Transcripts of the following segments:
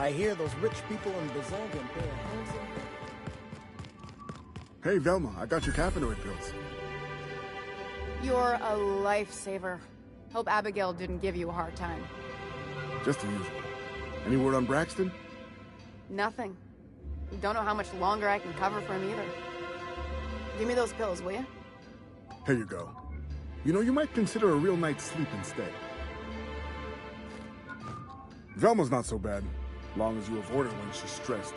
I hear those rich people in Berserk can pay a handsome... Hey, Velma, I got your caffeinoid pills. You're a lifesaver. Hope Abigail didn't give you a hard time. Just the usual. Any word on Braxton? Nothing. Don't know how much longer I can cover for him either. Give me those pills, will you? Here you go. You know, you might consider a real night's sleep instead. Velma's not so bad, long as you avoid her when she's stressed.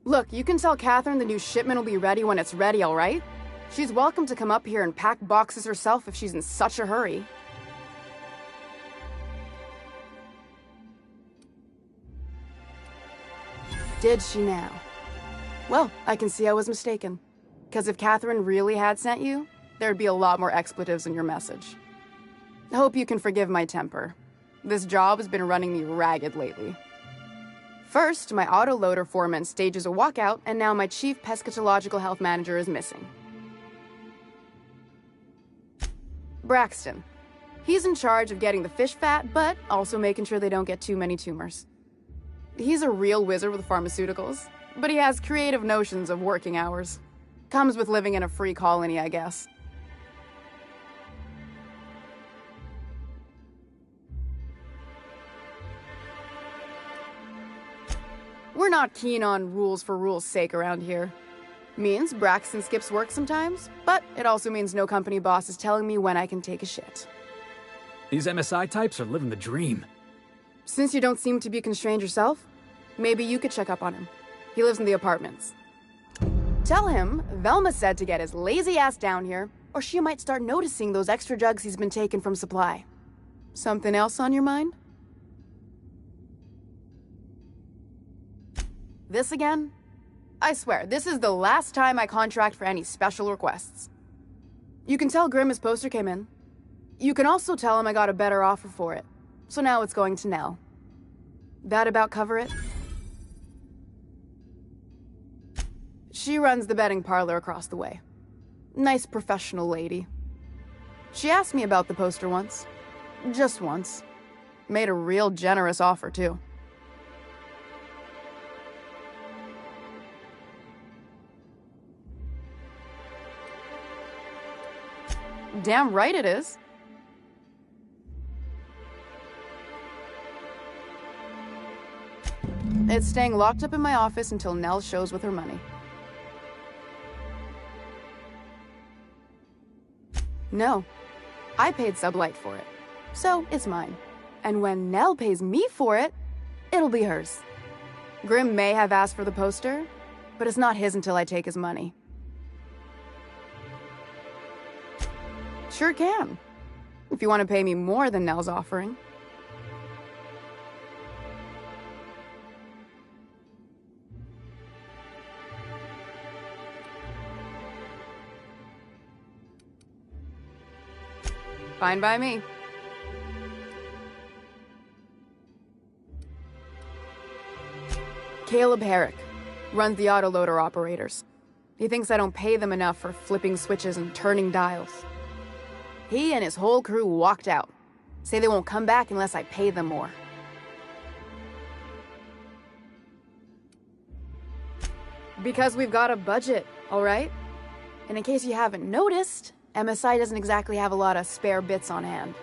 Look, you can tell Catherine the new shipment will be ready when it's ready, all right? She's welcome to come up here and pack boxes herself if she's in such a hurry. Did she now? Well, I can see I was mistaken. Because if Catherine really had sent you, there'd be a lot more expletives in your message. I hope you can forgive my temper. This job has been running me ragged lately. First, my autoloader foreman stages a walkout, and now my chief pescatological health manager is missing. Braxton. He's in charge of getting the fish fat, but also making sure they don't get too many tumors. He's a real wizard with pharmaceuticals, but he has creative notions of working hours. Comes with living in a free colony, I guess. We're not keen on rules for rules' sake around here. Means Braxton skips work sometimes, but it also means no company boss is telling me when I can take a shit. These MSI types are living the dream. Since you don't seem to be constrained yourself, maybe you could check up on him. He lives in the apartments. Tell him Velma said to get his lazy ass down here, or she might start noticing those extra drugs he's been taking from supply. Something else on your mind? This again? I swear, this is the last time I contract for any special requests. You can tell Grimm his poster came in. You can also tell him I got a better offer for it. So now it's going to Nell. That about cover it? She runs the betting parlor across the way. Nice professional lady. She asked me about the poster once. Just once. Made a real generous offer, too. Damn right it is. It's staying locked up in my office until Nell shows with her money. No. I paid Sublight for it. So, it's mine. And when Nell pays me for it, it'll be hers. Grimm may have asked for the poster, but it's not his until I take his money. Sure can. If you want to pay me more than Nell's offering. Fine by me. Caleb Herrick runs the autoloader operators. He thinks I don't pay them enough for flipping switches and turning dials. He and his whole crew walked out. Say they won't come back unless I pay them more. Because we've got a budget, all right? And in case you haven't noticed, MSI doesn't exactly have a lot of spare bits on hand.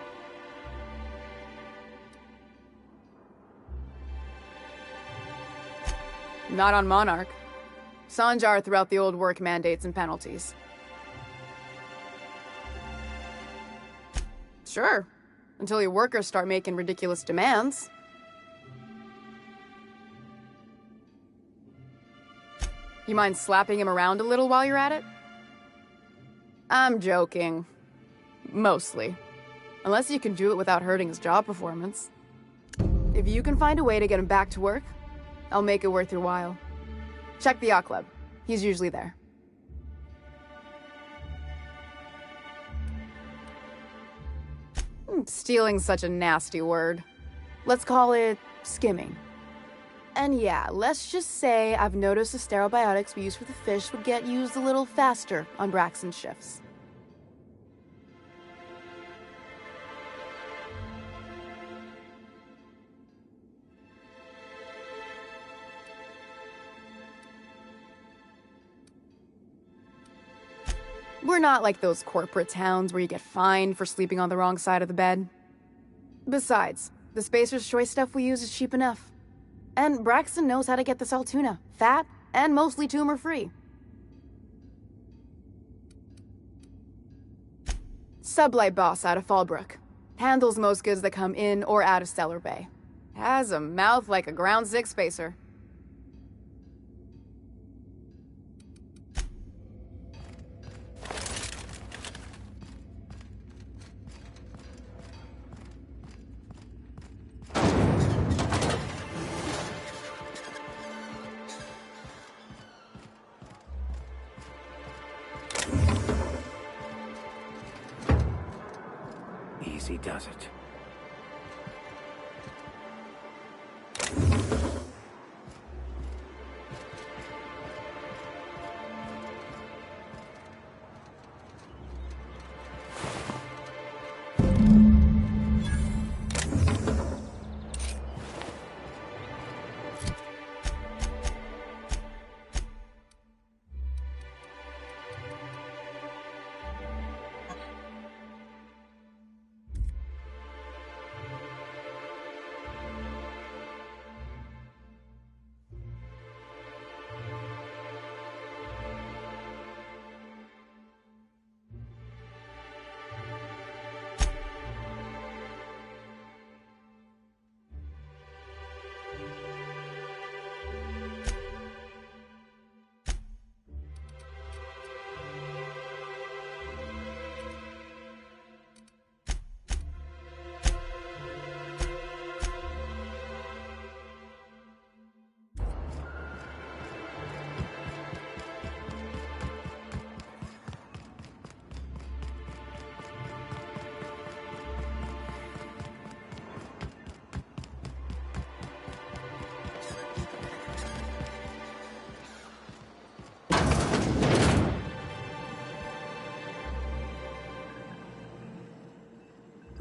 Not on Monarch. Sanjar threw out the old work mandates and penalties. Sure, until your workers start making ridiculous demands. You mind slapping him around a little while you're at it? I'm joking. Mostly. Unless you can do it without hurting his job performance. If you can find a way to get him back to work, I'll make it worth your while. Check the yacht club. He's usually there. Stealing's such a nasty word. Let's call it skimming. And yeah, let's just say I've noticed the sterile biotics we use for the fish would get used a little faster on Braxton's shifts. We're not like those corporate towns where you get fined for sleeping on the wrong side of the bed. Besides, the Spacer's Choice stuff we use is cheap enough. And Braxton knows how to get this Altoona, fat and mostly tumor-free. Sublight boss out of Fallbrook. Handles most goods that come in or out of Stellar Bay. Has a mouth like a Ground 6 Spacer. Easy does it.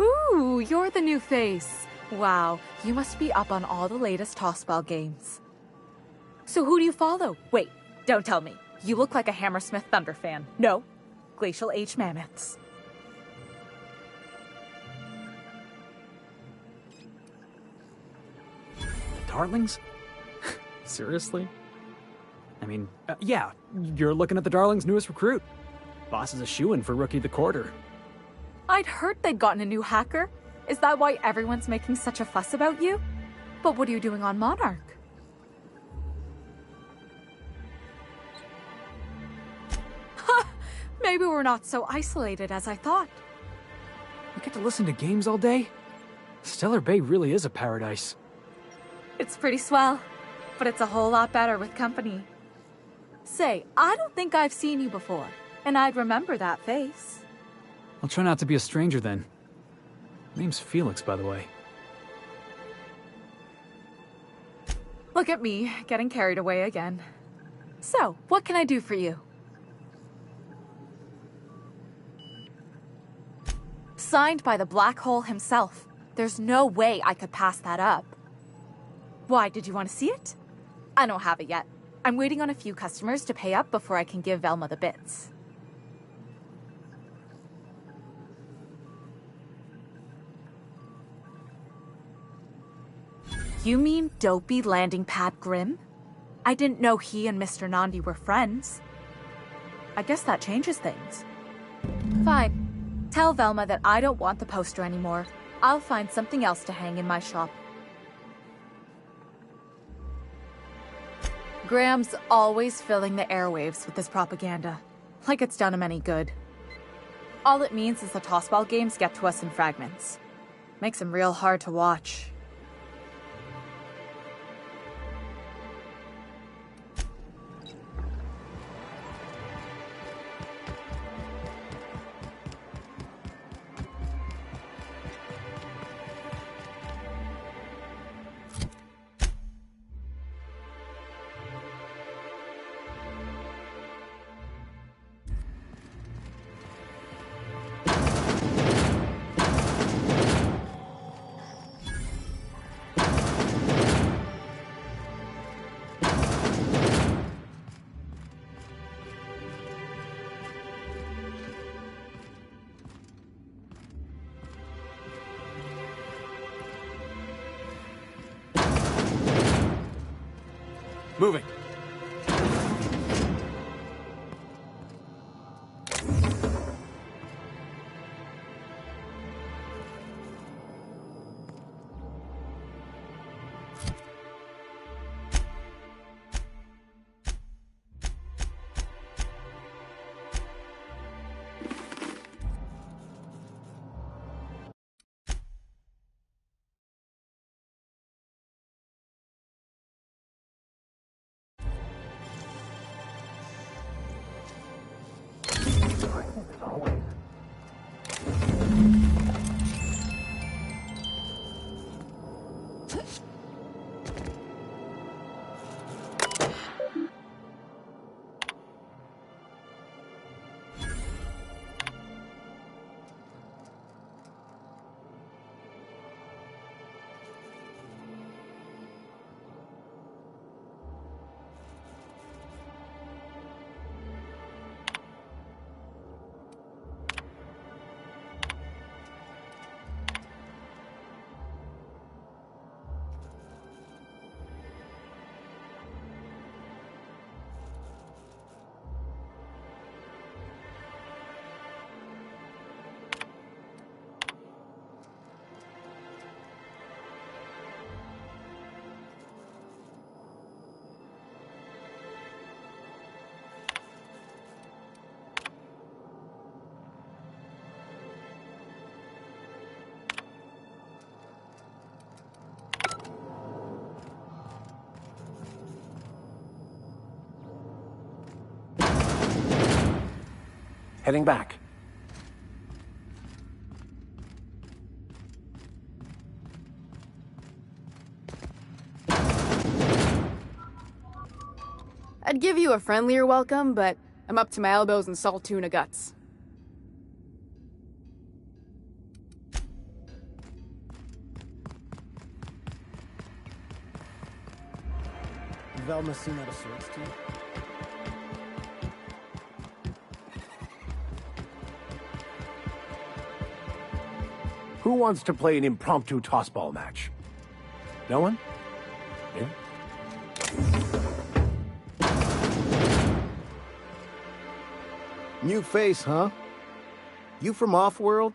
Ooh, you're the new face. Wow, you must be up on all the latest Tossball games. So who do you follow? Wait, don't tell me. You look like a Hammersmith Thunder fan. No, Glacial Age Mammoths. Darlings? Seriously? I mean, yeah, you're looking at the Darlings' newest recruit. Boss is a shoo-in for Rookie of the Quarter. I'd heard they'd gotten a new hacker. Is that why everyone's making such a fuss about you? But what are you doing on Monarch? Ha! Maybe we're not so isolated as I thought. You get to listen to games all day? Stellar Bay really is a paradise. It's pretty swell, but it's a whole lot better with company. Say, I don't think I've seen you before, and I'd remember that face. I'll try not to be a stranger then. Name's Felix, by the way. Look at me, getting carried away again. So, what can I do for you? Signed by the Black Hole himself. There's no way I could pass that up. Why, did you want to see it? I don't have it yet. I'm waiting on a few customers to pay up before I can give Velma the bits. You mean Dopey Landing Pad Grimm? I didn't know he and Mr. Nandi were friends. I guess that changes things. Fine. Tell Velma that I don't want the poster anymore. I'll find something else to hang in my shop. Graham's always filling the airwaves with this propaganda. Like it's done him any good. All it means is the tossball games get to us in fragments. Makes them real hard to watch. Moving. Heading back. I'd give you a friendlier welcome, but I'm up to my elbows in salt tuna guts. Velma seen out of sorts to you? Who wants to play an impromptu tossball match? No one? Yeah? New face, huh? You from Offworld?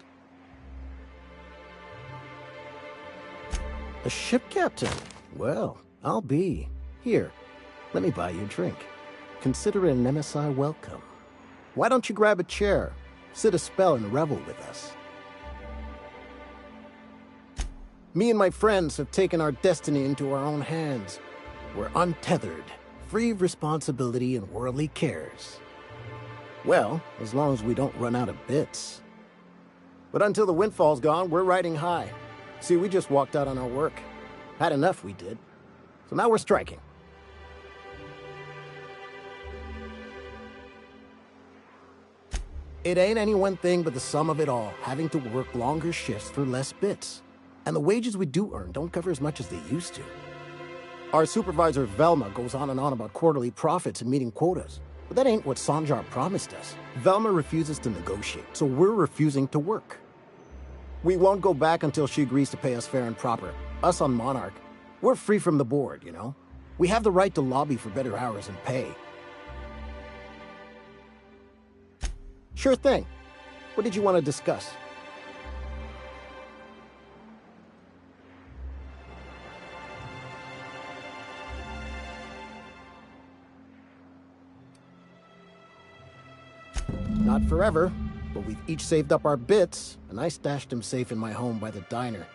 A ship captain? Well, I'll be. Here, let me buy you a drink. Consider it an MSI welcome. Why don't you grab a chair, sit a spell and revel with us? Me and my friends have taken our destiny into our own hands. We're untethered, free of responsibility and worldly cares. Well, as long as we don't run out of bits. But until the windfall's gone, we're riding high. See, we just walked out on our work. Had enough, we did. So now we're striking. It ain't any one thing but the sum of it all, having to work longer shifts for less bits. And the wages we do earn don't cover as much as they used to. Our supervisor, Velma, goes on and on about quarterly profits and meeting quotas. But that ain't what Sanjar promised us. Velma refuses to negotiate, so we're refusing to work. We won't go back until she agrees to pay us fair and proper. Us on Monarch, we're free from the board, you know? We have the right to lobby for better hours and pay. Sure thing. What did you want to discuss? Not forever, but we've each saved up our bits, and I stashed them safe in my home by the diner.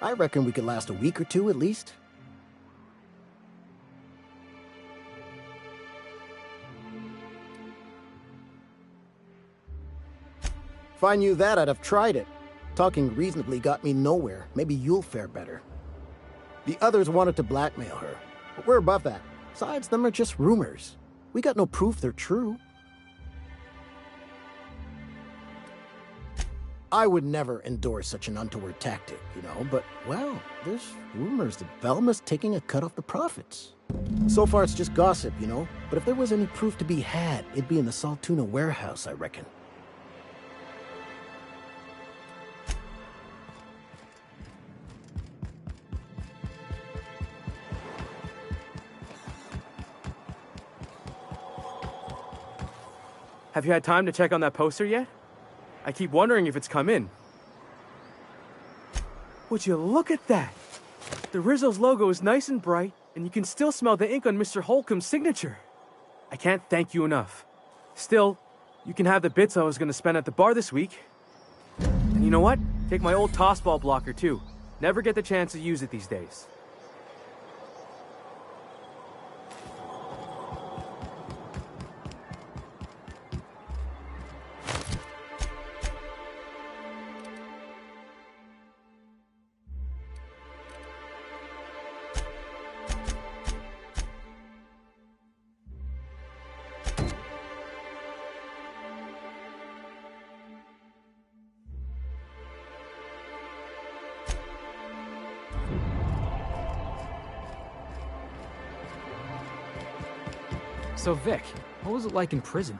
I reckon we could last a week or two at least. If I knew that, I'd have tried it. Talking reasonably got me nowhere. Maybe you'll fare better. The others wanted to blackmail her, but we're above that. Besides, them are just rumors. We got no proof they're true. I would never endorse such an untoward tactic, you know, but, well, there's rumors that Velma's taking a cut off the profits. So far, it's just gossip, you know, but if there was any proof to be had, it'd be in the Salt Tuna warehouse, I reckon. Have you had time to check on that poster yet? I keep wondering if it's come in. Would you look at that? The Rizzo's logo is nice and bright, and you can still smell the ink on Mr. Holcomb's signature. I can't thank you enough. Still, you can have the bits I was going to spend at the bar this week. And you know what? Take my old tossball blocker too. Never get the chance to use it these days. So Vic, what was it like in prison?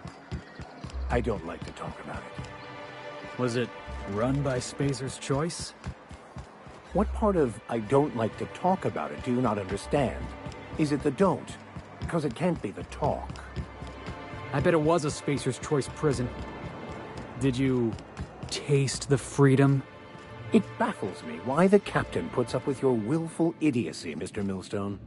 I don't like to talk about it. Was it run by Spacer's Choice? What part of I don't like to talk about it do you not understand? Is it the don't? Because it can't be the talk. I bet it was a Spacer's Choice prison. Did you taste the freedom? It baffles me why the captain puts up with your willful idiocy, Mr. Millstone.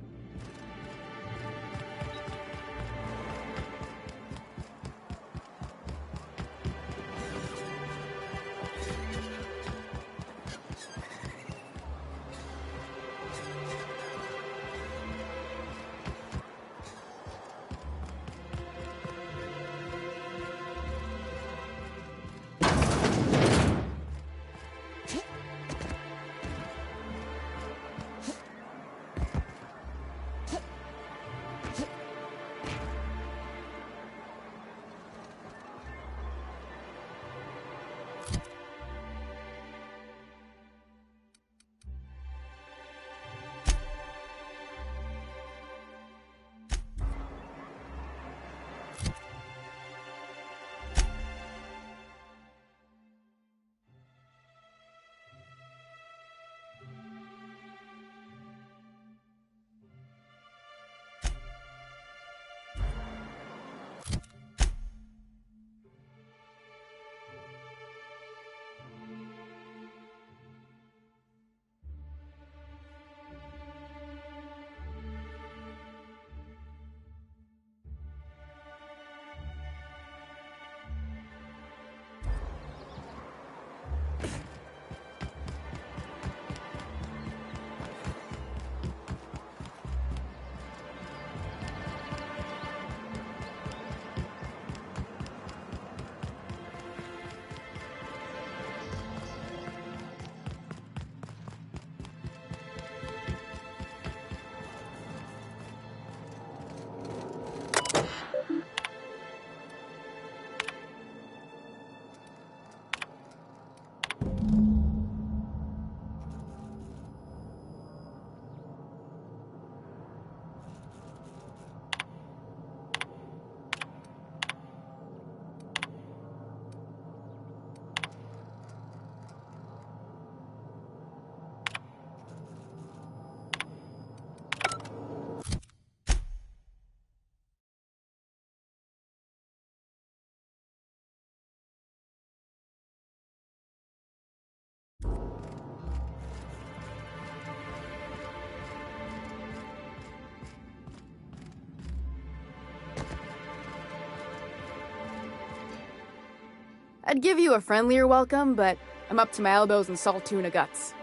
I'd give you a friendlier welcome, but I'm up to my elbows in salt tuna guts.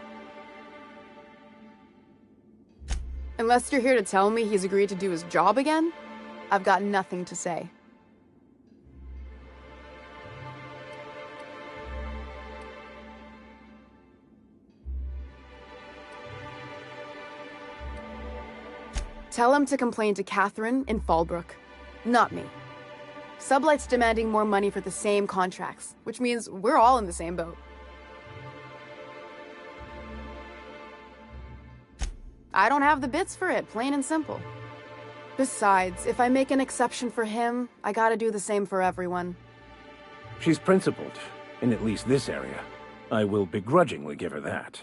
Unless you're here to tell me he's agreed to do his job again, I've got nothing to say. Tell him to complain to Catherine in Fallbrook, not me. Sublight's demanding more money for the same contracts, which means we're all in the same boat. I don't have the bits for it, plain and simple. Besides, if I make an exception for him, I gotta do the same for everyone. She's principled, in at least this area. I will begrudgingly give her that.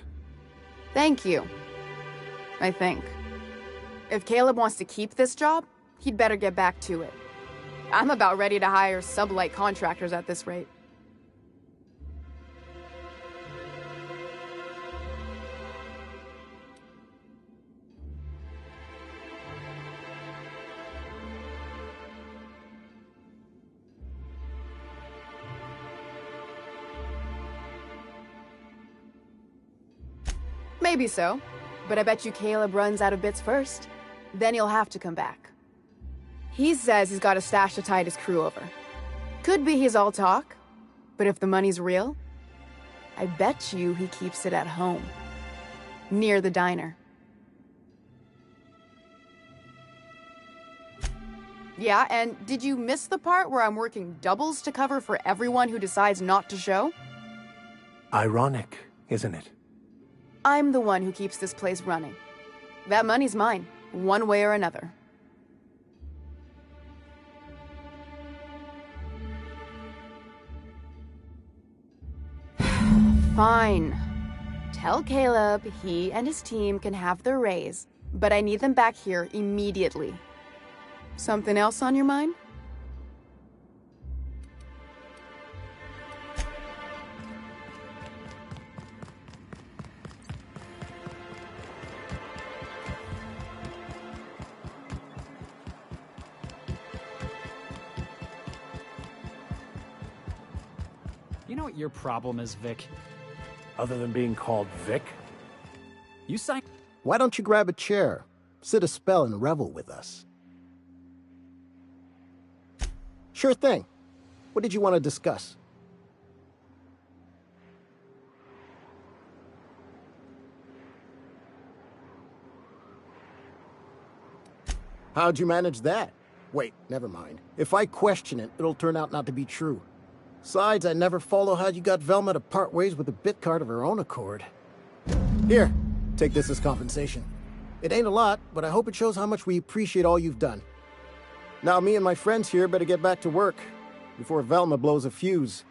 Thank you. I think. If Caleb wants to keep this job, he'd better get back to it. I'm about ready to hire sublight contractors at this rate. Maybe so, but I bet you Caleb runs out of bits first. Then he'll have to come back. He says he's got a stash to tide his crew over. Could be he's all talk, but if the money's real, I bet you he keeps it at home, near the diner. Yeah, and did you miss the part where I'm working doubles to cover for everyone who decides not to show? Ironic, isn't it? I'm the one who keeps this place running. That money's mine, one way or another. Fine. Tell Caleb he and his team can have their raise, but I need them back here immediately. Something else on your mind? You know what your problem is, Vic? Other than being called Vic? You signed... Why don't you grab a chair, sit a spell, and revel with us? Sure thing. What did you want to discuss? How'd you manage that? Wait, never mind. If I question it, it'll turn out not to be true. Besides, I never follow how you got Velma to part ways with a bit card of her own accord. Here, take this as compensation. It ain't a lot, but I hope it shows how much we appreciate all you've done. Now me and my friends here better get back to work before Velma blows a fuse.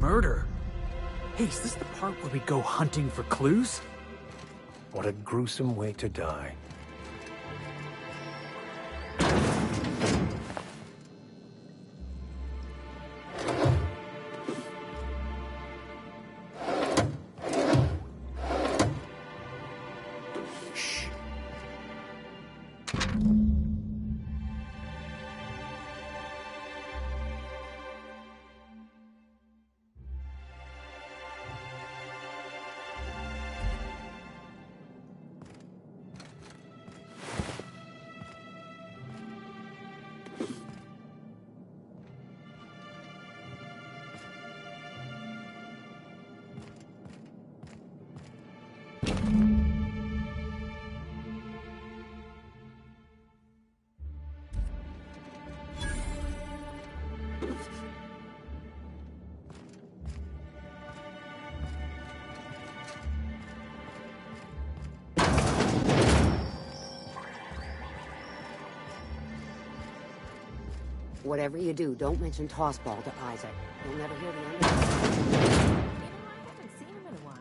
Murder? Hey, is this the part where we go hunting for clues? What a gruesome way to die. Whatever you do, don't mention Tossball to Isaac. You'll never hear the end of it. I haven't seen him in a while.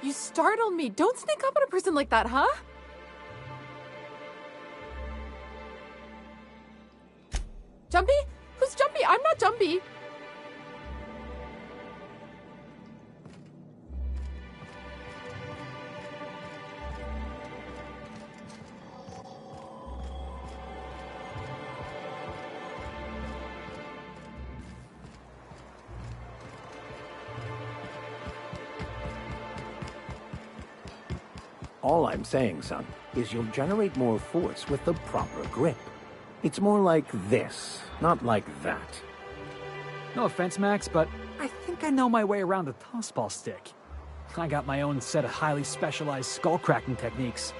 You startled me. Don't sneak up on a person like that, huh? Jumpy? Who's Jumpy? I'm not Jumpy. All I'm saying, son, is you'll generate more force with the proper grip. It's more like this, not like that. No offense, Max, but I think I know my way around the tossball stick. I got my own set of highly specialized skull-cracking techniques.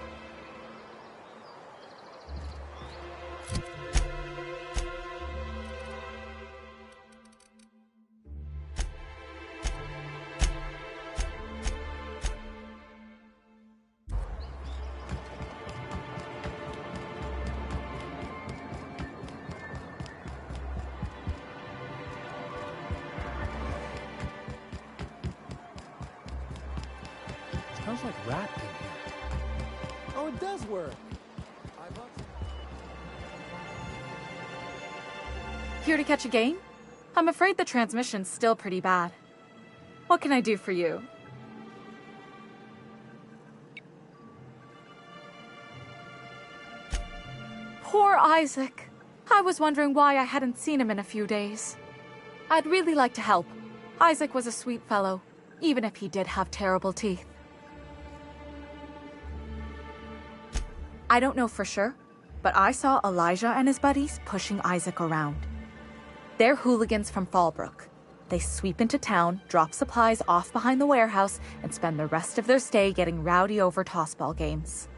Smells like rat in here. Oh, it does work. Here to catch a game? I'm afraid the transmission's still pretty bad. What can I do for you? Poor Isaac. I was wondering why I hadn't seen him in a few days. I'd really like to help. Isaac was a sweet fellow, even if he did have terrible teeth. I don't know for sure, but I saw Elijah and his buddies pushing Isaac around. They're hooligans from Fallbrook. They sweep into town, drop supplies off behind the warehouse, and spend the rest of their stay getting rowdy over tossball games.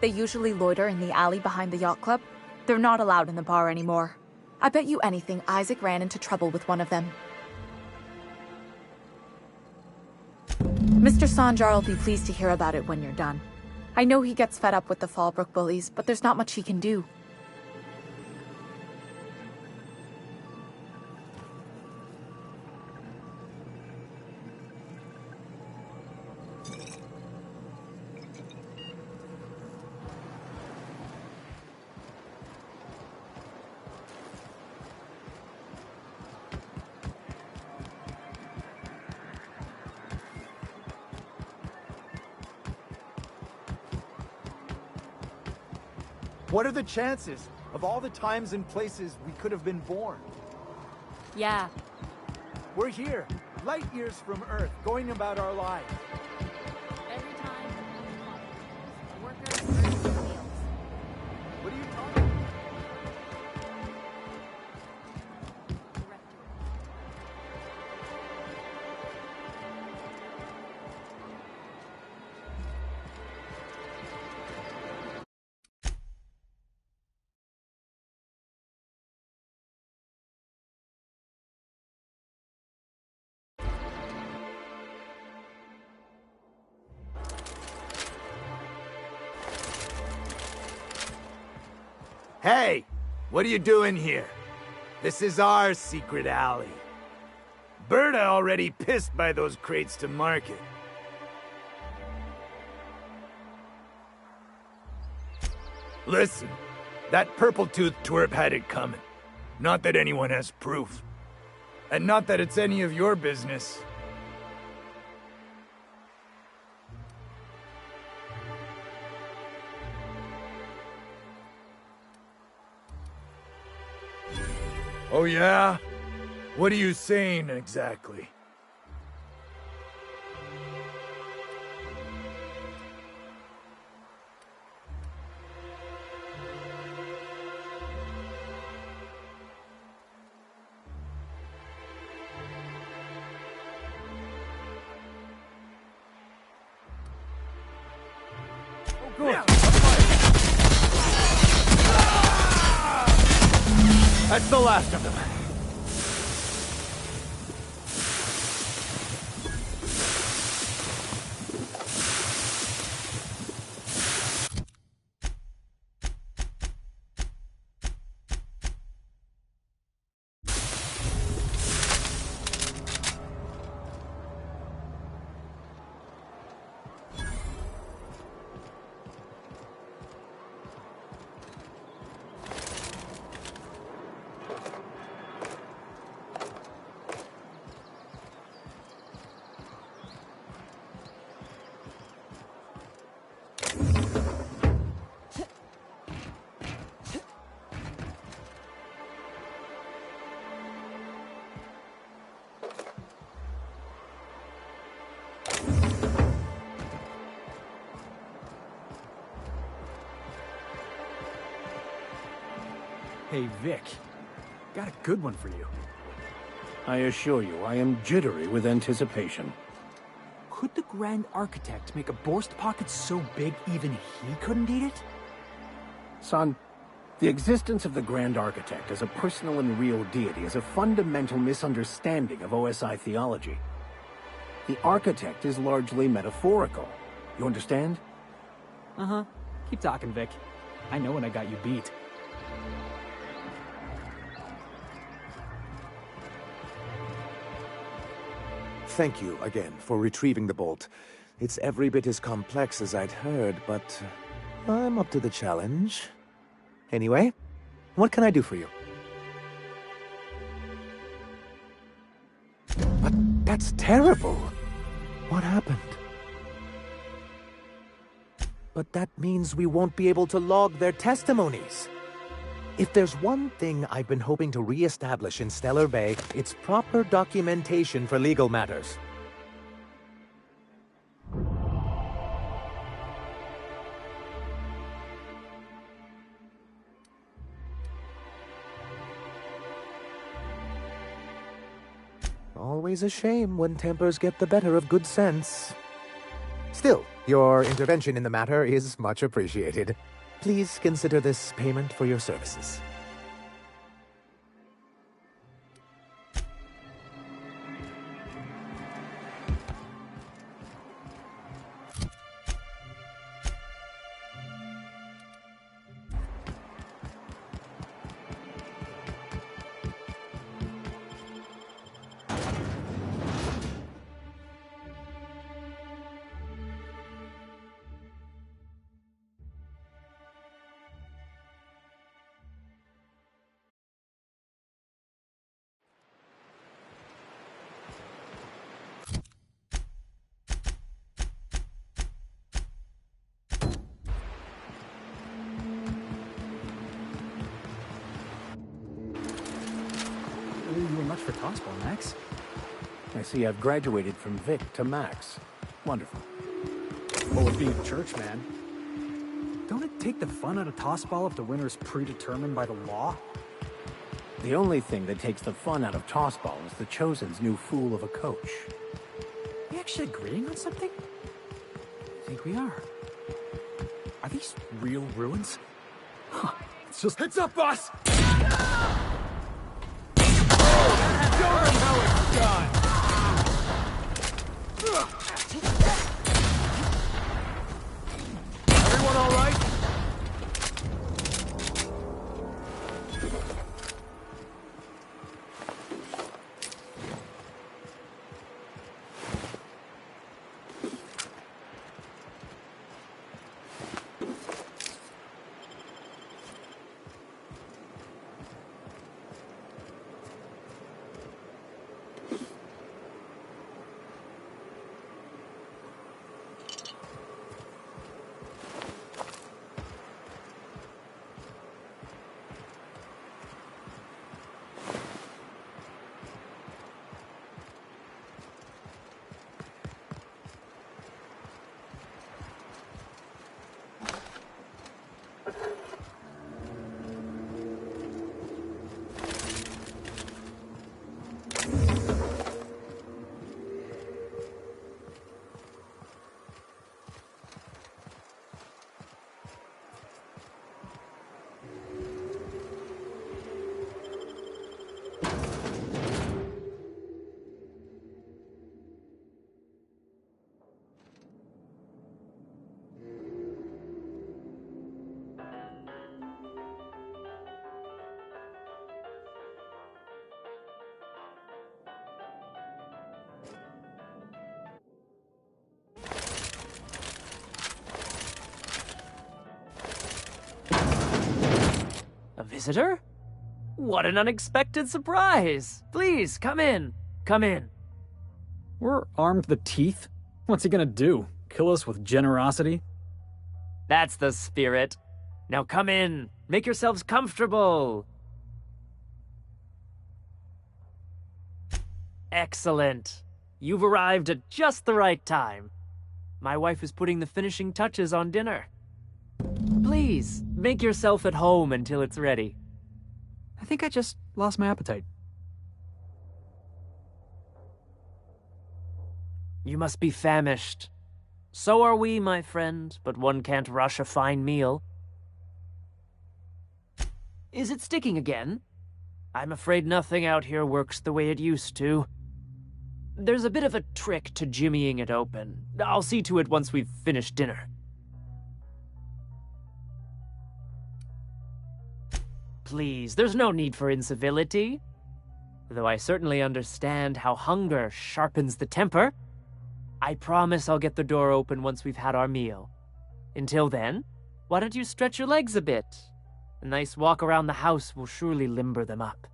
They usually loiter in the alley behind the yacht club. They're not allowed in the bar anymore. I bet you anything Isaac ran into trouble with one of them. Mr. Sanjar will be pleased to hear about it when you're done. I know he gets fed up with the Fallbrook bullies, but there's not much he can do. What are the chances of all the times and places we could have been born? Yeah. We're here, light years from Earth, going about our lives. Every time, workers earn their meals. What are you talking about? Hey, what are you doing here? This is our secret alley. Berta already pissed by those crates to market. Listen, that purple-toothed twerp had it coming. Not that anyone has proof. And not that it's any of your business. Oh yeah? What are you saying exactly? Oh, good. That's the last of them. Hey, Vic. Got a good one for you. I assure you, I am jittery with anticipation. Could the Grand Architect make a Borst pocket so big even he couldn't eat it? Son, the existence of the Grand Architect as a personal and real deity is a fundamental misunderstanding of OSI theology. The Architect is largely metaphorical. You understand? Uh-huh. Keep talking, Vic. I know when I got you beat. Thank you again for retrieving the bolt. It's every bit as complex as I'd heard, but I'm up to the challenge. Anyway, what can I do for you? But that's terrible. What happened? But that means we won't be able to log their testimonies. If there's one thing I've been hoping to re-establish in Stellar Bay, it's proper documentation for legal matters. Always a shame when tempers get the better of good sense. Still, your intervention in the matter is much appreciated. Please consider this payment for your services. You were much for tossball, Max. I see I've graduated from Vic to Max. Wonderful. Well, with being a church man, don't it take the fun out of tossball if the winner is predetermined by the law? The only thing that takes the fun out of tossball is the Chosen's new fool of a coach. Are we actually agreeing on something? I think we are. Are these real ruins? Huh. It's just... Heads up, boss! Show them how it's done! Everyone all right? A visitor? What an unexpected surprise! Please, come in. Come in. We're armed to the teeth. What's he gonna do? Kill us with generosity? That's the spirit. Now come in. Make yourselves comfortable. Excellent. You've arrived at just the right time. My wife is putting the finishing touches on dinner. Please, make yourself at home until it's ready. I think I just lost my appetite. You must be famished. So are we, my friend, but one can't rush a fine meal. Is it sticking again? I'm afraid nothing out here works the way it used to. There's a bit of a trick to jimmying it open. I'll see to it once we've finished dinner. Please, there's no need for incivility. Though I certainly understand how hunger sharpens the temper. I promise I'll get the door open once we've had our meal. Until then, why don't you stretch your legs a bit? A nice walk around the house will surely limber them up.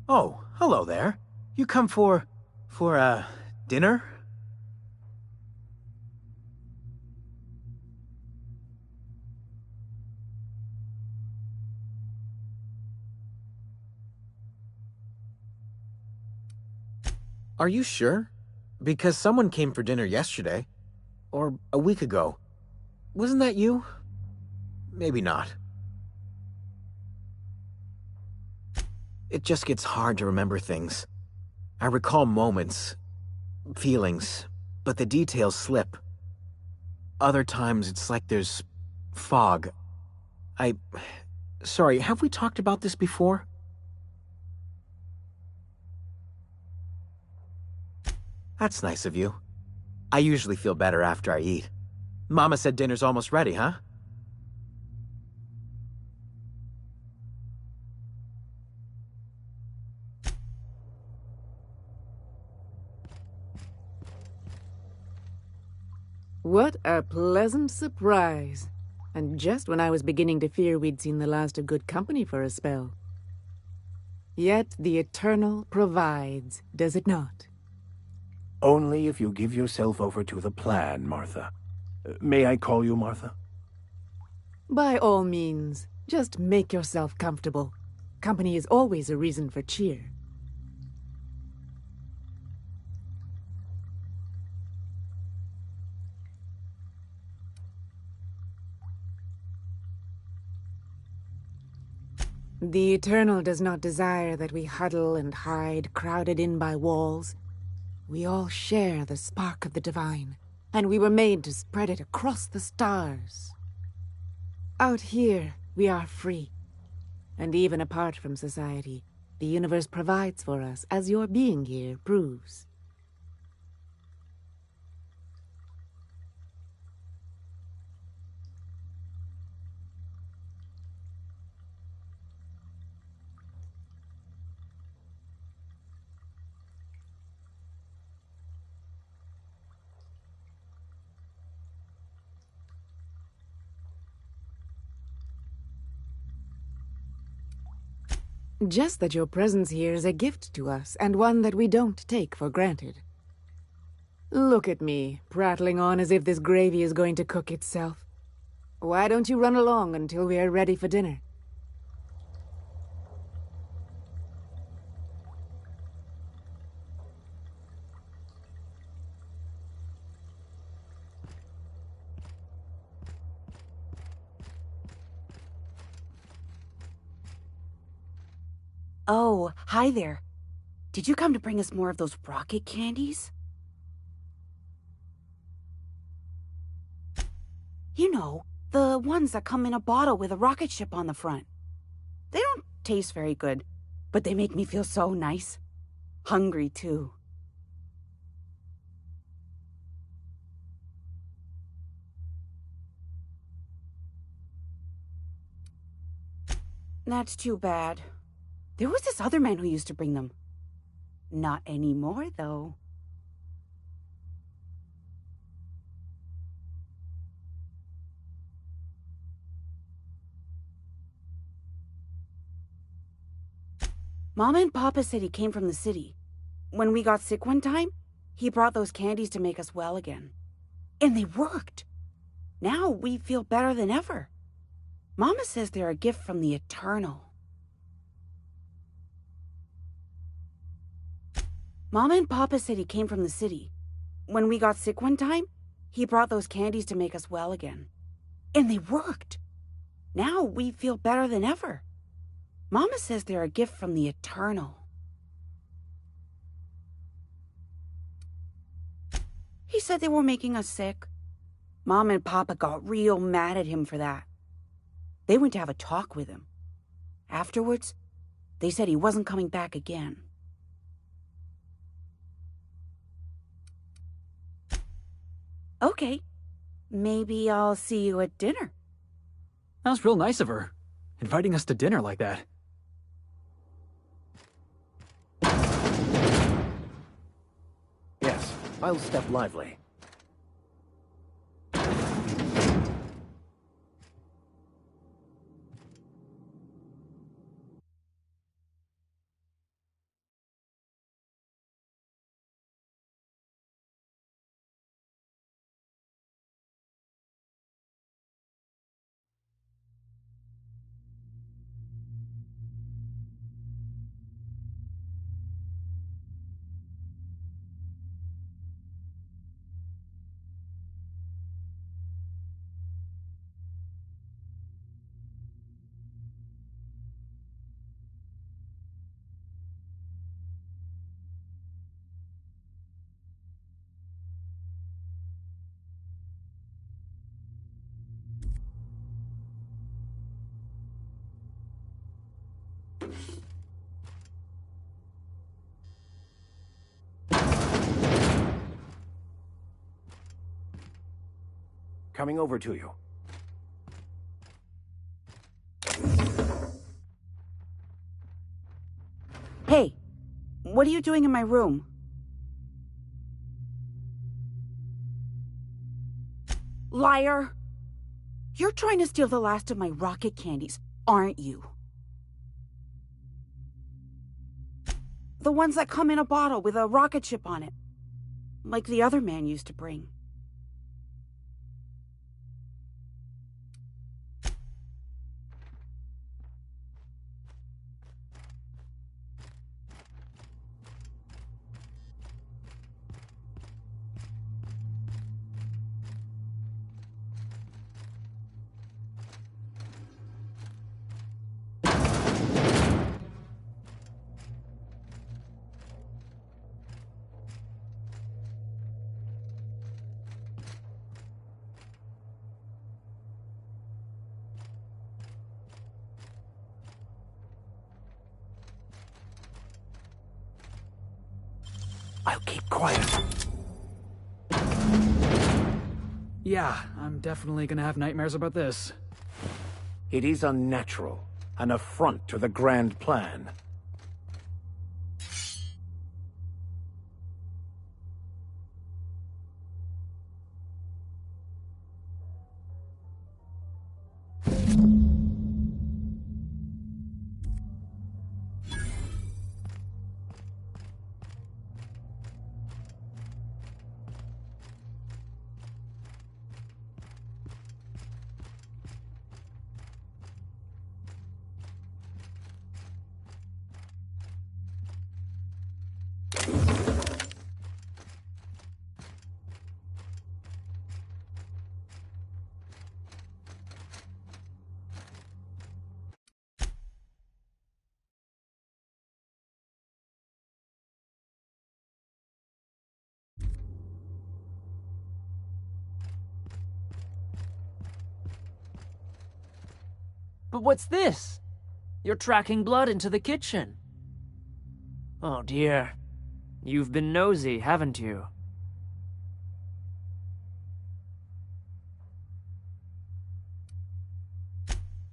Oh, hello there. You come for dinner? Are you sure? Because someone came for dinner yesterday. Or a week ago. Wasn't that you? Maybe not. It just gets hard to remember things. I recall moments, feelings, but the details slip. Other times it's like there's fog. Sorry, have we talked about this before? That's nice of you. I usually feel better after I eat. Mama said dinner's almost ready, huh? What a pleasant surprise. And just when I was beginning to fear we'd seen the last of good company for a spell. Yet the Eternal provides, does it not? Only if you give yourself over to the plan, Martha. May I call you Martha? By all means, just make yourself comfortable. Company is always a reason for cheer. The Eternal does not desire that we huddle and hide, crowded in by walls. We all share the spark of the divine, and we were made to spread it across the stars. Out here, we are free. And even apart from society, the universe provides for us, as your being here proves. Just that your presence here is a gift to us, and one that we don't take for granted. Look at me, prattling on as if this gravy is going to cook itself. Why don't you run along until we are ready for dinner? Oh, hi there. Did you come to bring us more of those rocket candies? You know, the ones that come in a bottle with a rocket ship on the front. They don't taste very good, but they make me feel so nice. Hungry, too. That's too bad. There was this other man who used to bring them. Not anymore, though. Mama and Papa said he came from the city. When we got sick one time, he brought those candies to make us well again. And they worked. Now we feel better than ever. Mama says they're a gift from the Eternal. Mama and Papa said he came from the city. When we got sick one time, he brought those candies to make us well again. And they worked. Now we feel better than ever. Mama says they're a gift from the Eternal. He said they were making us sick. Mom and Papa got real mad at him for that. They went to have a talk with him. Afterwards, they said he wasn't coming back again. Okay, maybe I'll see you at dinner. That was real nice of her, inviting us to dinner like that. Yes, I'll step lively. Coming over to you. Hey, what are you doing in my room? Liar! You're trying to steal the last of my rocket candies, aren't you? The ones that come in a bottle with a rocket ship on it. Like the other man used to bring. I'll keep quiet. Yeah, I'm definitely gonna have nightmares about this. It is unnatural, an affront to the grand plan. But what's this? You're tracking blood into the kitchen. Oh dear. You've been nosy, haven't you?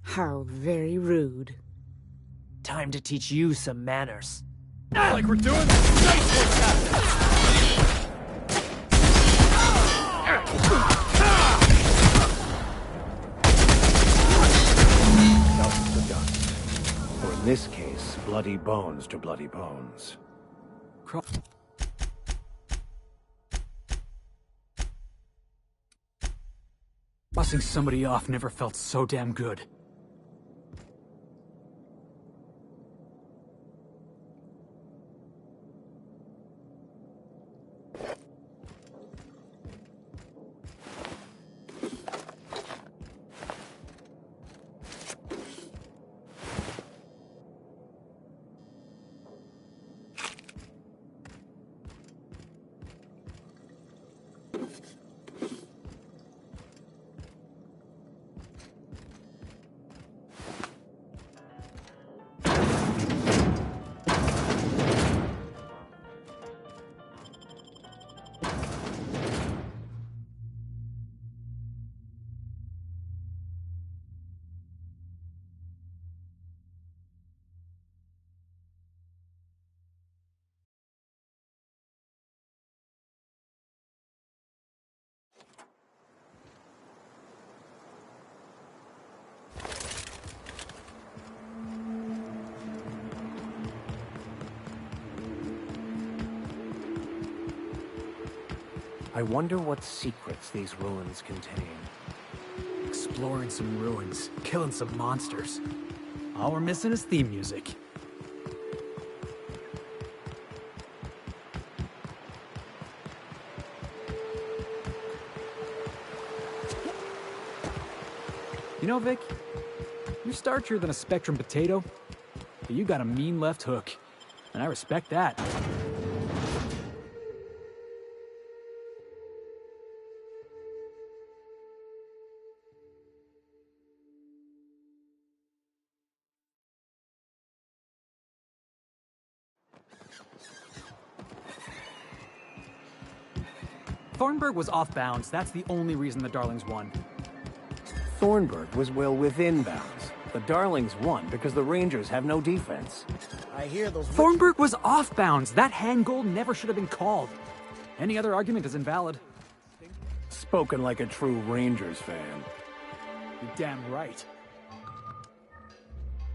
How very rude. Time to teach you some manners. Like we're doing nice work, Captain! Dust to dust. Or in this case, bloody bones to bloody bones. Bussing somebody off never felt so damn good. I wonder what secrets these ruins contain. Exploring some ruins, killing some monsters. All we're missing is theme music. You know, Vic, you're starchier than a Spectrum potato, but you got a mean left hook, and I respect that. Thornburg was off bounds. That's the only reason the Darlings won. Thornburg was well within bounds. The Darlings won because the Rangers have no defense. I hear those... Thornburg was off bounds. That hand goal never should have been called. Any other argument is invalid. Spoken like a true Rangers fan. You're damn right.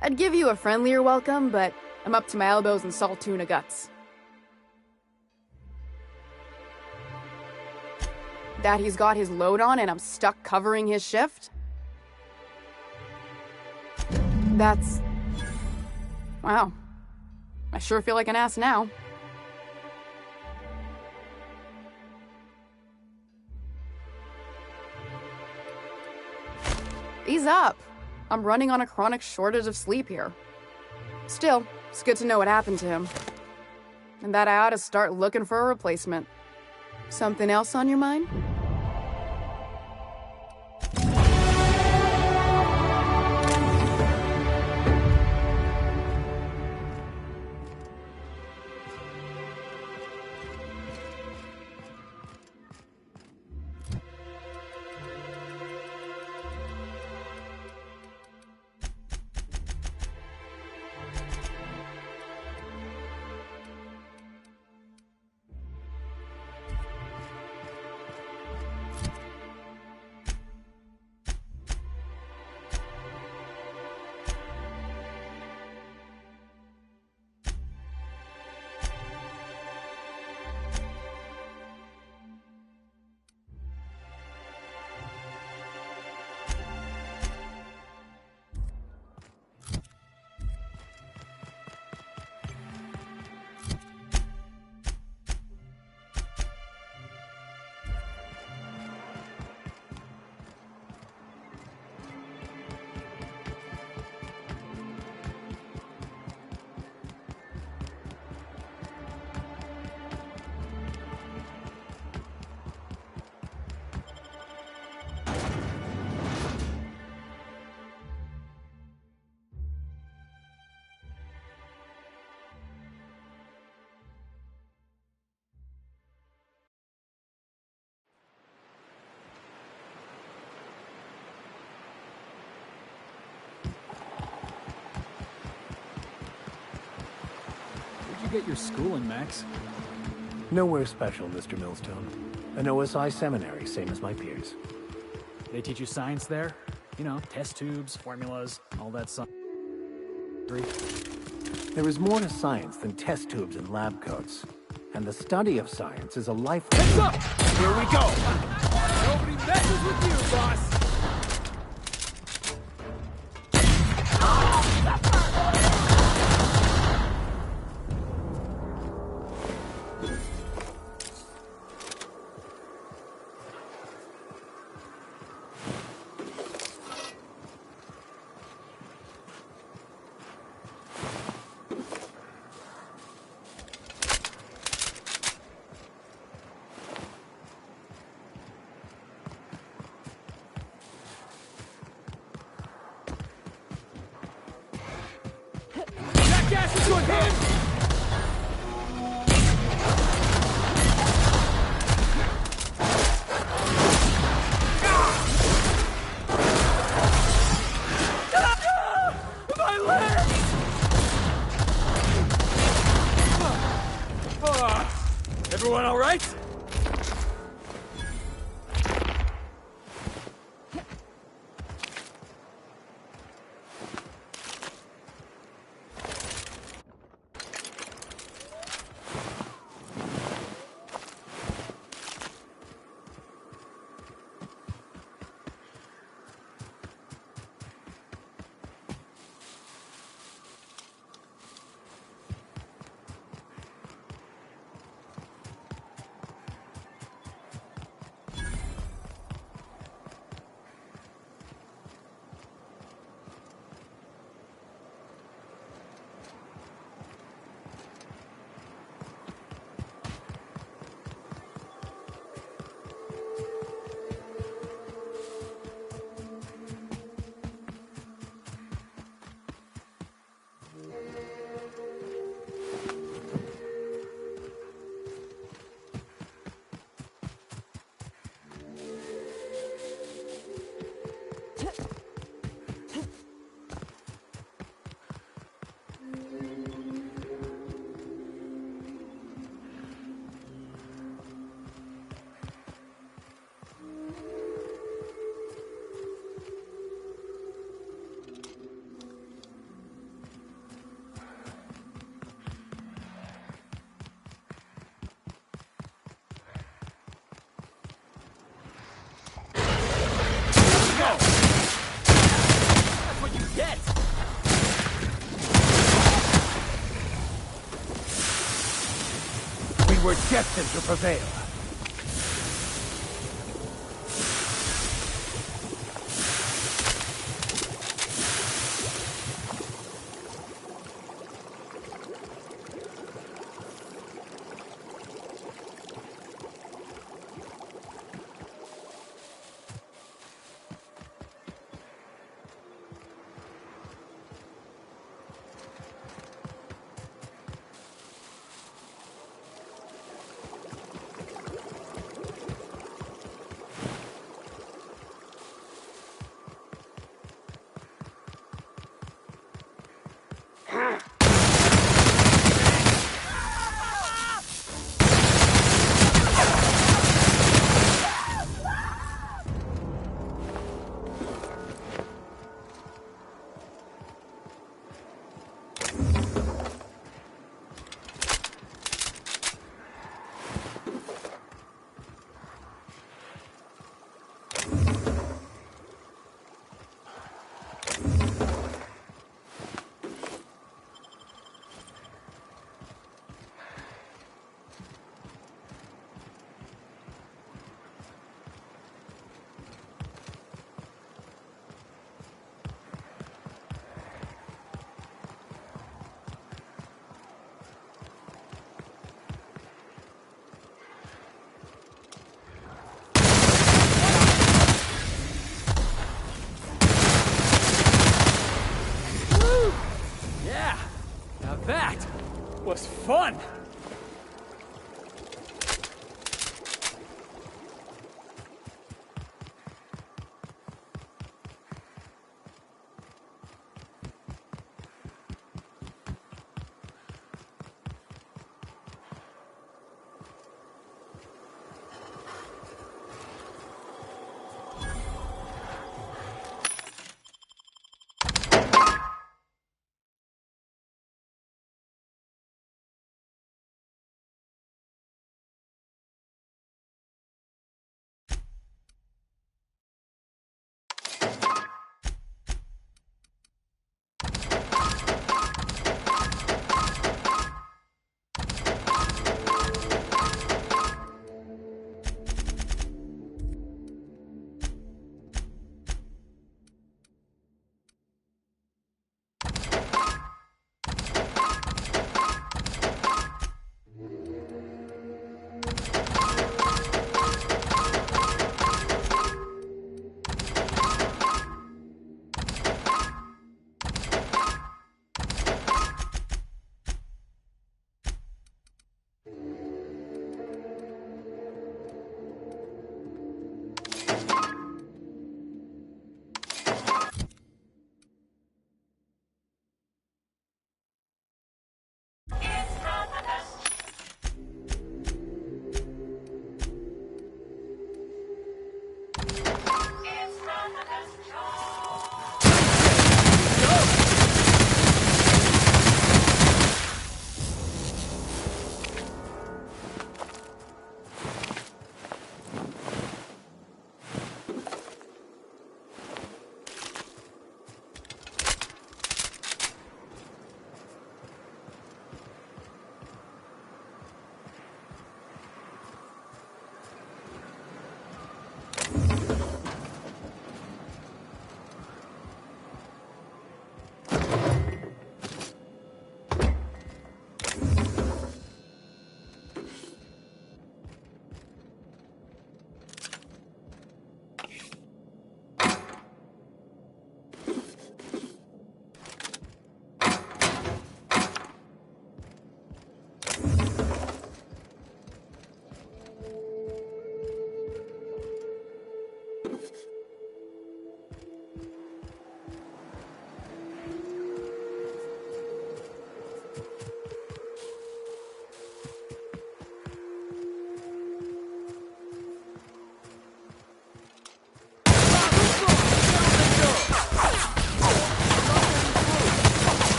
I'd give you a friendlier welcome, but I'm up to my elbows in salt tuna guts. That he's got his load on and I'm stuck covering his shift? That's... wow. I sure feel like an ass now. Ease up. I'm running on a chronic shortage of sleep here. Still, it's good to know what happened to him. And that I ought to start looking for a replacement. Something else on your mind? Get your schooling, Max? Nowhere special, Mr. Millstone. An OSI seminary, same as my peers. They teach you science there? You know, test tubes, formulas, all that stuff. There is more to science than test tubes and lab coats. And the study of science is a life... Heads up! Here we go! Nobody messes with you, boss! Gas is going hit! My leg! Everyone all right? we're destined to prevail. That was fun!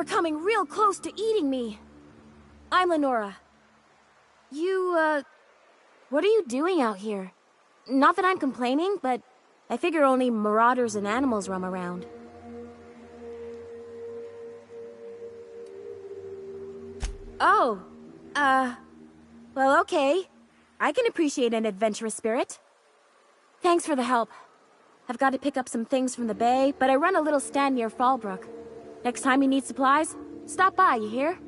coming real close to eating me. I'm Lenora. What are you doing out here? Not that I'm complaining, but I figure only marauders and animals roam around. Oh, well, okay. I can appreciate an adventurous spirit. Thanks for the help. I've got to pick up some things from the bay, but I run a little stand near Fallbrook. Next time you need supplies, stop by, you hear?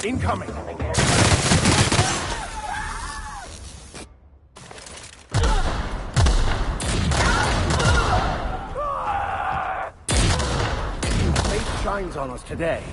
Incoming! Fate shines on us today.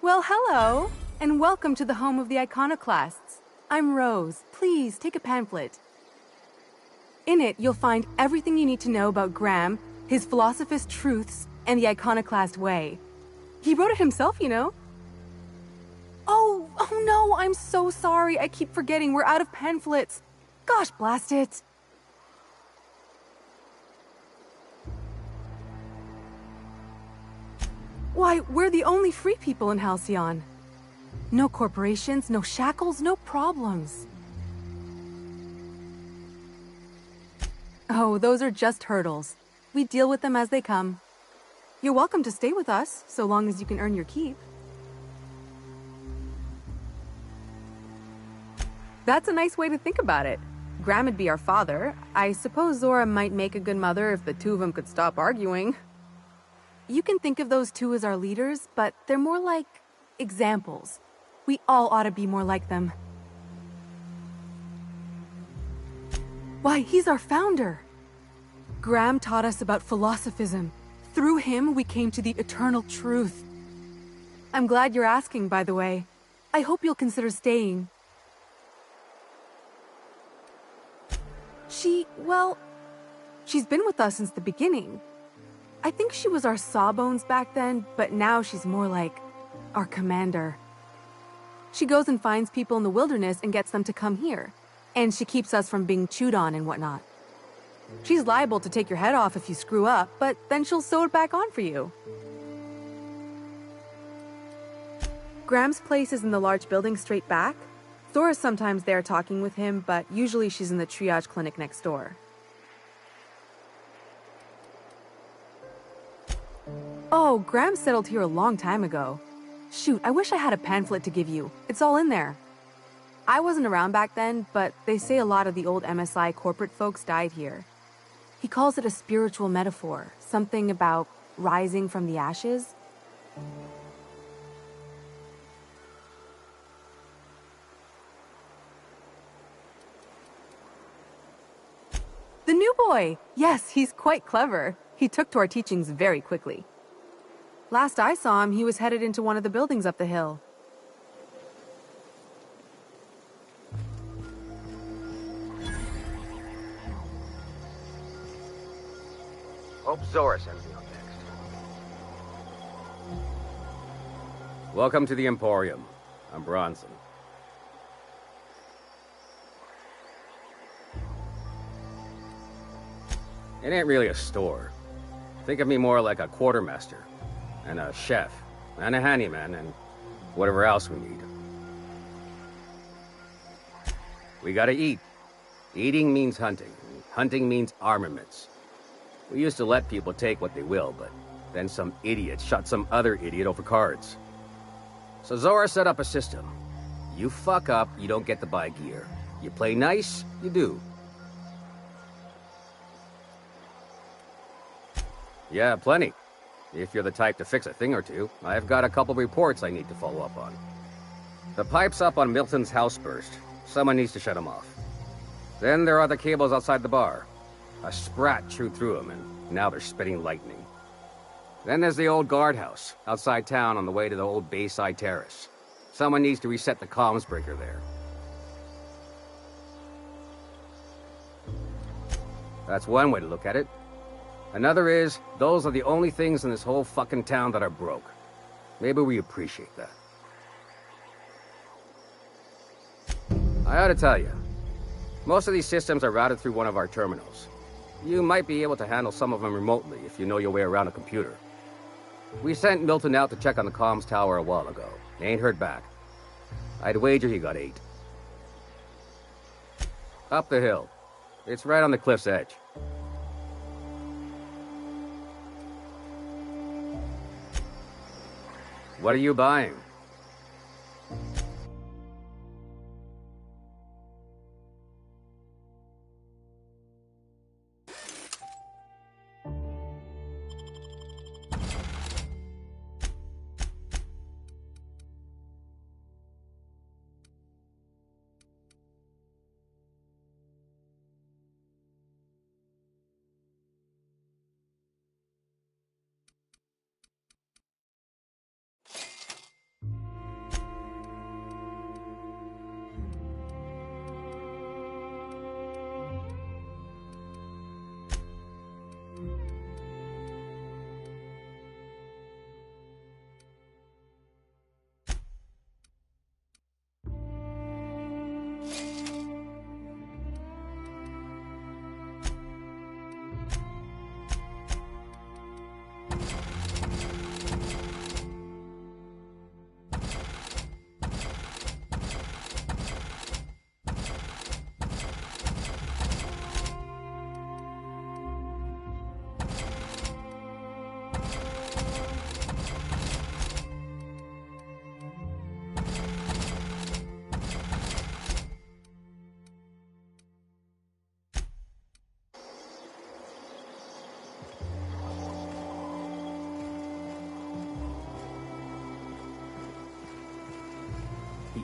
Well, hello, and welcome to the home of the Iconoclasts. I'm Rose. Please, take a pamphlet. In it, you'll find everything you need to know about Graham, his Philosophist truths, and the Iconoclast way. He wrote it himself, you know. Oh no, I'm so sorry. I keep forgetting we're out of pamphlets. Gosh, blast it. Why, we're the only free people in Halcyon. No corporations, no shackles, no problems. Oh, those are just hurdles. We deal with them as they come. You're welcome to stay with us, so long as you can earn your keep. That's a nice way to think about it. Graham would be our father. I suppose Zora might make a good mother if the two of them could stop arguing. You can think of those two as our leaders, but they're more like examples. We all ought to be more like them. Why, he's our founder. Graham taught us about philosophism. Through him, we came to the eternal truth. I'm glad you're asking, by the way. I hope you'll consider staying. Well, she's been with us since the beginning. I think she was our sawbones back then, but now she's more like our commander. She goes and finds people in the wilderness and gets them to come here. And she keeps us from being chewed on and whatnot. She's liable to take your head off if you screw up, but then she'll sew it back on for you. Graham's place is in the large building straight back. Zora's sometimes there talking with him, but usually she's in the triage clinic next door. Oh, Graham settled here a long time ago. Shoot, I wish I had a pamphlet to give you. It's all in there. I wasn't around back then, but they say a lot of the old MSI corporate folks died here. He calls it a spiritual metaphor, something about rising from the ashes. The new boy! Yes, he's quite clever. He took to our teachings very quickly. Last I saw him, he was headed into one of the buildings up the hill. Hope Zora sends me on next. Welcome to the Emporium. I'm Bronson. It ain't really a store. Think of me more like a quartermaster, and a chef, and a handyman, and whatever else we need. We gotta eat. Eating means hunting. Hunting means armaments. We used to let people take what they will, but then some idiot shot some other idiot over cards. So Zora set up a system. You fuck up, you don't get to buy gear. You play nice, you do. Yeah, plenty. If you're the type to fix a thing or two, I've got a couple reports I need to follow up on. The pipes up on Milton's house burst. Someone needs to shut them off. Then there are the cables outside the bar. A sprat chewed through them, and now they're spitting lightning. Then there's the old guardhouse, outside town on the way to the old Bayside Terrace. Someone needs to reset the comms breaker there. That's one way to look at it. Another is, those are the only things in this whole fucking town that are broke. Maybe we appreciate that. I ought to tell you, most of these systems are routed through one of our terminals. You might be able to handle some of them remotely if you know your way around a computer. We sent Milton out to check on the comms tower a while ago. He ain't heard back. I'd wager he got 8. Up the hill. It's right on the cliff's edge. What are you buying?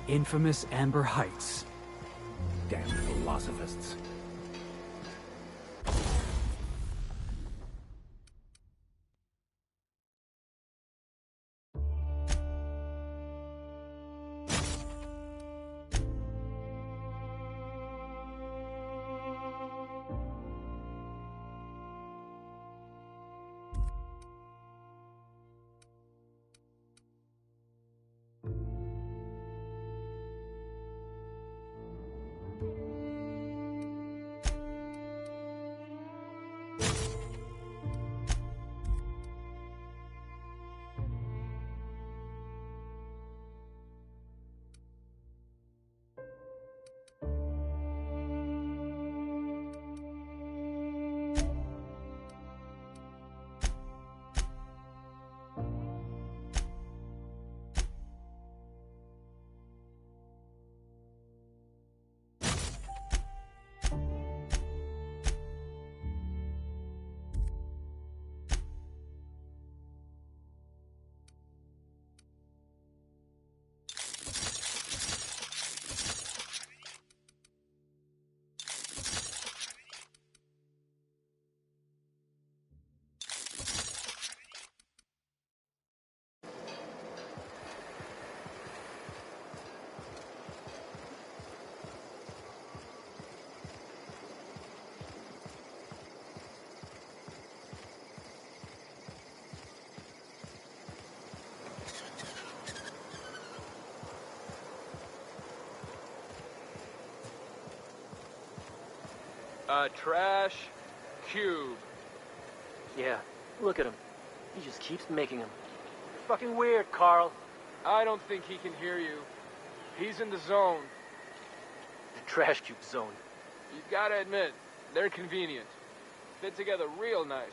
infamous Amber Heights. Damn philosophists. Trash cube. Yeah, look at him. He just keeps making them. Fucking weird, Carl. I don't think he can hear you. He's in the zone. The trash cube zone. You gotta admit, they're convenient. Fit together real nice.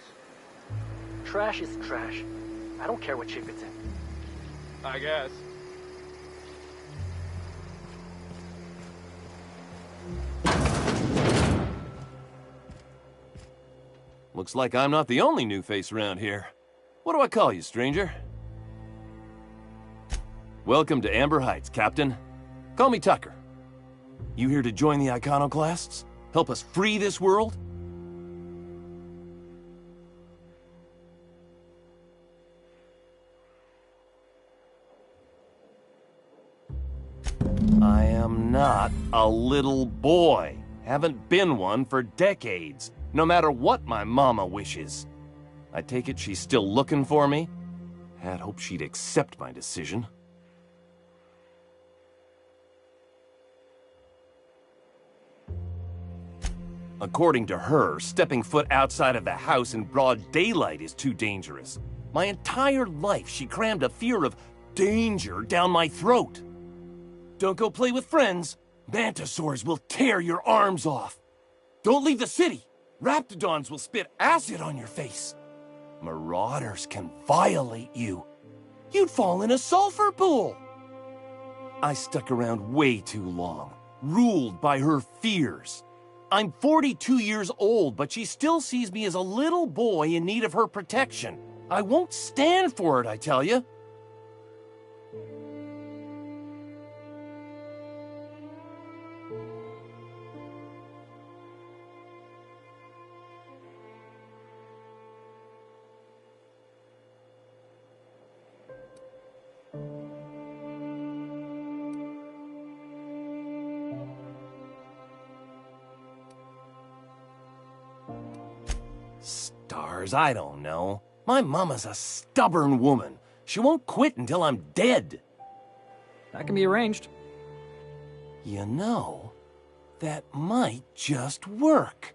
Trash is trash. I don't care what shape it's in. I guess. Looks like I'm not the only new face around here. What do I call you, stranger? Welcome to Amber Heights, Captain. Call me Tucker. You here to join the Iconoclasts? Help us free this world? I am not a little boy. Haven't been one for decades, no matter what my mama wishes. I take it she's still looking for me? Had hoped she'd accept my decision. According to her, stepping foot outside of the house in broad daylight is too dangerous. My entire life, she crammed a fear of danger down my throat. Don't go play with friends. Mantisaurs will tear your arms off. Don't leave the city. Raptidons will spit acid on your face. Marauders can violate you. You'd fall in a sulfur pool. I stuck around way too long, ruled by her fears. I'm 42 years old, but she still sees me as a little boy in need of her protection. I won't stand for it, I tell you. Stars, I don't know. My mama's a stubborn woman. She won't quit until I'm dead. That can be arranged. You know, that might just work.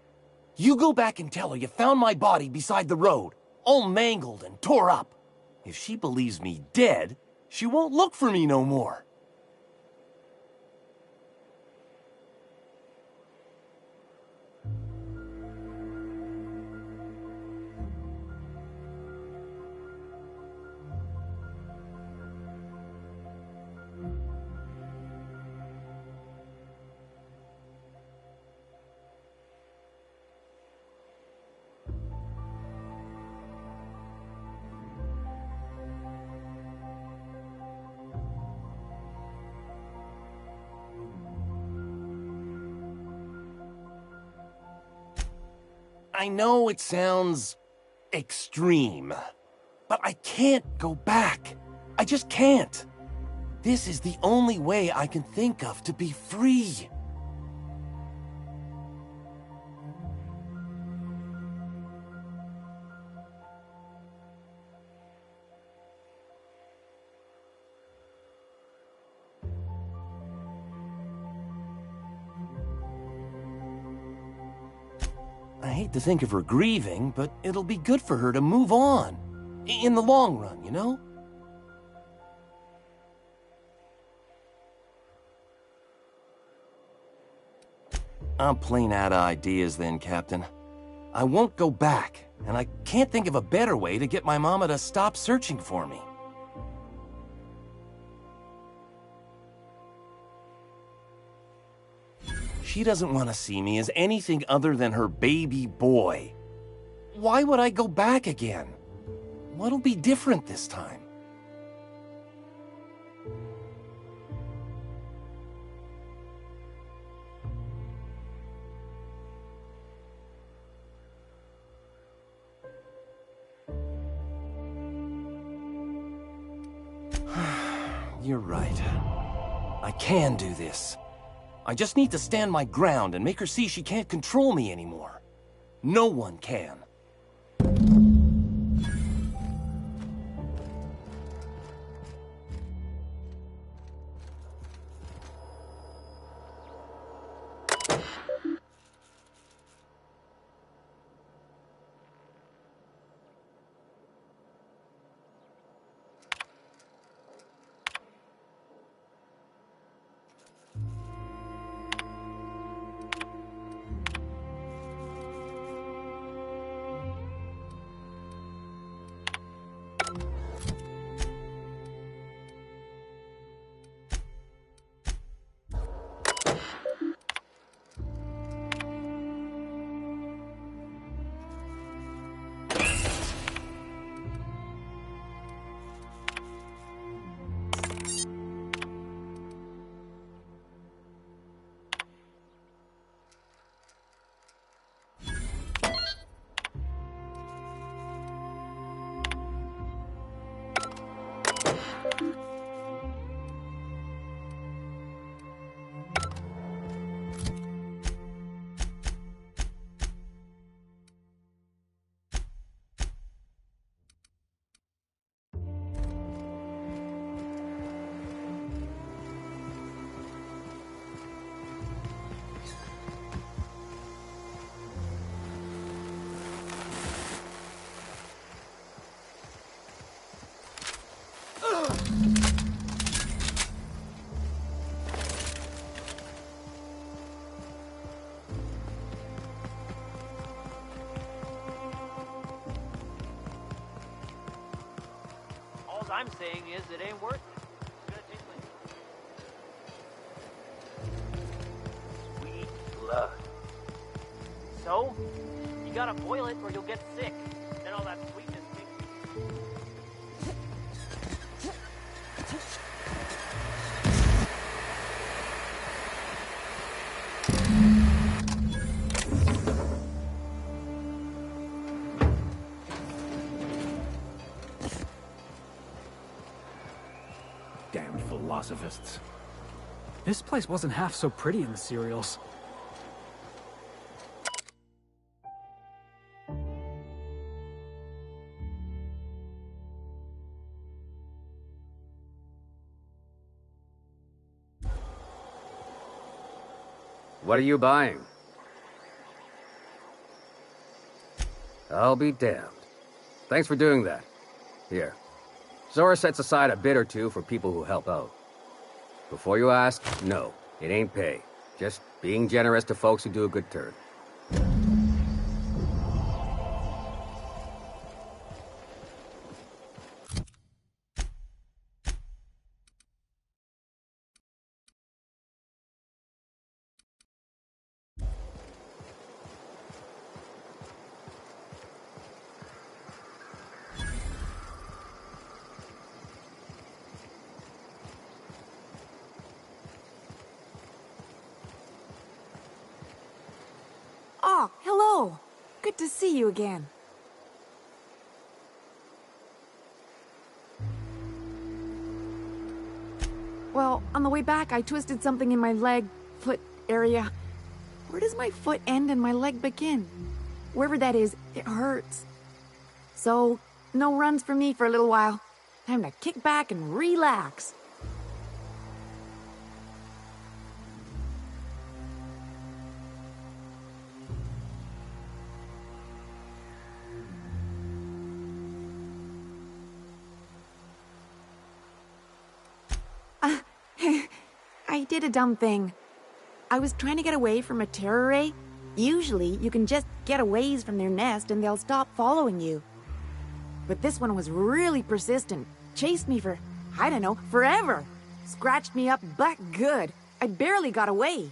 You go back and tell her you found my body beside the road, all mangled and tore up. If she believes me dead, she won't look for me no more. I know it sounds extreme, but I can't go back. I just can't. This is the only way I can think of to be free. I hate to think of her grieving, but it'll be good for her to move on. In the long run, you know? I'm plain out of ideas then, Captain. I won't go back, and I can't think of a better way to get my mama to stop searching for me. She doesn't want to see me as anything other than her baby boy. Why would I go back again? What'll be different this time? You're right. I can do this. I just need to stand my ground and make her see she can't control me anymore. No one can. All I'm saying is it ain't worth it. It's gonna taste like sweet blood. So, you gotta boil it or you'll get sick. Then all that sweetness kicks. Damned philosophists. This place wasn't half so pretty in the serials. What are you buying? I'll be damned. Thanks for doing that. Here. Zora sets aside a bit or two for people who help out. Before you ask, no, it ain't pay. Just being generous to folks who do a good turn. Ah, hello. Good to see you again. Well, on the way back, I twisted something in my leg, foot area. Where does my foot end and my leg begin? Wherever that is, it hurts. So, no runs for me for a little while. Time to kick back and relax. I did a dumb thing. I was trying to get away from a terror ray. Usually, you can just get away from their nest and they'll stop following you. But this one was really persistent. Chased me for, I don't know, forever. Scratched me up butt good. I barely got away.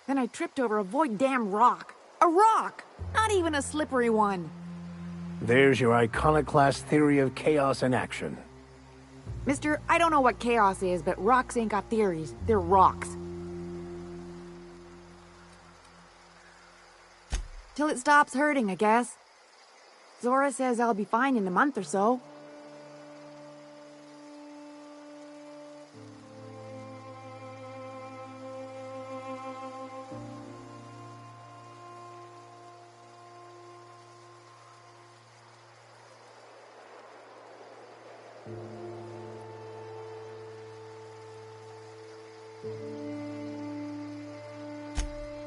Then I tripped over a void damn rock. A rock! Not even a slippery one. There's your iconoclast theory of chaos in action. Mister, I don't know what chaos is, but rocks ain't got theories. They're rocks. Till it stops hurting, I guess. Zora says I'll be fine in a month or so.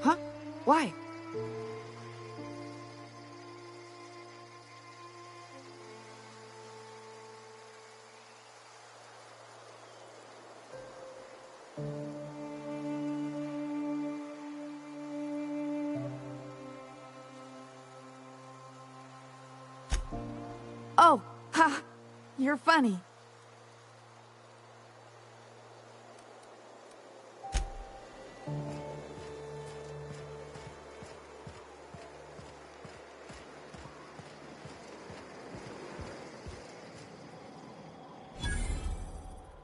Huh? Why? Oh, ha! You're funny.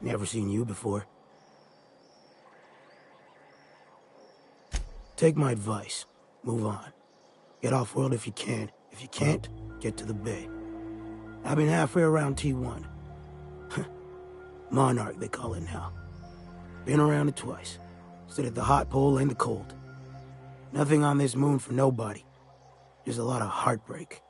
Never seen you before. Take my advice. Move on. Get off-world if you can. If you can't, get to the bay. I've been halfway around T1. Monarch, they call it now. Been around it twice. Stood at the hot pole and the cold. Nothing on this moon for nobody. Just a lot of heartbreak.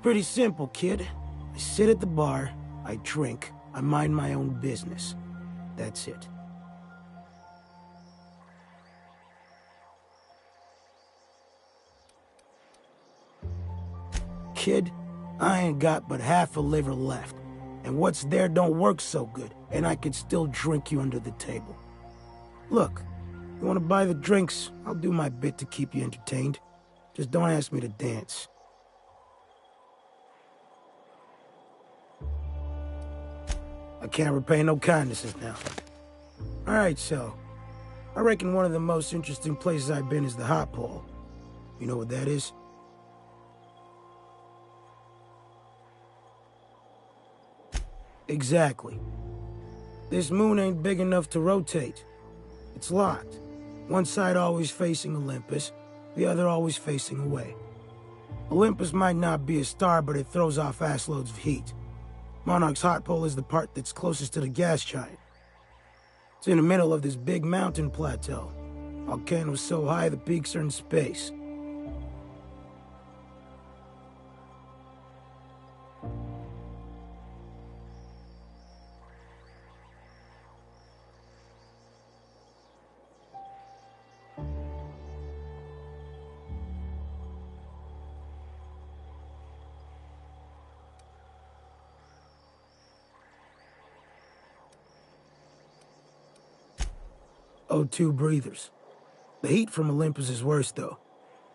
Pretty simple, kid. I sit at the bar, I drink, I mind my own business. That's it. Kid, I ain't got but half a liver left. And what's there don't work so good, and I could still drink you under the table. Look, you wanna buy the drinks, I'll do my bit to keep you entertained. Just don't ask me to dance. I can't repay no kindnesses now. Alright, so, I reckon one of the most interesting places I've been is the hot pole. You know what that is? Exactly. This moon ain't big enough to rotate. It's locked. One side always facing Olympus, the other always facing away. Olympus might not be a star, but it throws off assloads of heat. Monarch's hot pole is the part that's closest to the gas giant. It's in the middle of this big mountain plateau. Volcano's so high the peaks are in space. O2 breathers. The heat from Olympus is worse, though.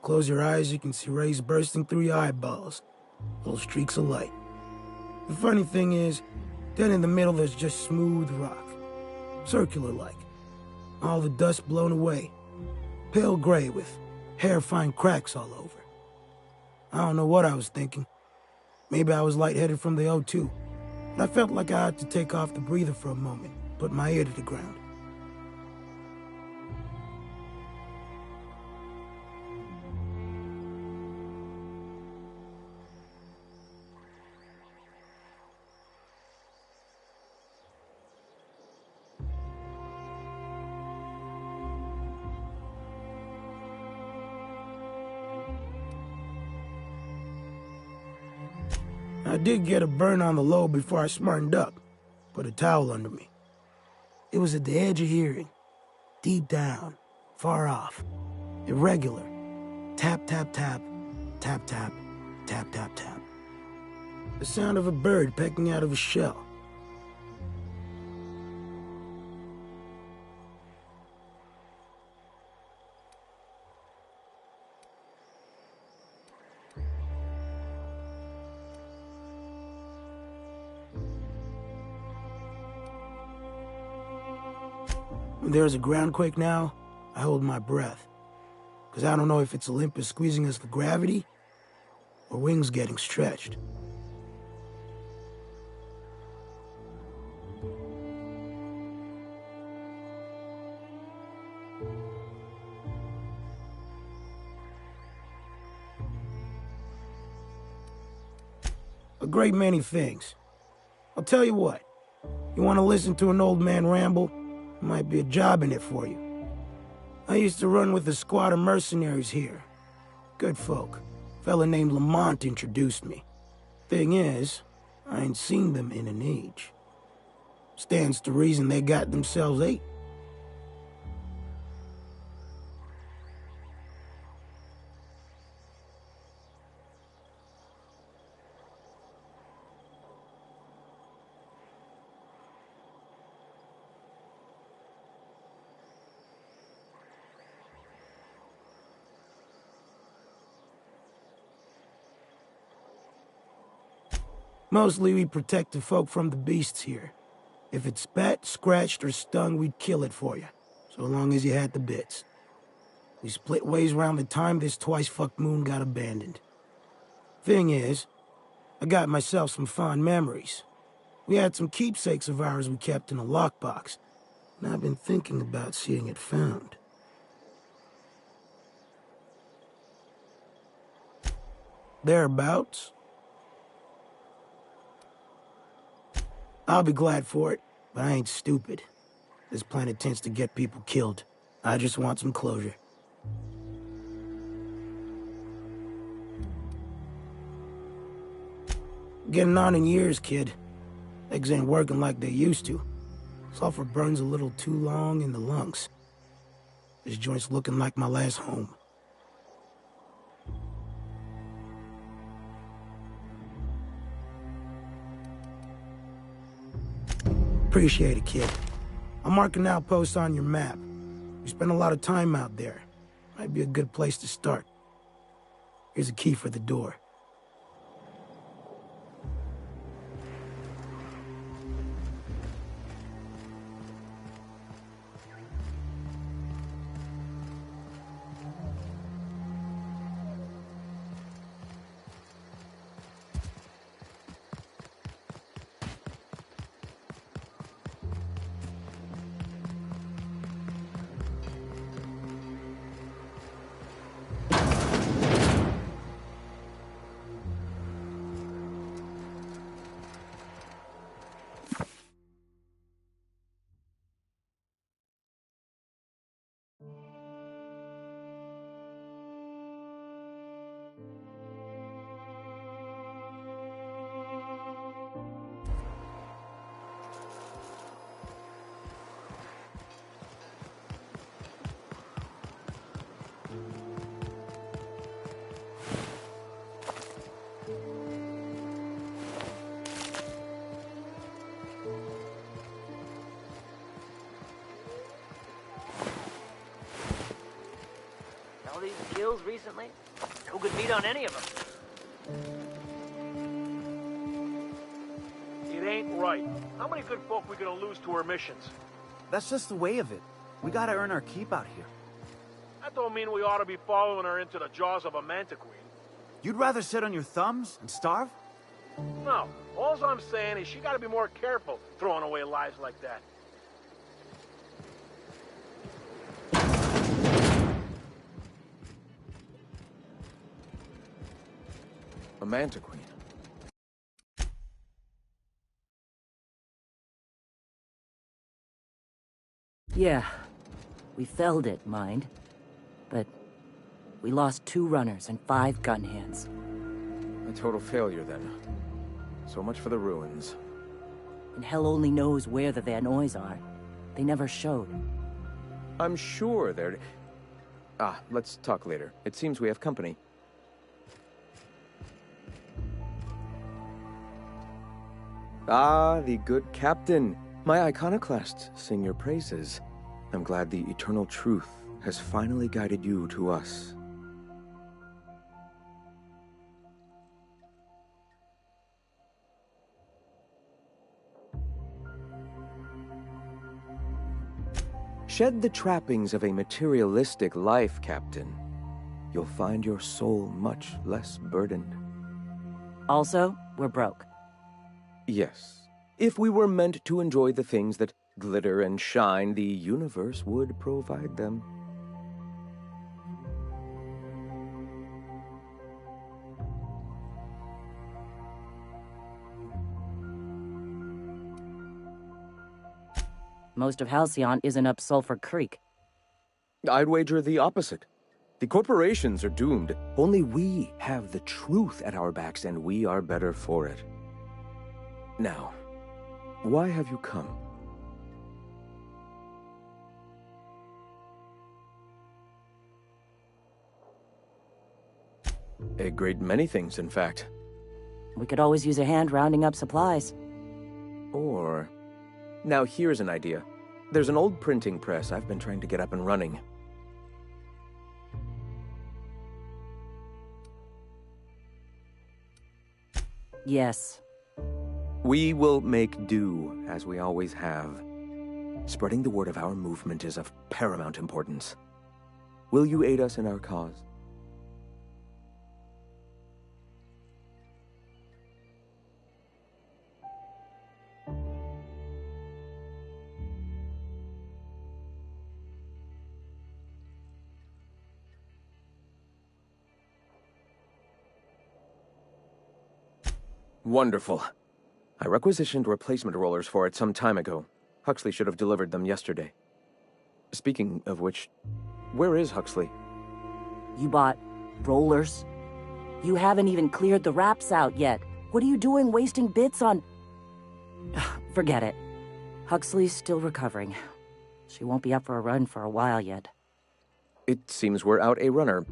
Close your eyes, you can see rays bursting through your eyeballs. Little streaks of light. The funny thing is, then in the middle there's just smooth rock. Circular-like. All the dust blown away. Pale gray with hair-fine cracks all over. I don't know what I was thinking. Maybe I was lightheaded from the O2. But I felt like I had to take off the breather for a moment, put my ear to the ground. I did get a burn on the lobe before I smartened up. Put a towel under me. It was at the edge of hearing. Deep down. Far off. Irregular. Tap, tap, tap. Tap, tap. Tap, tap, tap. The sound of a bird pecking out of a shell. When there's a groundquake now, I hold my breath. Because I don't know if it's Olympus squeezing us for gravity, or wings getting stretched. A great many things. I'll tell you what, you want to listen to an old man ramble? Might be a job in it for you. I used to run with a squad of mercenaries here. Good folk. Fella named Lamont introduced me. Thing is, I ain't seen them in an age. Stands to reason they got themselves ate. Mostly we protect the folk from the beasts here. If it spat, scratched, or stung, we'd kill it for you, so long as you had the bits. We split ways around the time this twice-fucked moon got abandoned. Thing is, I got myself some fond memories. We had some keepsakes of ours we kept in a lockbox, and I've been thinking about seeing it found. Thereabouts. I'll be glad for it, but I ain't stupid. This planet tends to get people killed. I just want some closure. Getting on in years, kid. Legs ain't working like they used to. Sulfur burns a little too long in the lungs. This joint's looking like my last home. Appreciate it, kid. I'll mark an outpost on your map. We spend a lot of time out there. Might be a good place to start. Here's a key for the door. These kills recently? No good meat on any of them. right. How many good folk we gonna lose to her missions? That's just the way of it. We gotta earn our keep out here. That don't mean we ought to be following her into the jaws of a mantiqueen. You'd rather sit on your thumbs and starve? No, all I'm saying is she gotta be more careful throwing away lives like that. A mantiqueen. Yeah, we felled it, mind. But we lost 2 runners and 5 gun hands. A total failure, then. So much for the ruins. And hell only knows where the Vanoys are. They never showed. I'm sure they're... let's talk later. It seems we have company. The good captain. My iconoclasts sing your praises. I'm glad the eternal truth has finally guided you to us. Shed the trappings of a materialistic life, Captain. You'll find your soul much less burdened. Also, we're broke. Yes. If we were meant to enjoy the things that glitter and shine, the universe would provide them. Most of Halcyon isn't up Sulphur Creek. I'd wager the opposite. The corporations are doomed. Only we have the truth at our backs, and we are better for it. Now, why have you come? A great many things, in fact. We could always use a hand rounding up supplies. Or... Now here's an idea. There's an old printing press I've been trying to get up and running. Yes. We will make do, as we always have. Spreading the word of our movement is of paramount importance. Will you aid us in our cause? Wonderful. I requisitioned replacement rollers for it some time ago. Huxley should have delivered them yesterday. Speaking of which, where is Huxley? You bought rollers? You haven't even cleared the wraps out yet. What are you doing wasting bits on... Forget it. Huxley's still recovering. She won't be up for a run for a while yet. It seems we're out a runner.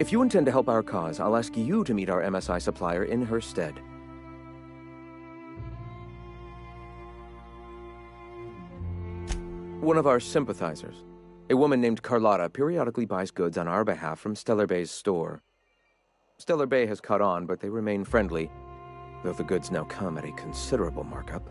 If you intend to help our cause, I'll ask you to meet our MSI supplier in her stead. One of our sympathizers, a woman named Carlotta, periodically buys goods on our behalf from Stellar Bay's store. Stellar Bay has caught on, but they remain friendly, though the goods now come at a considerable markup.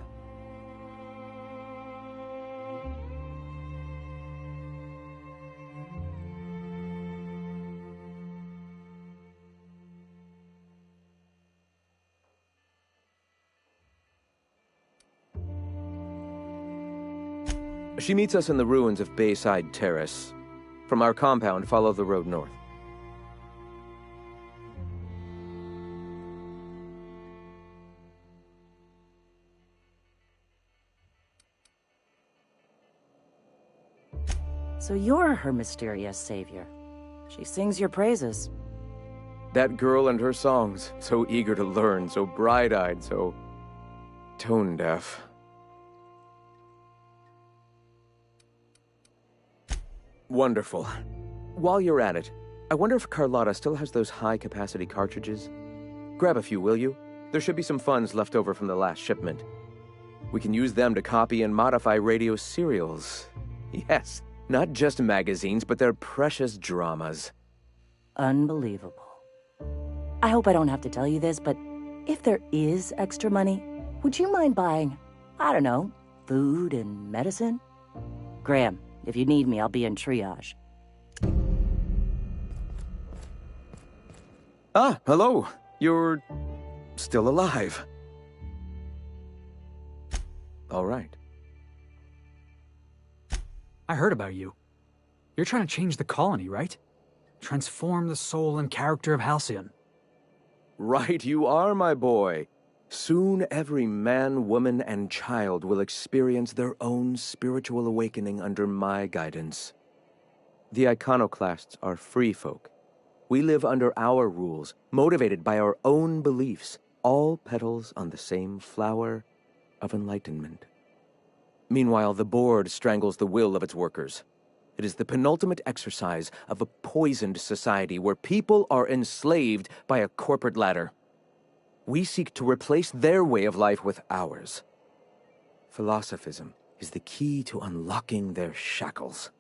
She meets us in the ruins of Bayside Terrace. From our compound, follow the road north. So you're her mysterious savior. She sings your praises. That girl and her songs, so eager to learn, so bright-eyed, so tone-deaf. Wonderful. While you're at it, I wonder if Carlotta still has those high-capacity cartridges? Grab a few, will you? There should be some funds left over from the last shipment. We can use them to copy and modify radio serials. Yes, not just magazines, but their precious dramas. Unbelievable. I hope I don't have to tell you this, but if there is extra money, would you mind buying I don't know, food and medicine? Graham, if you need me, I'll be in triage. Ah, hello. You're still alive. All right. I heard about you. You're trying to change the colony, right? Transform the soul and character of Halcyon. Right you are, my boy. Soon every man, woman, and child will experience their own spiritual awakening under my guidance. The Iconoclasts are free folk. We live under our rules, motivated by our own beliefs, all petals on the same flower of enlightenment. Meanwhile, the board strangles the will of its workers. It is the penultimate exercise of a poisoned society where people are enslaved by a corporate ladder. We seek to replace their way of life with ours. Philosophism is the key to unlocking their shackles.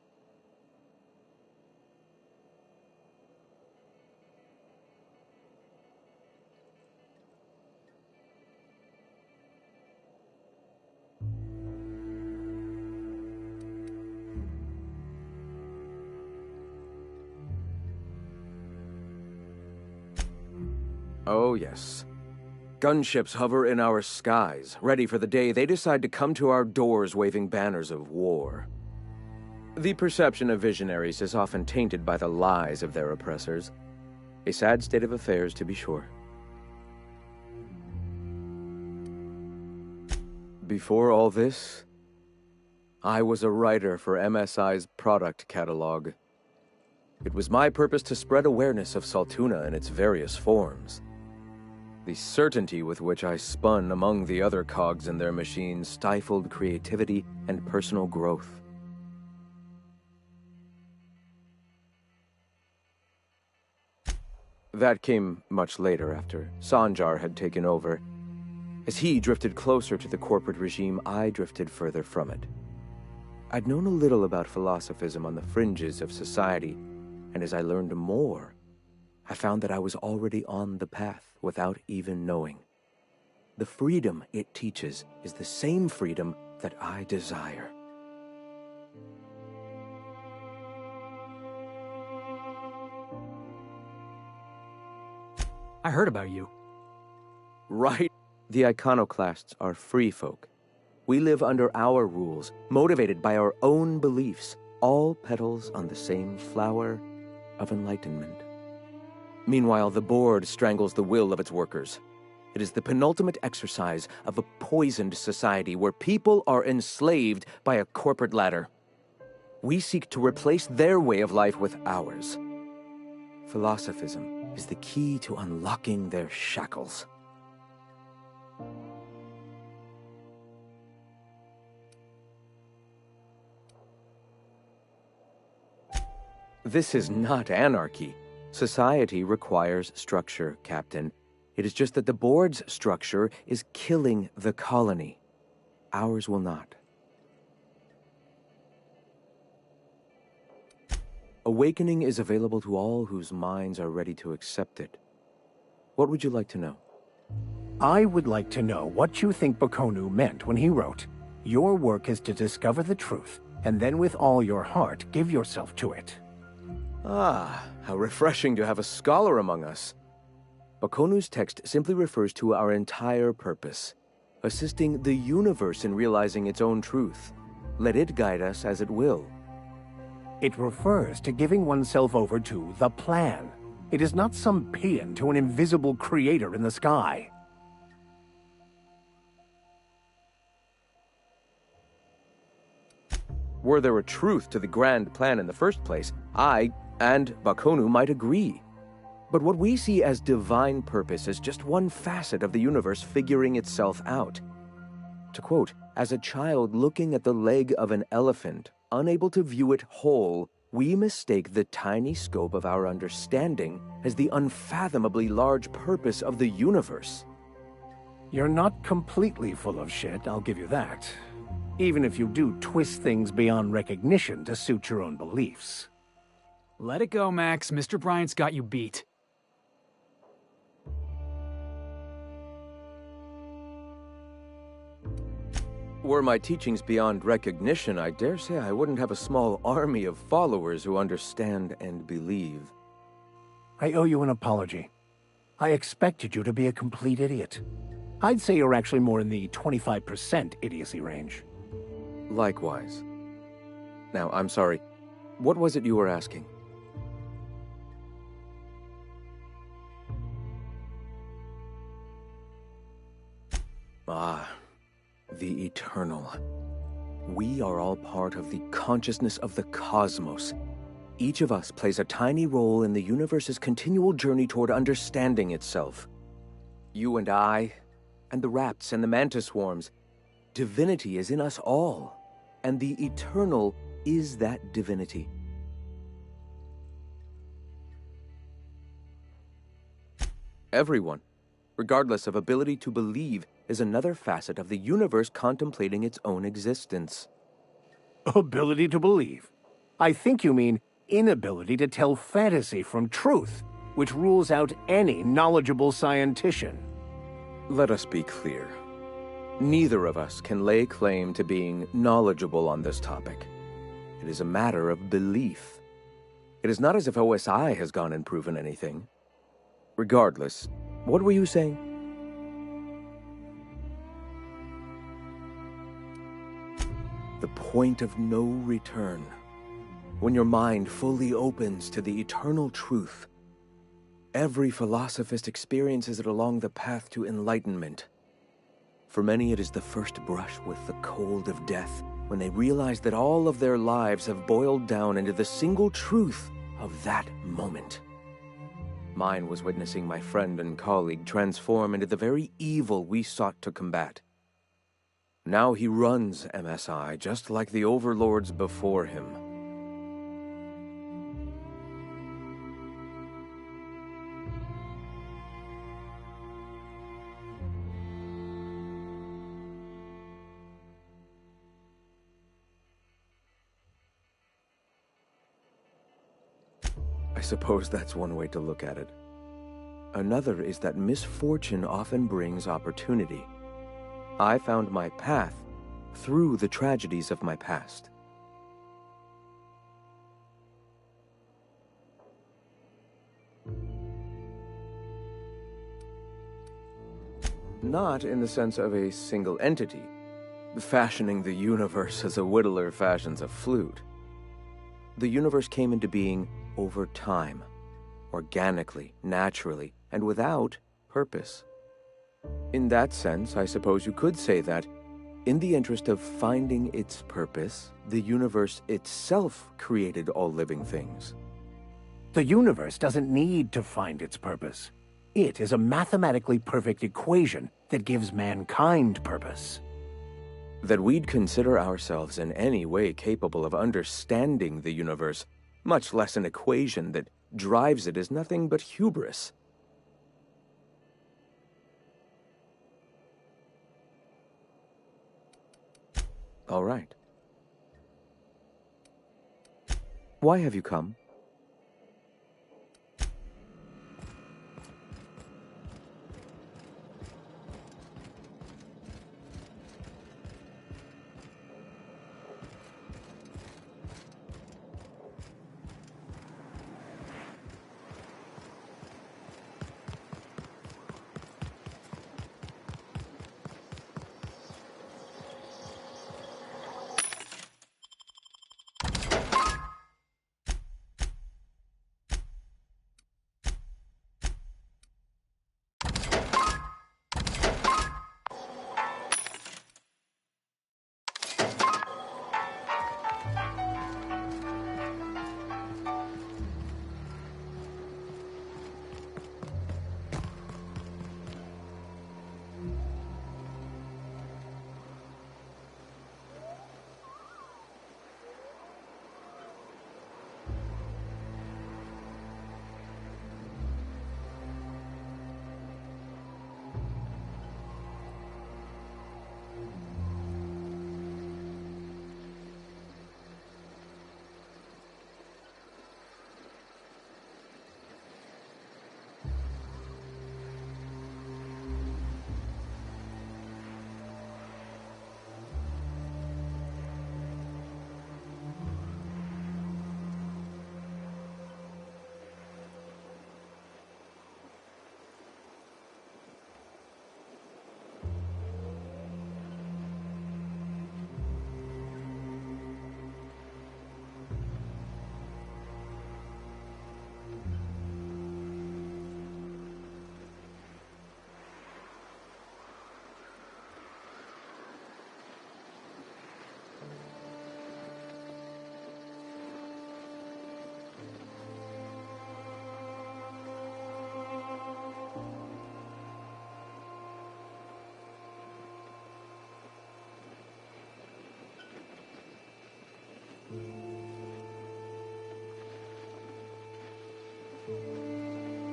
Oh, yes. Gunships hover in our skies, ready for the day they decide to come to our doors waving banners of war. The perception of visionaries is often tainted by the lies of their oppressors. A sad state of affairs, to be sure. Before all this, I was a writer for MSI's product catalog. It was my purpose to spread awareness of Saltuna in its various forms. The certainty with which I spun among the other cogs in their machine stifled creativity and personal growth. That came much later, after Sanjar had taken over. As he drifted closer to the corporate regime, I drifted further from it. I'd known a little about philosophism on the fringes of society, and as I learned more, I found that I was already on the path without even knowing. The freedom it teaches is the same freedom that I desire. I heard about you. Right. The Iconoclasts are free folk. We live under our rules, motivated by our own beliefs, all petals on the same flower of enlightenment. Meanwhile, the board strangles the will of its workers. It is the penultimate exercise of a poisoned society where people are enslaved by a corporate ladder. We seek to replace their way of life with ours. Philosophism is the key to unlocking their shackles. This is not anarchy. Society requires structure, Captain. It is just that the board's structure is killing the colony. Ours will not. Awakening is available to all whose minds are ready to accept it. What would you like to know? I would like to know what you think Bakonu meant when he wrote, "Your work is to discover the truth, and then with all your heart give yourself to it." Ah, how refreshing to have a scholar among us. Bakonu's text simply refers to our entire purpose, assisting the universe in realizing its own truth. Let it guide us as it will. It refers to giving oneself over to the plan. It is not some paean to an invisible creator in the sky. Were there a truth to the grand plan in the first place, I and Bakonu might agree. But what we see as divine purpose is just one facet of the universe figuring itself out. To quote, "As a child looking at the leg of an elephant, unable to view it whole, we mistake the tiny scope of our understanding as the unfathomably large purpose of the universe." You're not completely full of shit, I'll give you that. Even if you do twist things beyond recognition to suit your own beliefs. Let it go, Max. Mr. Bryant's got you beat. Were my teachings beyond recognition, I dare say I wouldn't have a small army of followers who understand and believe. I owe you an apology. I expected you to be a complete idiot. I'd say you're actually more in the 25% idiocy range. Likewise. Now, I'm sorry. What was it you were asking? Ah, the Eternal. We are all part of the consciousness of the cosmos. Each of us plays a tiny role in the universe's continual journey toward understanding itself. You and I, and the rats and the mantis swarms. Divinity is in us all, and the Eternal is that divinity. Everyone, regardless of ability to believe, is another facet of the universe contemplating its own existence. Ability to believe? I think you mean inability to tell fantasy from truth, which rules out any knowledgeable scientician. Let us be clear. Neither of us can lay claim to being knowledgeable on this topic. It is a matter of belief. It is not as if OSI has gone and proven anything. Regardless, what were you saying? The point of no return. When your mind fully opens to the eternal truth. Every philosophist experiences it along the path to enlightenment. For many, it is the first brush with the cold of death, when they realize that all of their lives have boiled down into the single truth of that moment. Mine was witnessing my friend and colleague transform into the very evil we sought to combat. Now he runs MSI just like the overlords before him. I suppose that's one way to look at it. Another is that misfortune often brings opportunity. I found my path through the tragedies of my past. Not in the sense of a single entity, fashioning the universe as a whittler fashions a flute. The universe came into being over time, organically, naturally, and without purpose. In that sense, I suppose you could say that, in the interest of finding its purpose, the universe itself created all living things. The universe doesn't need to find its purpose. It is a mathematically perfect equation that gives mankind purpose. That we'd consider ourselves in any way capable of understanding the universe, much less an equation that drives it, is nothing but hubris. All right. Why have you come?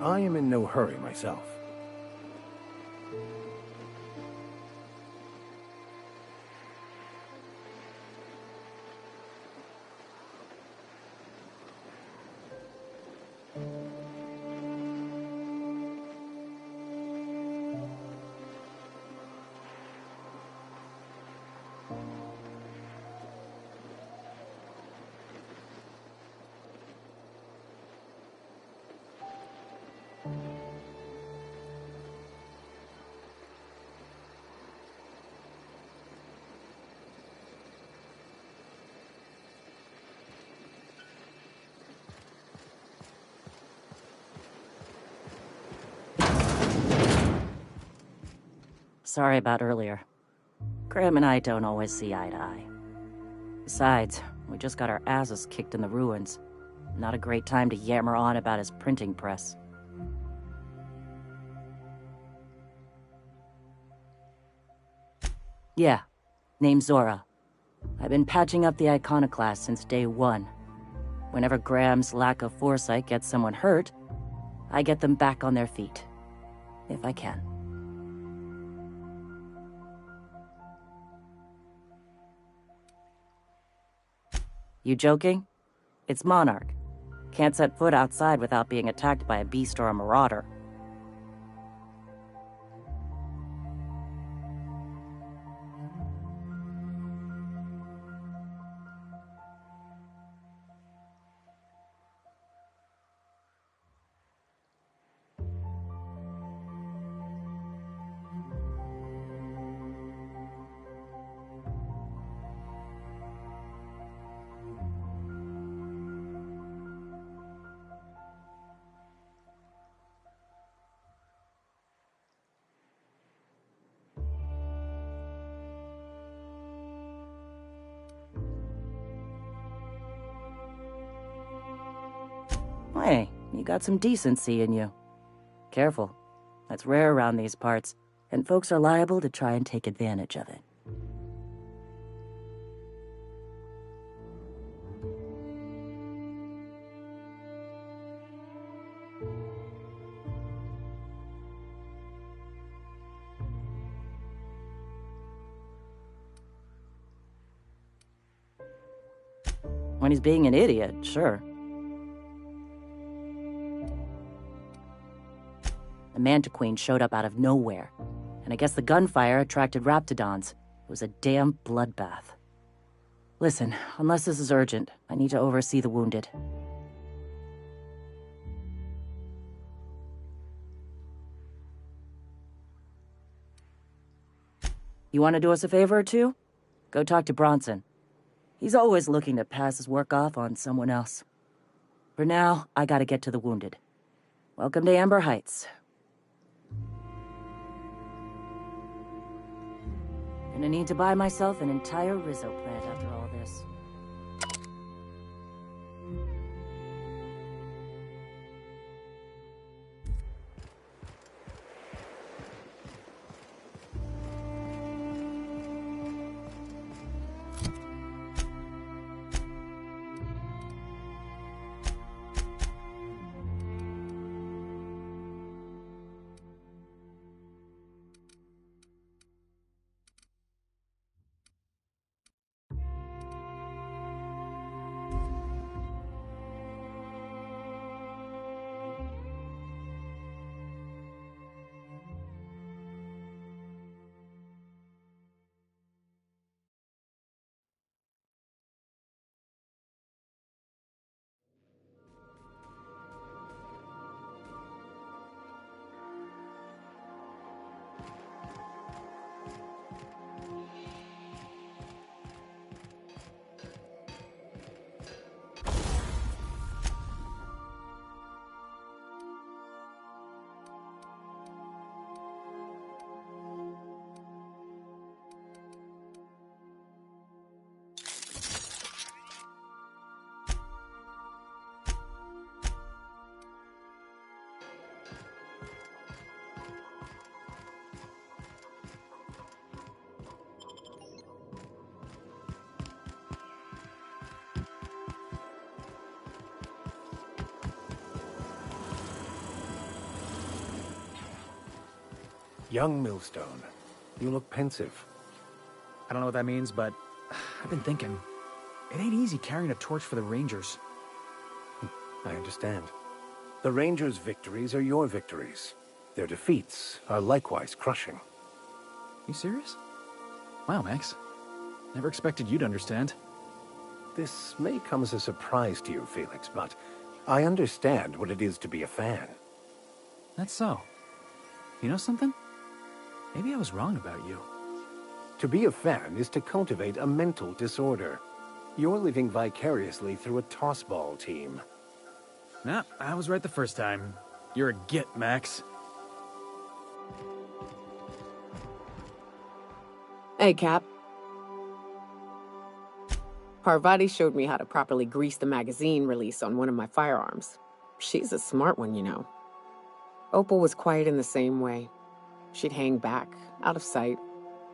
I am in no hurry myself. Sorry about earlier. Graham and I don't always see eye to eye. Besides, we just got our asses kicked in the ruins. Not a great time to yammer on about his printing press. Yeah, name's Zora. I've been patching up the Iconoclast since day one. Whenever Graham's lack of foresight gets someone hurt, I get them back on their feet. If I can. You joking? It's Monarch. Can't set foot outside without being attacked by a beast or a marauder. Hey, you got some decency in you. Careful. That's rare around these parts, and folks are liable to try and take advantage of it. When he's being an idiot, sure. The Mantiqueen showed up out of nowhere, and I guess the gunfire attracted Raptidons. It was a damn bloodbath. Listen, unless this is urgent, I need to oversee the wounded. You want to do us a favor or two? Go talk to Bronson. He's always looking to pass his work off on someone else. For now, I gotta get to the wounded. Welcome to Amber Heights. Gonna need to buy myself an entire Rizzo plant after all this. Young Millstone, you look pensive. I don't know what that means, but I've been thinking. It ain't easy carrying a torch for the Rangers. I understand. The Rangers' victories are your victories. Their defeats are likewise crushing. You serious? Wow, Max. Never expected you to understand. This may come as a surprise to you, Felix, but I understand what it is to be a fan. That's so. You know something? Maybe I was wrong about you. To be a fan is to cultivate a mental disorder. You're living vicariously through a tossball team. Nah, I was right the first time. You're a git, Max. Hey, Cap. Parvati showed me how to properly grease the magazine release on one of my firearms. She's a smart one, you know. Opal was quiet in the same way. She'd hang back, out of sight,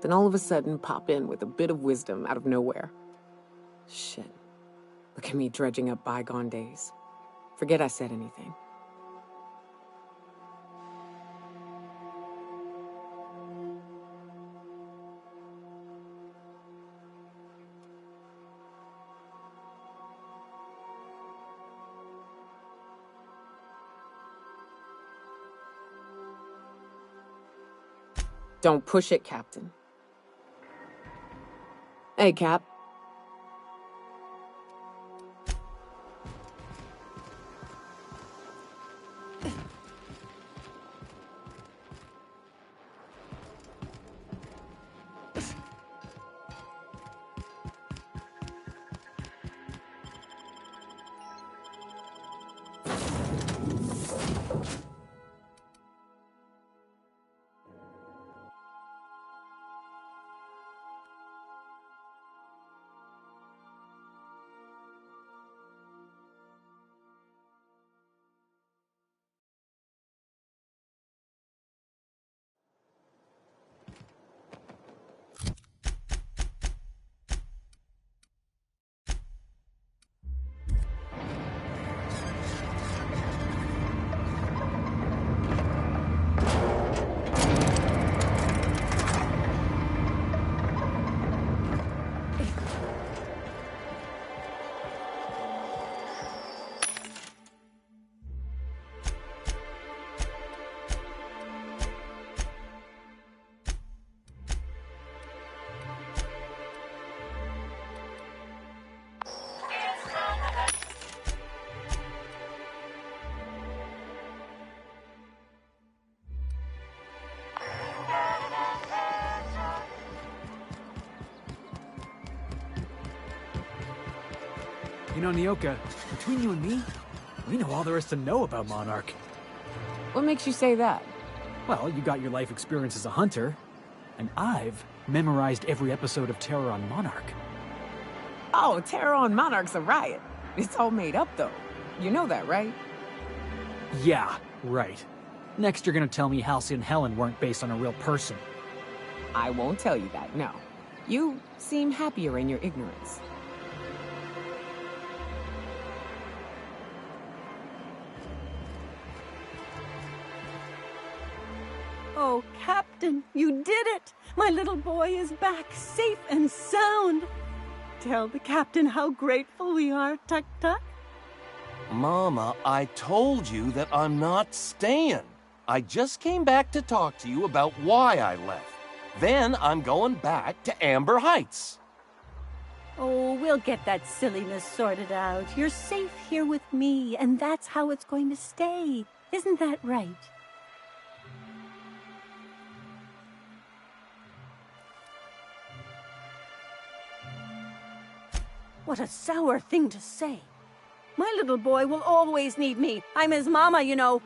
then all of a sudden pop in with a bit of wisdom out of nowhere. Shit. Look at me dredging up bygone days. Forget I said anything. Don't push it, Captain. Hey, Cap. You know, Nyoka, between you and me, we know all there is to know about Monarch. What makes you say that? Well, you got your life experience as a hunter, and I've memorized every episode of Terror on Monarch. Oh, Terror on Monarch's a riot. It's all made up, though. You know that, right? Yeah, right. Next, you're gonna tell me Halsey and Helen weren't based on a real person. I won't tell you that, no. You seem happier in your ignorance. Oh, Captain, you did it! My little boy is back, safe and sound! Tell the Captain how grateful we are, Tuk-Tuk. Mama, I told you that I'm not staying. I just came back to talk to you about why I left. Then I'm going back to Amber Heights. Oh, we'll get that silliness sorted out. You're safe here with me, and that's how it's going to stay. Isn't that right? What a sour thing to say. My little boy will always need me. I'm his mama, you know.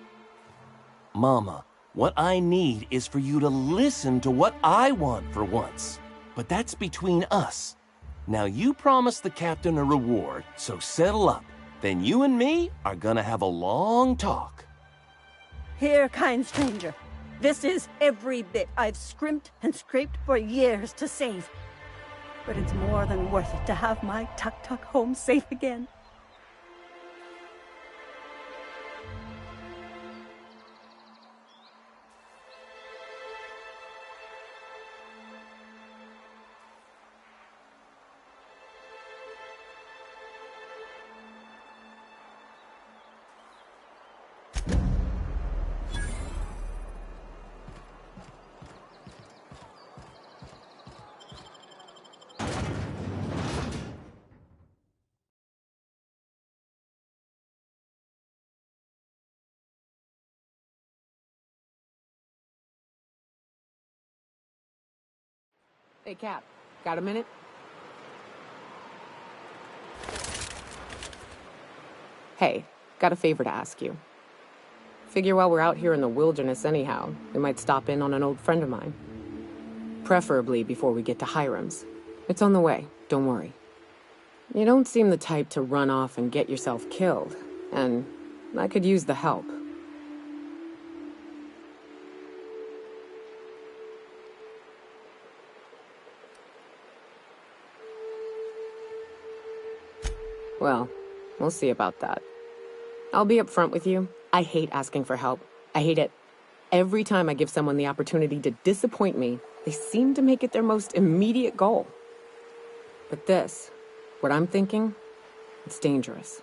Mama, what I need is for you to listen to what I want for once. But that's between us. Now you promised the captain a reward, so settle up. Then you and me are gonna have a long talk. Here, kind stranger. This is every bit I've scrimped and scraped for years to save. But it's more than worth it to have my Tuk-Tuk home safe again. Hey, Cap, got a minute? Hey, got a favor to ask you. Figure while we're out here in the wilderness anyhow, we might stop in on an old friend of mine. Preferably before we get to Hiram's. It's on the way, don't worry. You don't seem the type to run off and get yourself killed, and I could use the help. Well, we'll see about that. I'll be upfront with you. I hate asking for help. I hate it. Every time I give someone the opportunity to disappoint me, they seem to make it their most immediate goal. But this, what I'm thinking, it's dangerous.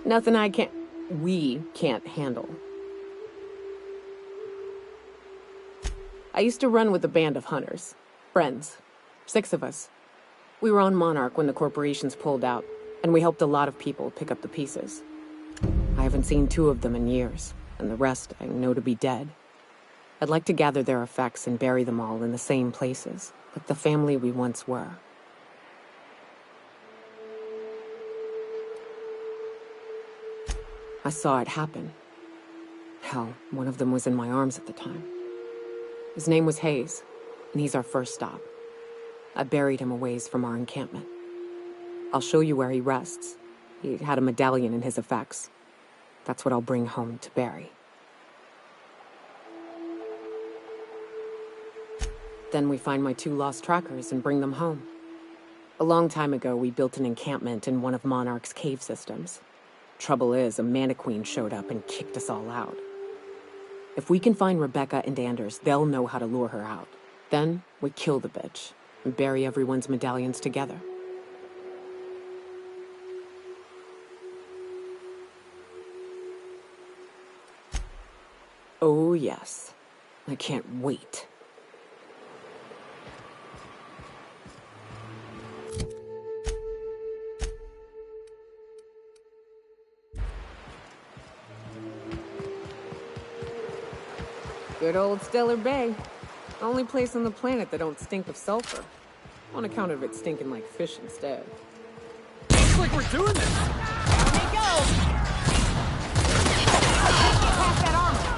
Nothing we can't handle. I used to run with a band of hunters. Friends. 6 of us. We were on Monarch when the corporations pulled out, and we helped a lot of people pick up the pieces. I haven't seen 2 of them in years, and the rest I know to be dead. I'd like to gather their effects and bury them all in the same places, like the family we once were. I saw it happen. Hell, one of them was in my arms at the time. His name was Hayes, and he's our first stop. I buried him a ways from our encampment. I'll show you where he rests. He had a medallion in his effects. That's what I'll bring home to Barry. Then we find my 2 lost trackers and bring them home. A long time ago, we built an encampment in one of Monarch's cave systems. Trouble is, a Mantiqueen showed up and kicked us all out. If we can find Rebecca and Anders, they'll know how to lure her out. Then, we kill the bitch and bury everyone's medallions together. Oh, yes. I can't wait. Good old Stellar Bay. Only place on the planet that don't stink of sulfur. On account of it stinking like fish instead. Looks like we're doing this! Down they go! Pass that armor!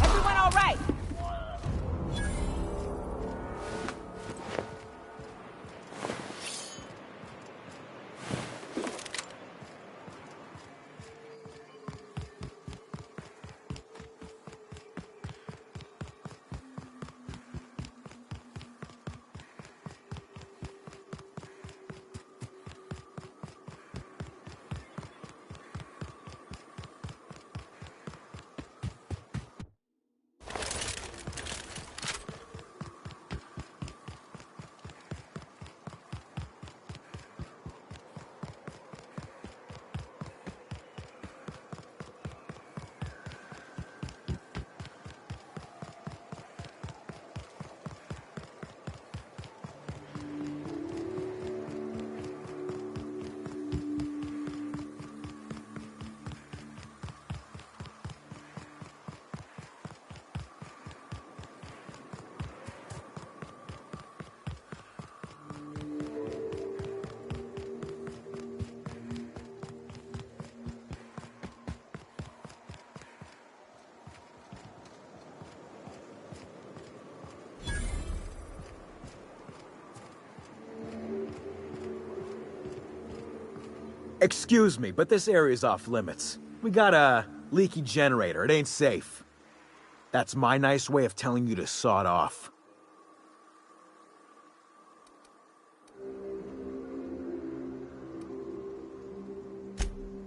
Everyone all right? Excuse me, but this area's off limits. We got a leaky generator. It ain't safe. That's my nice way of telling you to sod off.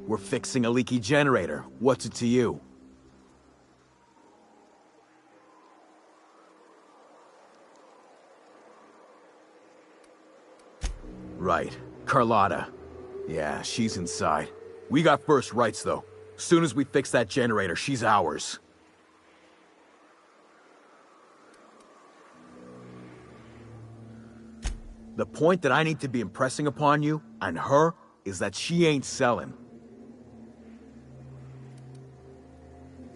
We're fixing a leaky generator. What's it to you? Right. Carlotta. Yeah, she's inside. We got first rights, though. Soon as we fix that generator, she's ours. The point that I need to be impressing upon you, and her, is that she ain't selling.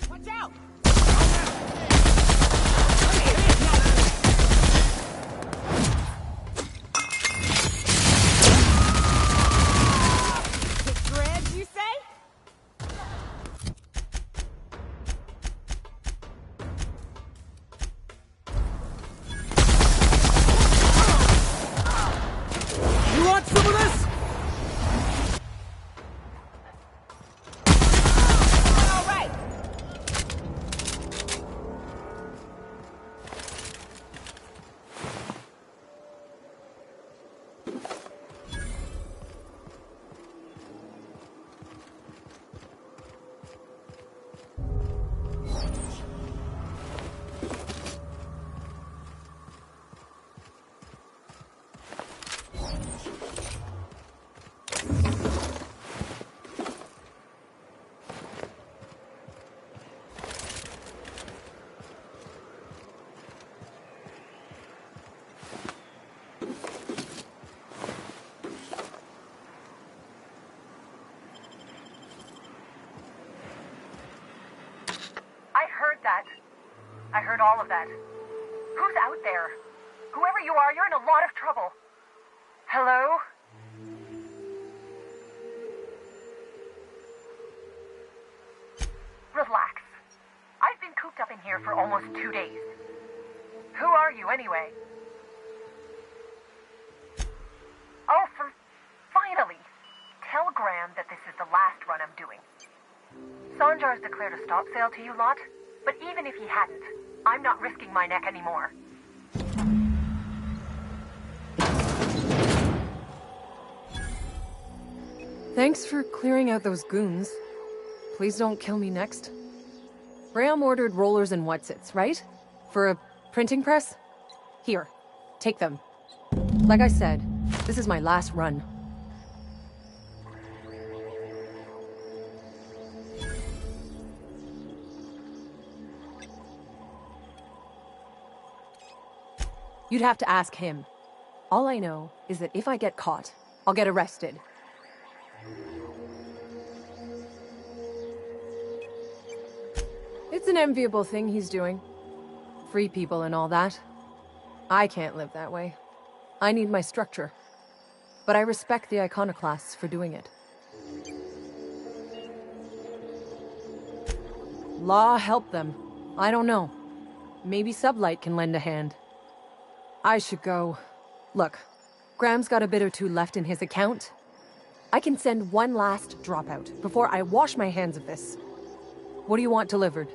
Watch out! Dread, you say? You want some of this? All right. I heard all of that. Who's out there? Whoever you are, you're in a lot of trouble. Hello? Relax. I've been cooped up in here for almost 2 days. Who are you, anyway? Oh, finally! Tell Graham that this is the last run I'm doing. Sanjar's declared a stop sale to you lot, but even if he hadn't, I'm not risking my neck anymore. Thanks for clearing out those goons. Please don't kill me next. Graham ordered rollers and whatsits, right? For a printing press? Here, take them. Like I said, this is my last run. You'd have to ask him. All I know is that if I get caught, I'll get arrested. It's an enviable thing he's doing. Free people and all that. I can't live that way. I need my structure. But I respect the iconoclasts for doing it. Law help them. I don't know. Maybe Sublight can lend a hand. I should go. Look, Graham's got a bit or two left in his account. I can send one last dropout before I wash my hands of this. What do you want delivered?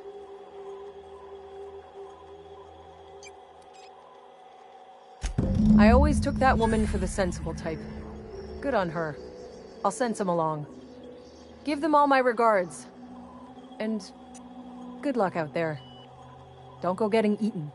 I always took that woman for the sensible type. Good on her. I'll send some along. Give them all my regards. And good luck out there. Don't go getting eaten.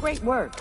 Great work.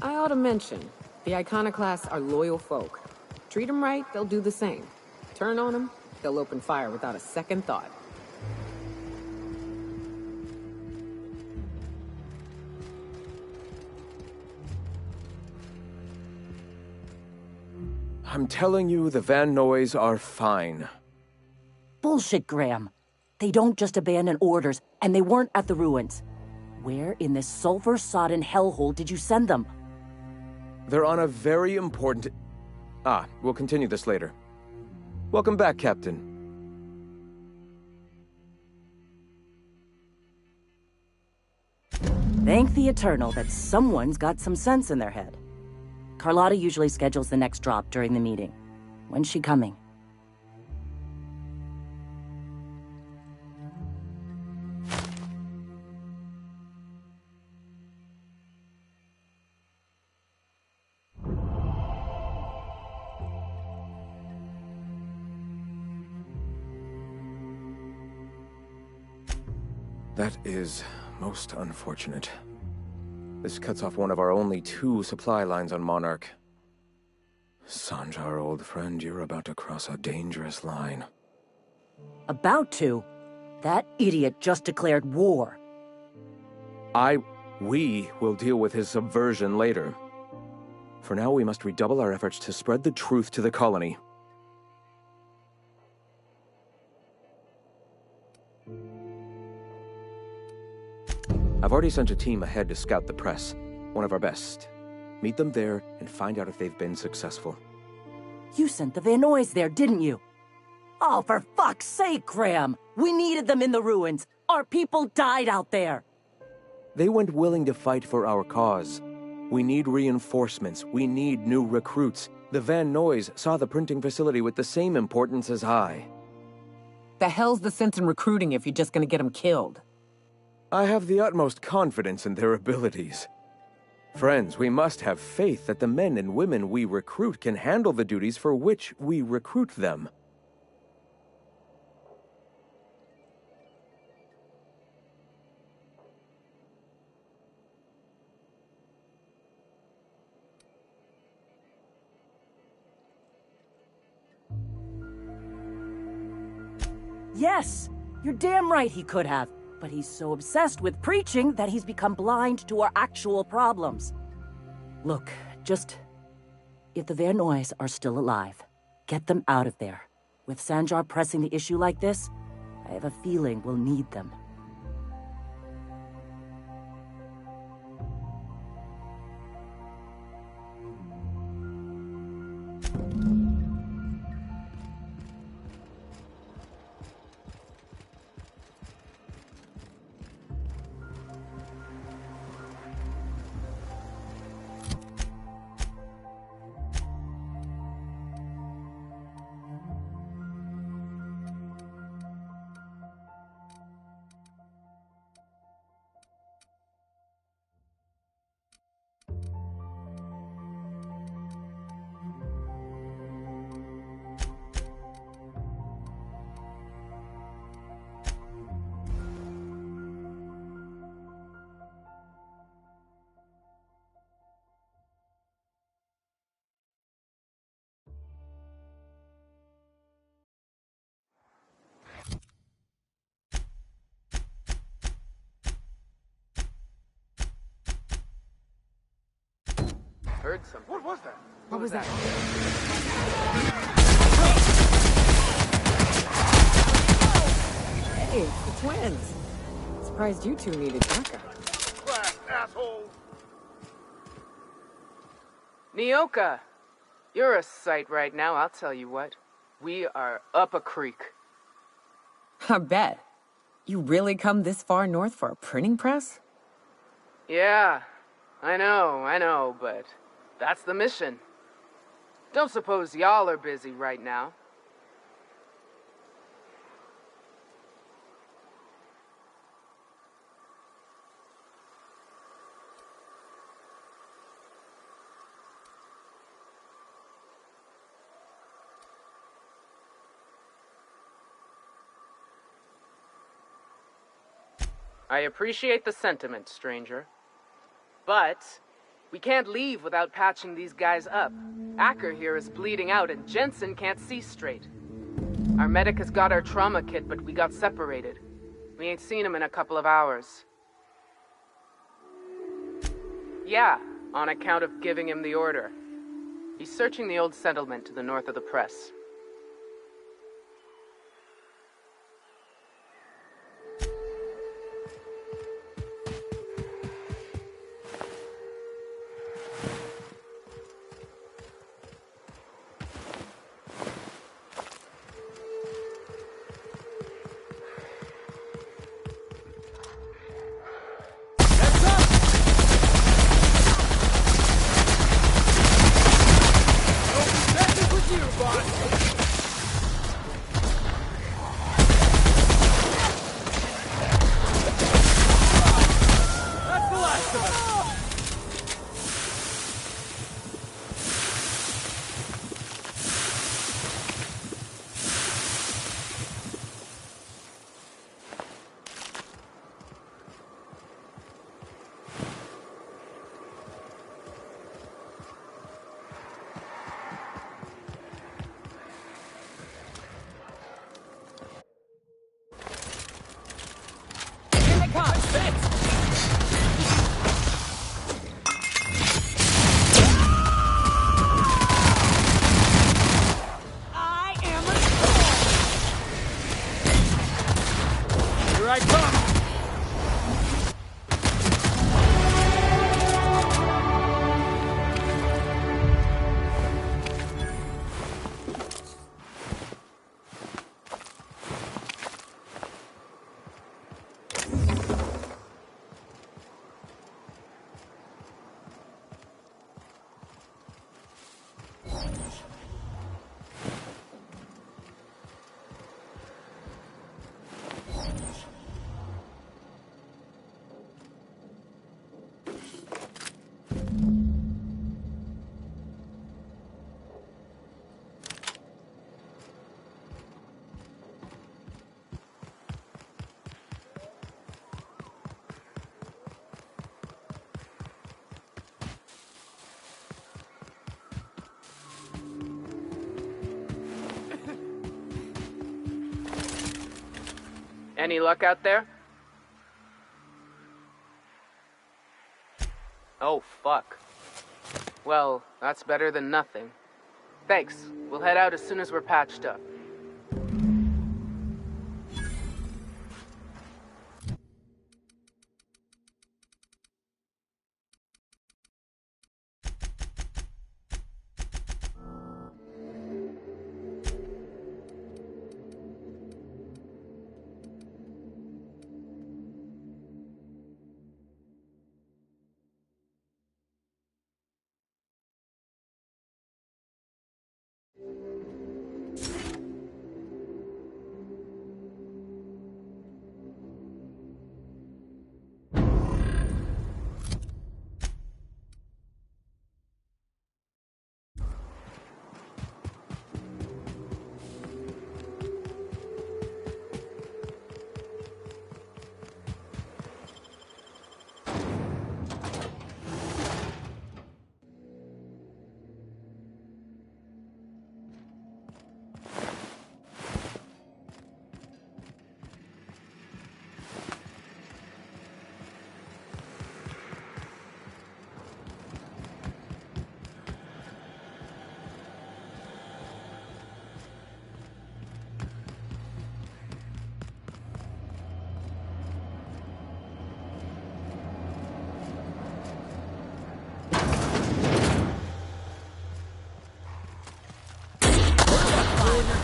I ought to mention, the Iconoclasts are loyal folk. Treat them right, they'll do the same. Turn on them, they'll open fire without a second thought. I'm telling you, the Van Noys are fine. Bullshit, Graham. They don't just abandon orders, and they weren't at the ruins. Where in this sulfur-sodden hellhole did you send them? They're on a very important... we'll continue this later. Welcome back, Captain. Thank the Eternal that someone's got some sense in their head. Carlotta usually schedules the next drop during the meeting. When's she coming? That is most unfortunate. This cuts off one of our only 2 supply lines on Monarch. Sanjar, old friend, you're about to cross a dangerous line. About to? That idiot just declared war. We will deal with his subversion later. For now, we must redouble our efforts to spread the truth to the colony. I've already sent a team ahead to scout the press, one of our best. Meet them there and find out if they've been successful. You sent the Van Noys there, didn't you? Oh, for fuck's sake, Graham! We needed them in the ruins! Our people died out there! They went willing to fight for our cause. We need reinforcements. We need new recruits. The Van Noys saw the printing facility with the same importance as I. The hell's the sense in recruiting if you're just gonna get them killed? I have the utmost confidence in their abilities. Friends, we must have faith that the men and women we recruit can handle the duties for which we recruit them. Yes! You're damn right he could have. But he's so obsessed with preaching that he's become blind to our actual problems. Look, if the Van Noys are still alive, get them out of there. With Sanjar pressing the issue like this, I have a feeling we'll need them. heard something. What was that? What was that? Hey, it's the twins. Surprised you two needed backup. Class, asshole! Nyoka, you're a sight right now, I'll tell you what. We are up a creek. I bet. You really come this far north for a printing press? Yeah, I know, but that's the mission. Don't suppose y'all are busy right now. I appreciate the sentiment, stranger. But we can't leave without patching these guys up. Acker here is bleeding out and Jensen can't see straight. Our medic has got our trauma kit, but we got separated. We ain't seen him in a couple of hours. Yeah, on account of giving him the order. He's searching the old settlement to the north of the press. Any luck out there? Oh, fuck. Well, that's better than nothing. Thanks. We'll head out as soon as we're patched up.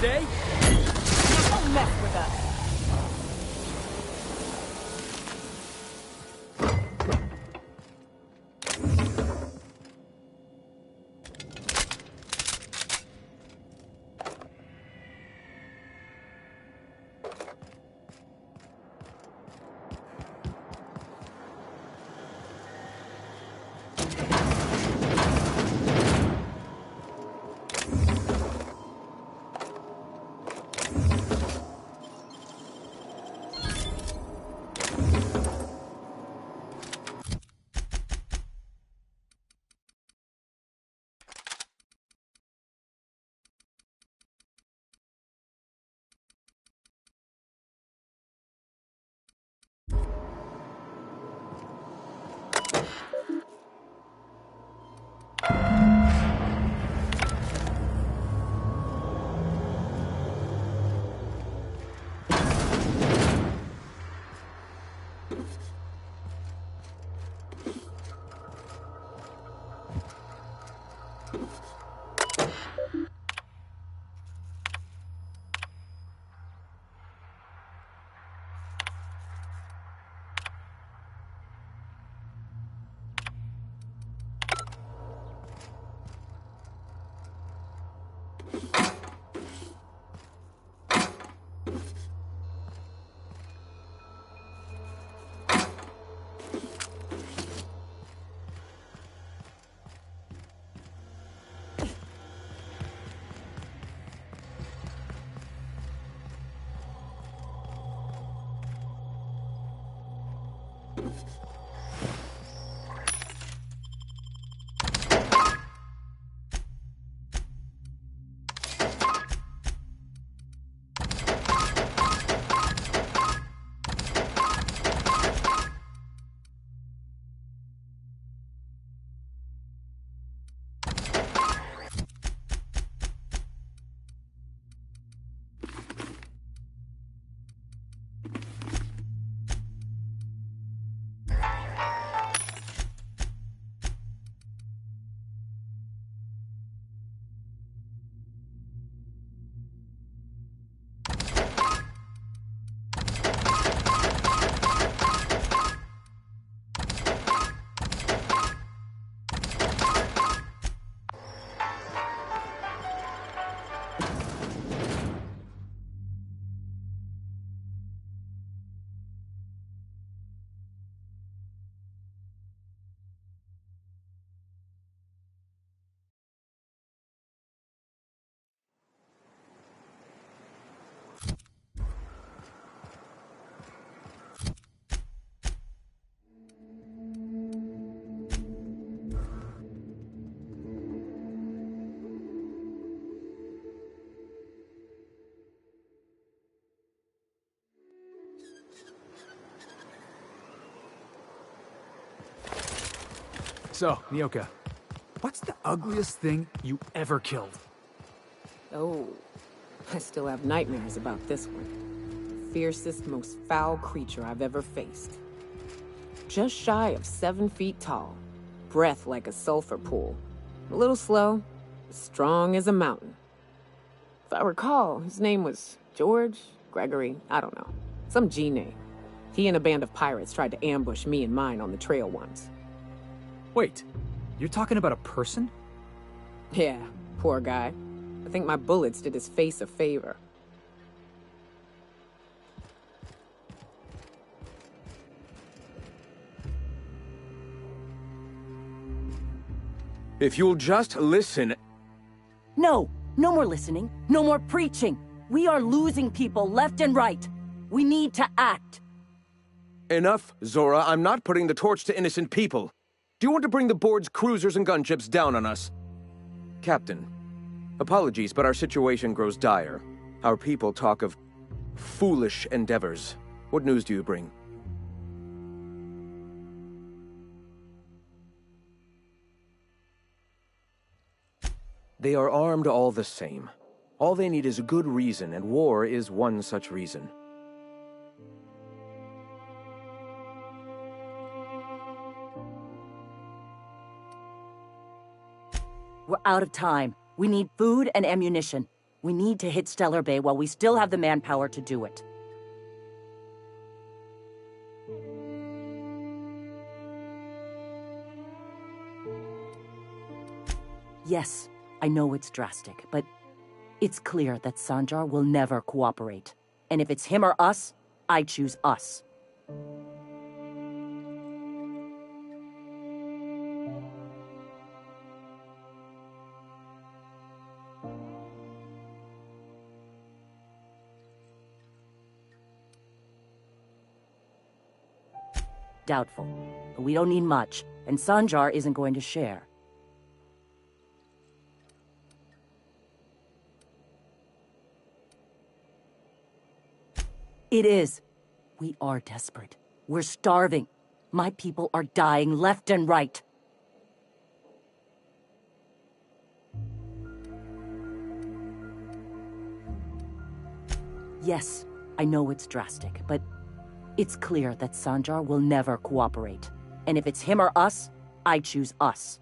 day? Don't mess with us. So, Nyoka, what's the ugliest thing you ever killed? Oh, I still have nightmares about this one. The fiercest, most foul creature I've ever faced. Just shy of 7 feet tall. Breath like a sulfur pool. A little slow, strong as a mountain. If I recall, his name was George, Gregory, I don't know. Some G name. He and a band of pirates tried to ambush me and mine on the trail once. Wait, you're talking about a person? Yeah, poor guy. I think my bullets did his face a favor. If you'll just listen... No, no more listening, no more preaching. We are losing people left and right. We need to act. Enough, Zora. I'm not putting the torch to innocent people. Do you want to bring the board's cruisers and gunships down on us? Captain, apologies, but our situation grows dire. Our people talk of foolish endeavors. What news do you bring? They are armed all the same. All they need is a good reason, and war is one such reason. We're out of time. We need food and ammunition. We need to hit Stellar Bay while we still have the manpower to do it. Yes, I know it's drastic, but it's clear that Sanjar will never cooperate. And if it's him or us, I choose us. Doubtful. But we don't need much, and Sanjar isn't going to share. It is. We are desperate. We're starving. My people are dying left and right. Yes, I know it's drastic, but it's clear that Sanjar will never cooperate. And if it's him or us, I choose us.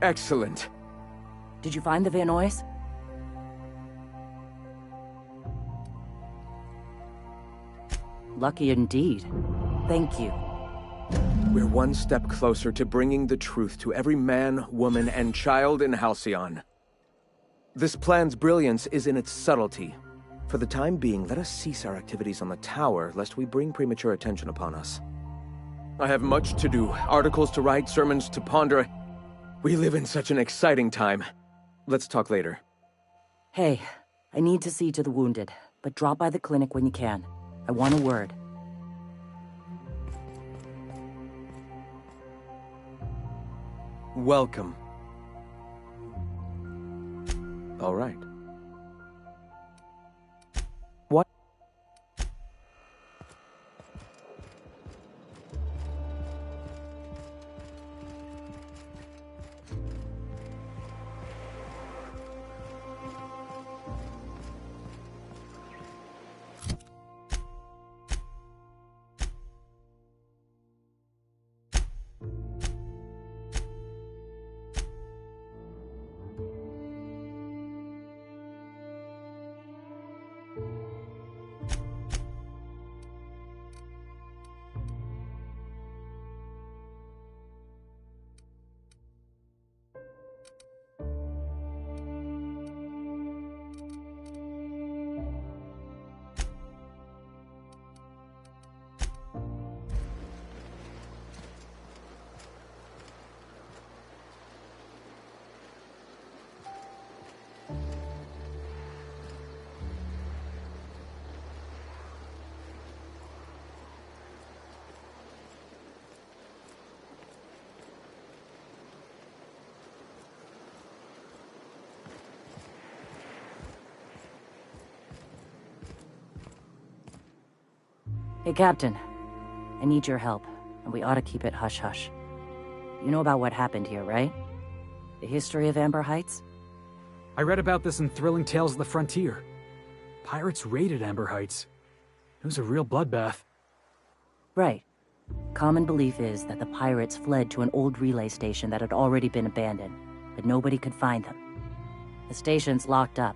Excellent. Did you find the Vanois? Lucky indeed. Thank you. We're one step closer to bringing the truth to every man, woman, and child in Halcyon. This plan's brilliance is in its subtlety. For the time being, let us cease our activities on the tower, lest we bring premature attention upon us. I have much to do, articles to write, sermons to ponder. We live in such an exciting time. Let's talk later. Hey, I need to see to the wounded, but drop by the clinic when you can. I want a word. Welcome. All right. What? Hey, Captain. I need your help, and we ought to keep it hush-hush. You know about what happened here, right? The history of Amber Heights? I read about this in Thrilling Tales of the Frontier. Pirates raided Amber Heights. It was a real bloodbath. Right. Common belief is that the pirates fled to an old relay station that had already been abandoned, but nobody could find them. The station's locked up,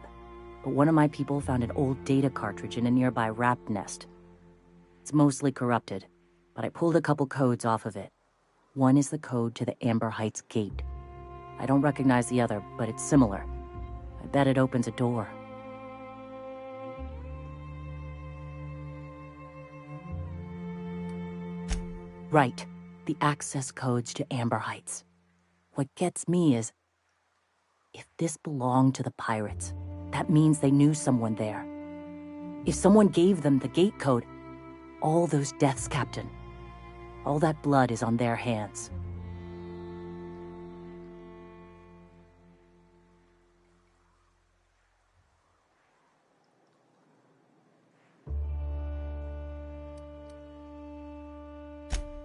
but one of my people found an old data cartridge in a nearby rap nest. It's mostly corrupted, but I pulled a couple codes off of it. One is the code to the Amber Heights gate. I don't recognize the other, but it's similar. I bet it opens a door. Right, the access codes to Amber Heights. What gets me is, if this belonged to the pirates, that means they knew someone there. If someone gave them the gate code, all those deaths, Captain, all that blood is on their hands.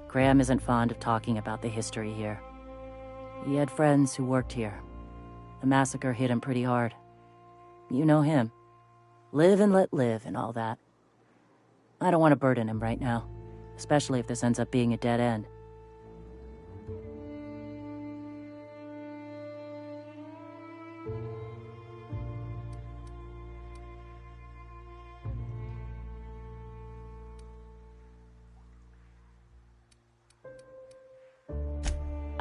Graham isn't fond of talking about the history here. He had friends who worked here. The massacre hit him pretty hard. You know him. Live and let live and all that. I don't want to burden him right now, especially if this ends up being a dead end.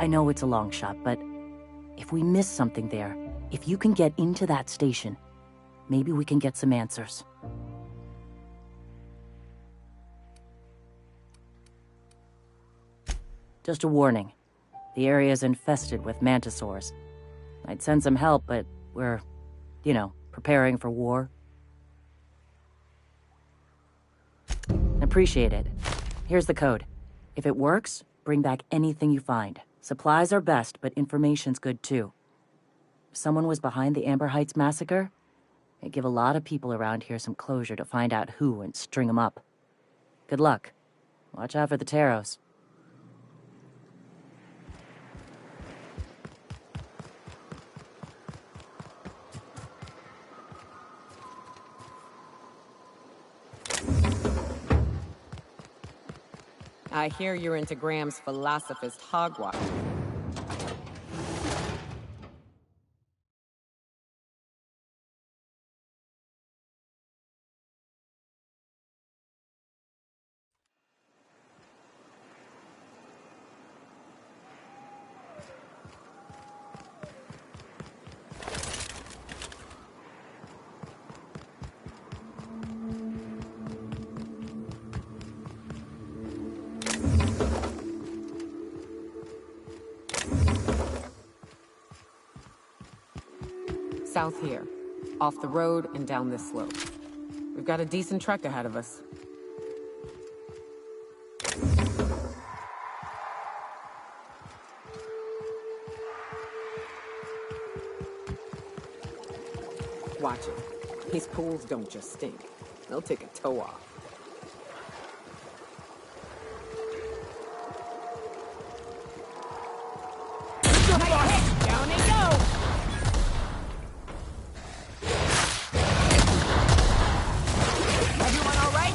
I know it's a long shot, but if we miss something there, if you can get into that station, maybe we can get some answers. Just a warning. The area is infested with mantisaurs. I'd send some help, but we're, preparing for war. Appreciate it. Here's the code. If it works, bring back anything you find. Supplies are best, but information's good too. If someone was behind the Amber Heights massacre, it'd give a lot of people around here some closure to find out who and string them up. Good luck. Watch out for the Taros. I hear you're into Graham's philosophist hogwash. South here. Off the road and down this slope. We've got a decent trek ahead of us. Watch it. These pools don't just stink. They'll take a toe off. Down they go! Everyone all right?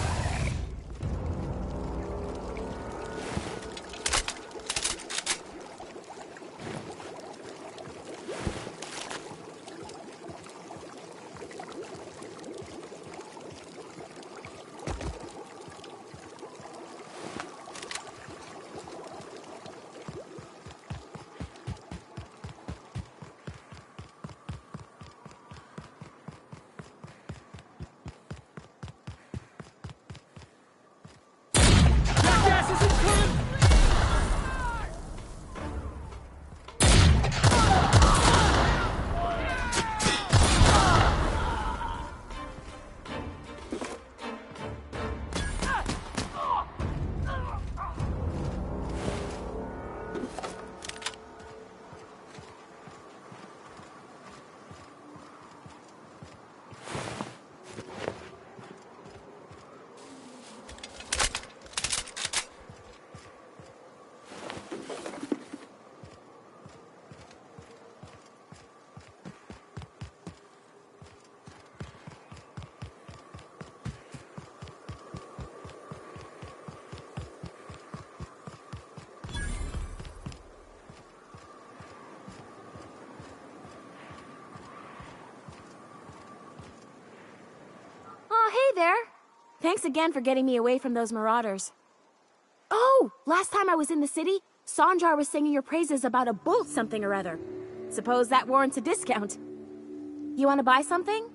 Hey there! Thanks again for getting me away from those marauders. Oh, last time I was in the city, Sanjar was singing your praises about a bull something or other. Suppose that warrants a discount. You want to buy something?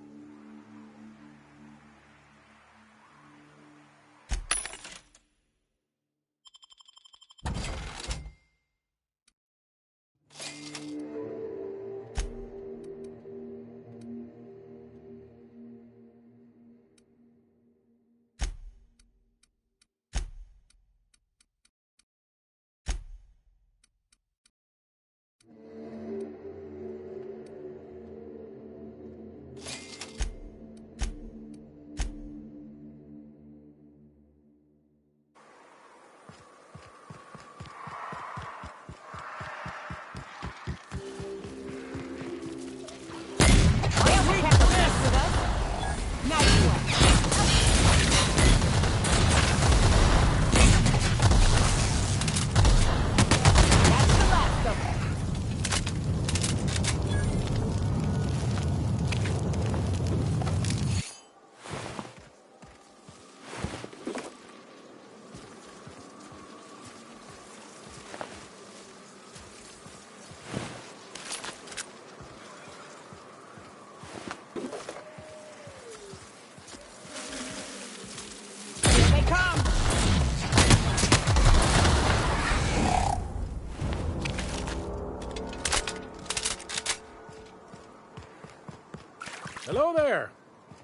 Hello there.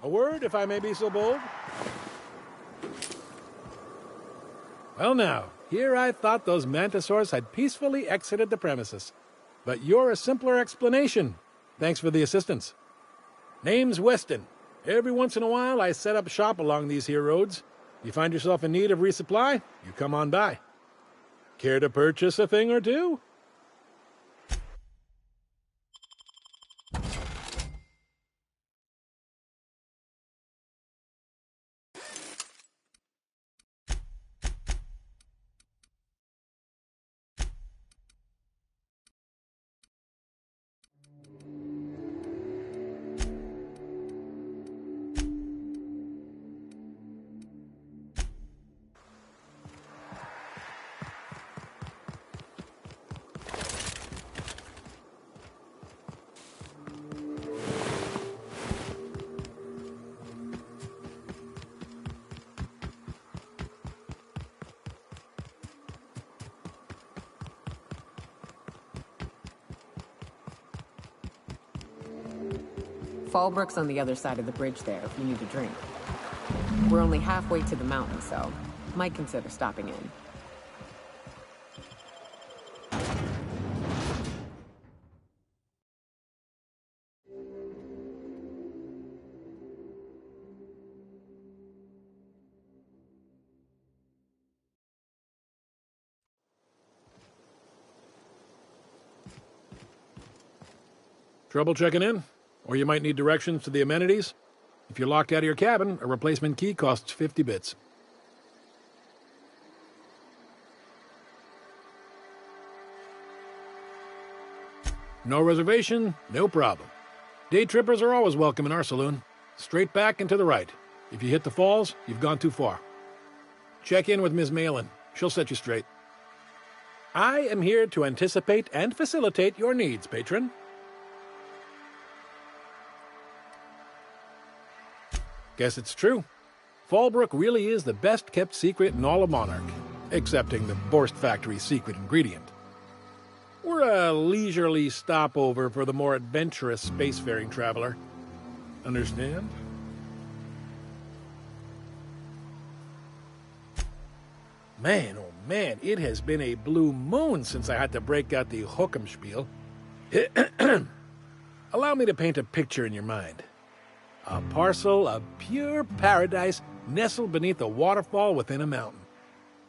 A word, if I may be so bold? Well now, here I thought those mantisaurs had peacefully exited the premises. But you're a simpler explanation. Thanks for the assistance. Name's Weston. Every once in a while I set up shop along these here roads. You find yourself in need of resupply, you come on by. Care to purchase a thing or two? Fallbrook's on the other side of the bridge there if you need a drink. We're only halfway to the mountain, so might consider stopping in. Trouble checking in? Or you might need directions to the amenities? If you're locked out of your cabin, a replacement key costs 50 bits. No reservation, no problem. Day trippers are always welcome in our saloon. Straight back and to the right. If you hit the falls, you've gone too far. Check in with Ms. Malin. She'll set you straight. I am here to anticipate and facilitate your needs, patron. Guess it's true. Fallbrook really is the best-kept secret in all of Monarch, excepting the Borst Factory's secret ingredient. We're a leisurely stopover for the more adventurous spacefaring traveler. Understand? Man, oh man, it has been a blue moon since I had to break out the Hookem-spiel. Allow me to paint a picture in your mind. A parcel of pure paradise nestled beneath a waterfall within a mountain.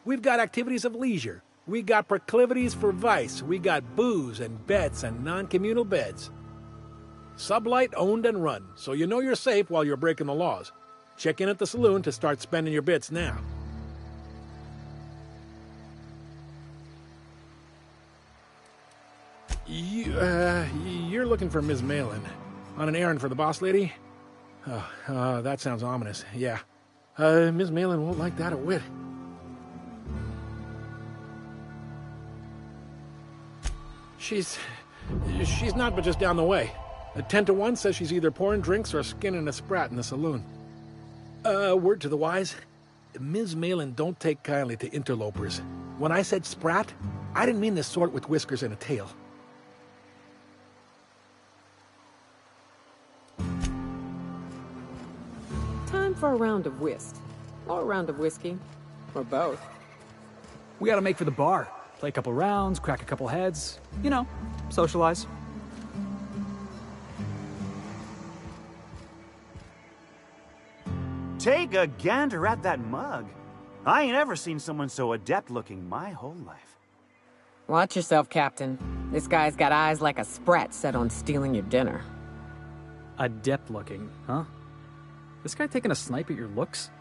We've got activities of leisure. We got proclivities for vice. We got booze and bets and non-communal beds. Sublight owned and run, so you know you're safe while you're breaking the laws. Check in at the saloon to start spending your bits now. You're looking for Ms. Malin. On an errand for the boss lady? Oh, that sounds ominous. Yeah. Ms. Malin won't like that a whit. She's not but just down the way. A 10 to 1 says she's either pouring drinks or skinning a sprat in the saloon. Word to the wise. Ms. Malin don't take kindly to interlopers. When I said sprat, I didn't mean the sort with whiskers and a tail. Time for a round of whist. Or a round of whiskey. Or both. We gotta make for the bar. Play a couple rounds, crack a couple heads. You know, socialize. Take a gander at that mug. I ain't ever seen someone so adept-looking my whole life. Watch yourself, Captain. This guy's got eyes like a sprat set on stealing your dinner. Adept looking, huh? This guy taking a snipe at your looks?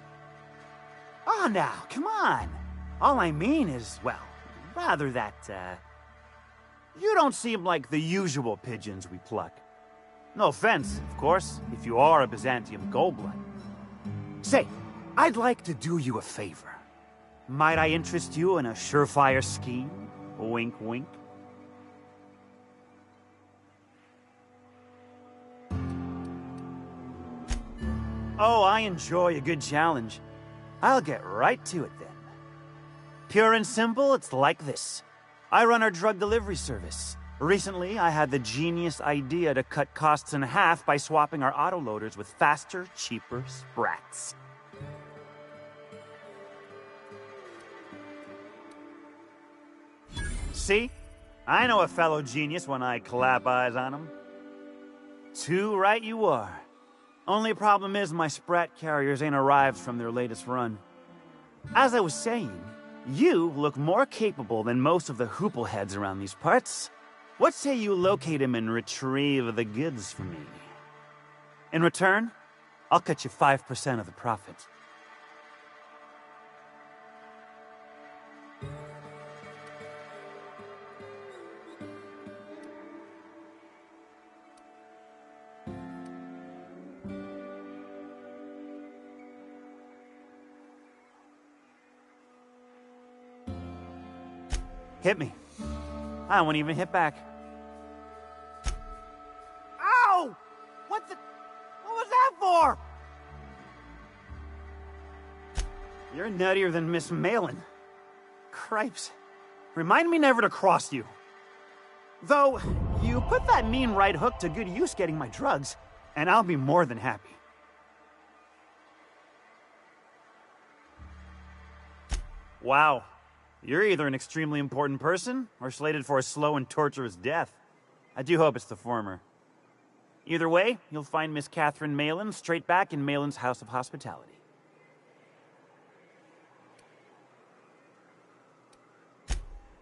Oh, now, come on. All I mean is, well, rather that, you don't seem like the usual pigeons we pluck. No offense, of course, if you are a Byzantium goldblood. Say, I'd like to do you a favor. Might I interest you in a surefire scheme? Wink, wink. Oh, I enjoy a good challenge. I'll get right to it then. Pure and simple, it's like this. I run our drug delivery service. Recently, I had the genius idea to cut costs in half by swapping our autoloaders with faster, cheaper sprats. See? I know a fellow genius when I clap eyes on him. Too right you are. Only problem is my sprat carriers ain't arrived from their latest run. As I was saying, you look more capable than most of the hoople heads around these parts. What say you locate him and retrieve the goods for me? In return, I'll cut you 5% of the profit. Hit me. I won't even hit back. Ow! What was that for? You're nuttier than Miss Malin. Cripes. Remind me never to cross you. Though, you put that mean right hook to good use getting my drugs, and I'll be more than happy. Wow. You're either an extremely important person, or slated for a slow and torturous death. I do hope it's the former. Either way, you'll find Miss Catherine Malin straight back in Malin's House of Hospitality.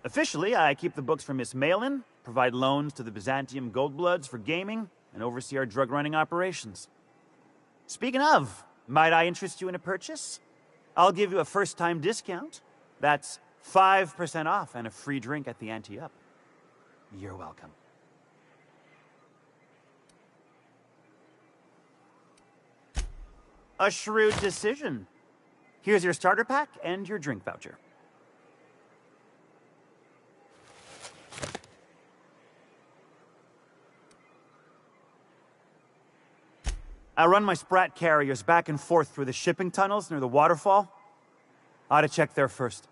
Officially, I keep the books for Miss Malin, provide loans to the Byzantium Goldbloods for gaming, and oversee our drug-running operations. Speaking of, might I interest you in a purchase? I'll give you a first-time discount. That's 5% off and a free drink at the Ante-Up. You're welcome. A shrewd decision. Here's your starter pack and your drink voucher. I run my sprat carriers back and forth through the shipping tunnels near the waterfall. Ought to check there first.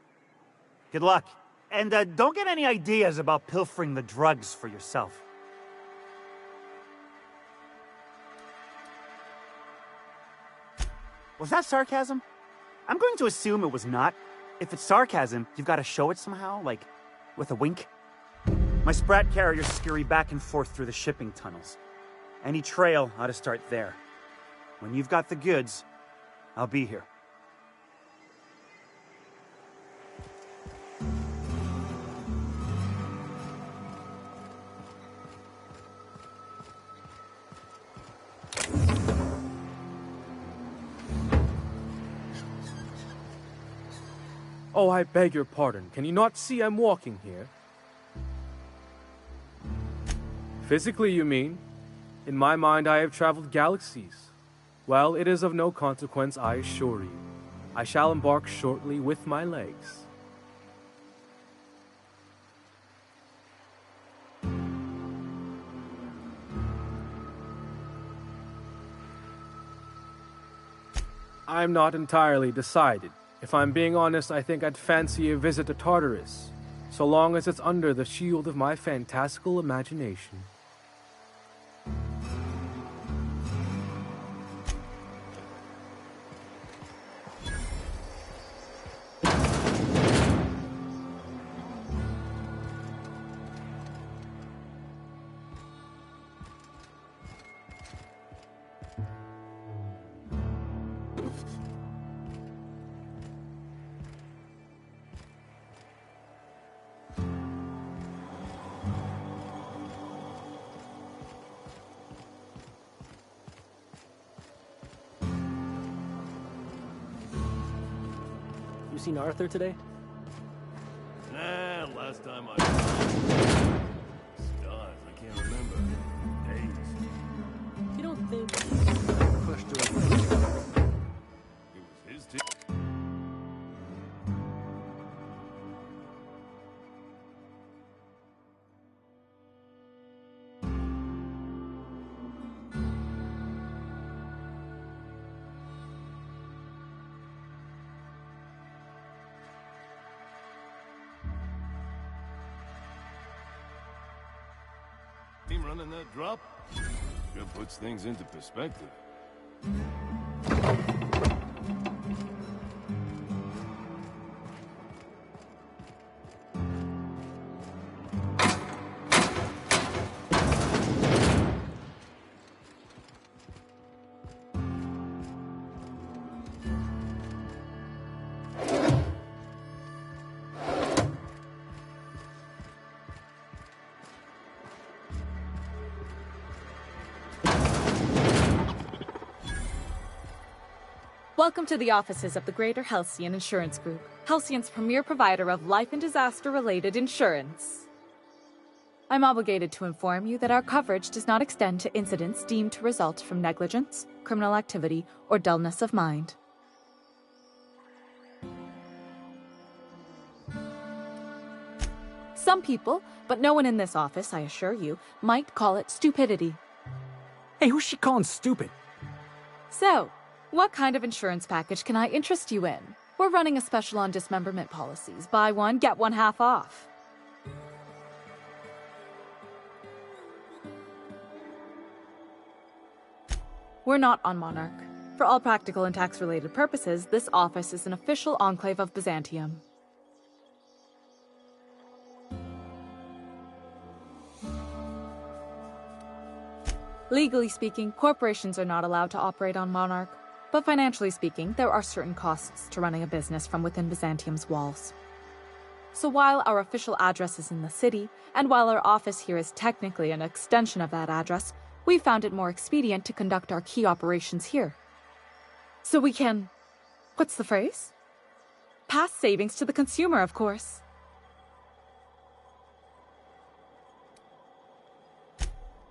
Good luck. And don't get any ideas about pilfering the drugs for yourself. Was that sarcasm? I'm going to assume it was not. If it's sarcasm, you've got to show it somehow, like with a wink. My sprat carriers scurry back and forth through the shipping tunnels. Any trail ought to start there. When you've got the goods, I'll be here. Oh, I beg your pardon. Can you not see I'm walking here? Physically, you mean? In my mind, I have traveled galaxies. Well, it is of no consequence, I assure you. I shall embark shortly with my legs. I'm not entirely decided. If I'm being honest, I think I'd fancy a visit to Tartarus, so long as it's under the shield of my fantastical imagination. You seen Arthur today? Nah, last time I... Stars, I can't remember. Days. You don't think... Crushed her over. It was his team. team running that drop? Sure puts things into perspective. Welcome to the offices of the Greater Halcyon Insurance Group, Halcyon's premier provider of life and disaster-related insurance. I'm obligated to inform you that our coverage does not extend to incidents deemed to result from negligence, criminal activity, or dullness of mind. Some people, but no one in this office, I assure you, might call it stupidity. Hey, who's she calling stupid? So, what kind of insurance package can I interest you in? We're running a special on dismemberment policies. Buy one, get one half off. We're not on Monarch. For all practical and tax-related purposes, this office is an official enclave of Byzantium. Legally speaking, corporations are not allowed to operate on Monarch. But financially speaking, there are certain costs to running a business from within Byzantium's walls. So while our official address is in the city, and while our office here is technically an extension of that address, we found it more expedient to conduct our key operations here. So we can... what's the phrase? Pass savings to the consumer, of course.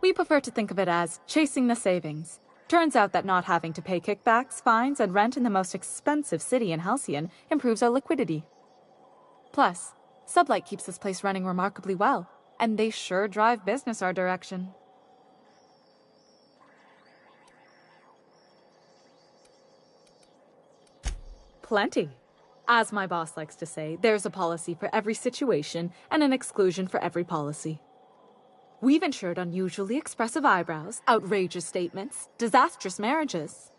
We prefer to think of it as chasing the savings. Turns out that not having to pay kickbacks, fines, and rent in the most expensive city in Halcyon improves our liquidity. Plus, Sublight keeps this place running remarkably well, and they sure drive business our direction. Plenty. As my boss likes to say, there's a policy for every situation and an exclusion for every policy. We've insured unusually expressive eyebrows, outrageous statements, disastrous marriages.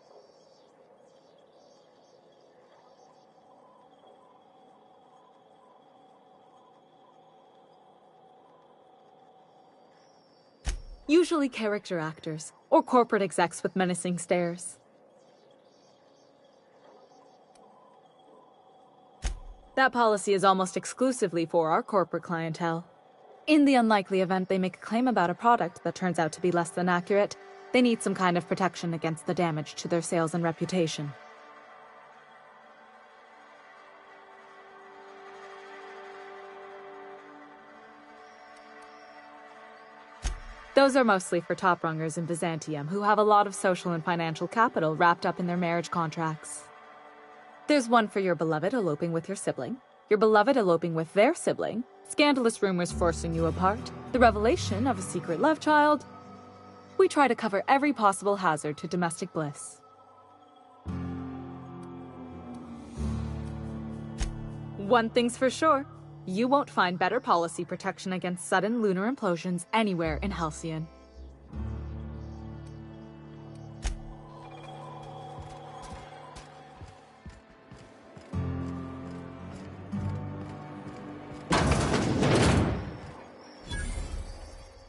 Usually character actors, or corporate execs with menacing stares. That policy is almost exclusively for our corporate clientele. In the unlikely event they make a claim about a product that turns out to be less than accurate, they need some kind of protection against the damage to their sales and reputation. Those are mostly for top-rungers in Byzantium who have a lot of social and financial capital wrapped up in their marriage contracts. There's one for your beloved eloping with your sibling, your beloved eloping with their sibling, scandalous rumors forcing you apart, the revelation of a secret love child. We try to cover every possible hazard to domestic bliss. One thing's for sure, you won't find better policy protection against sudden lunar implosions anywhere in Halcyon.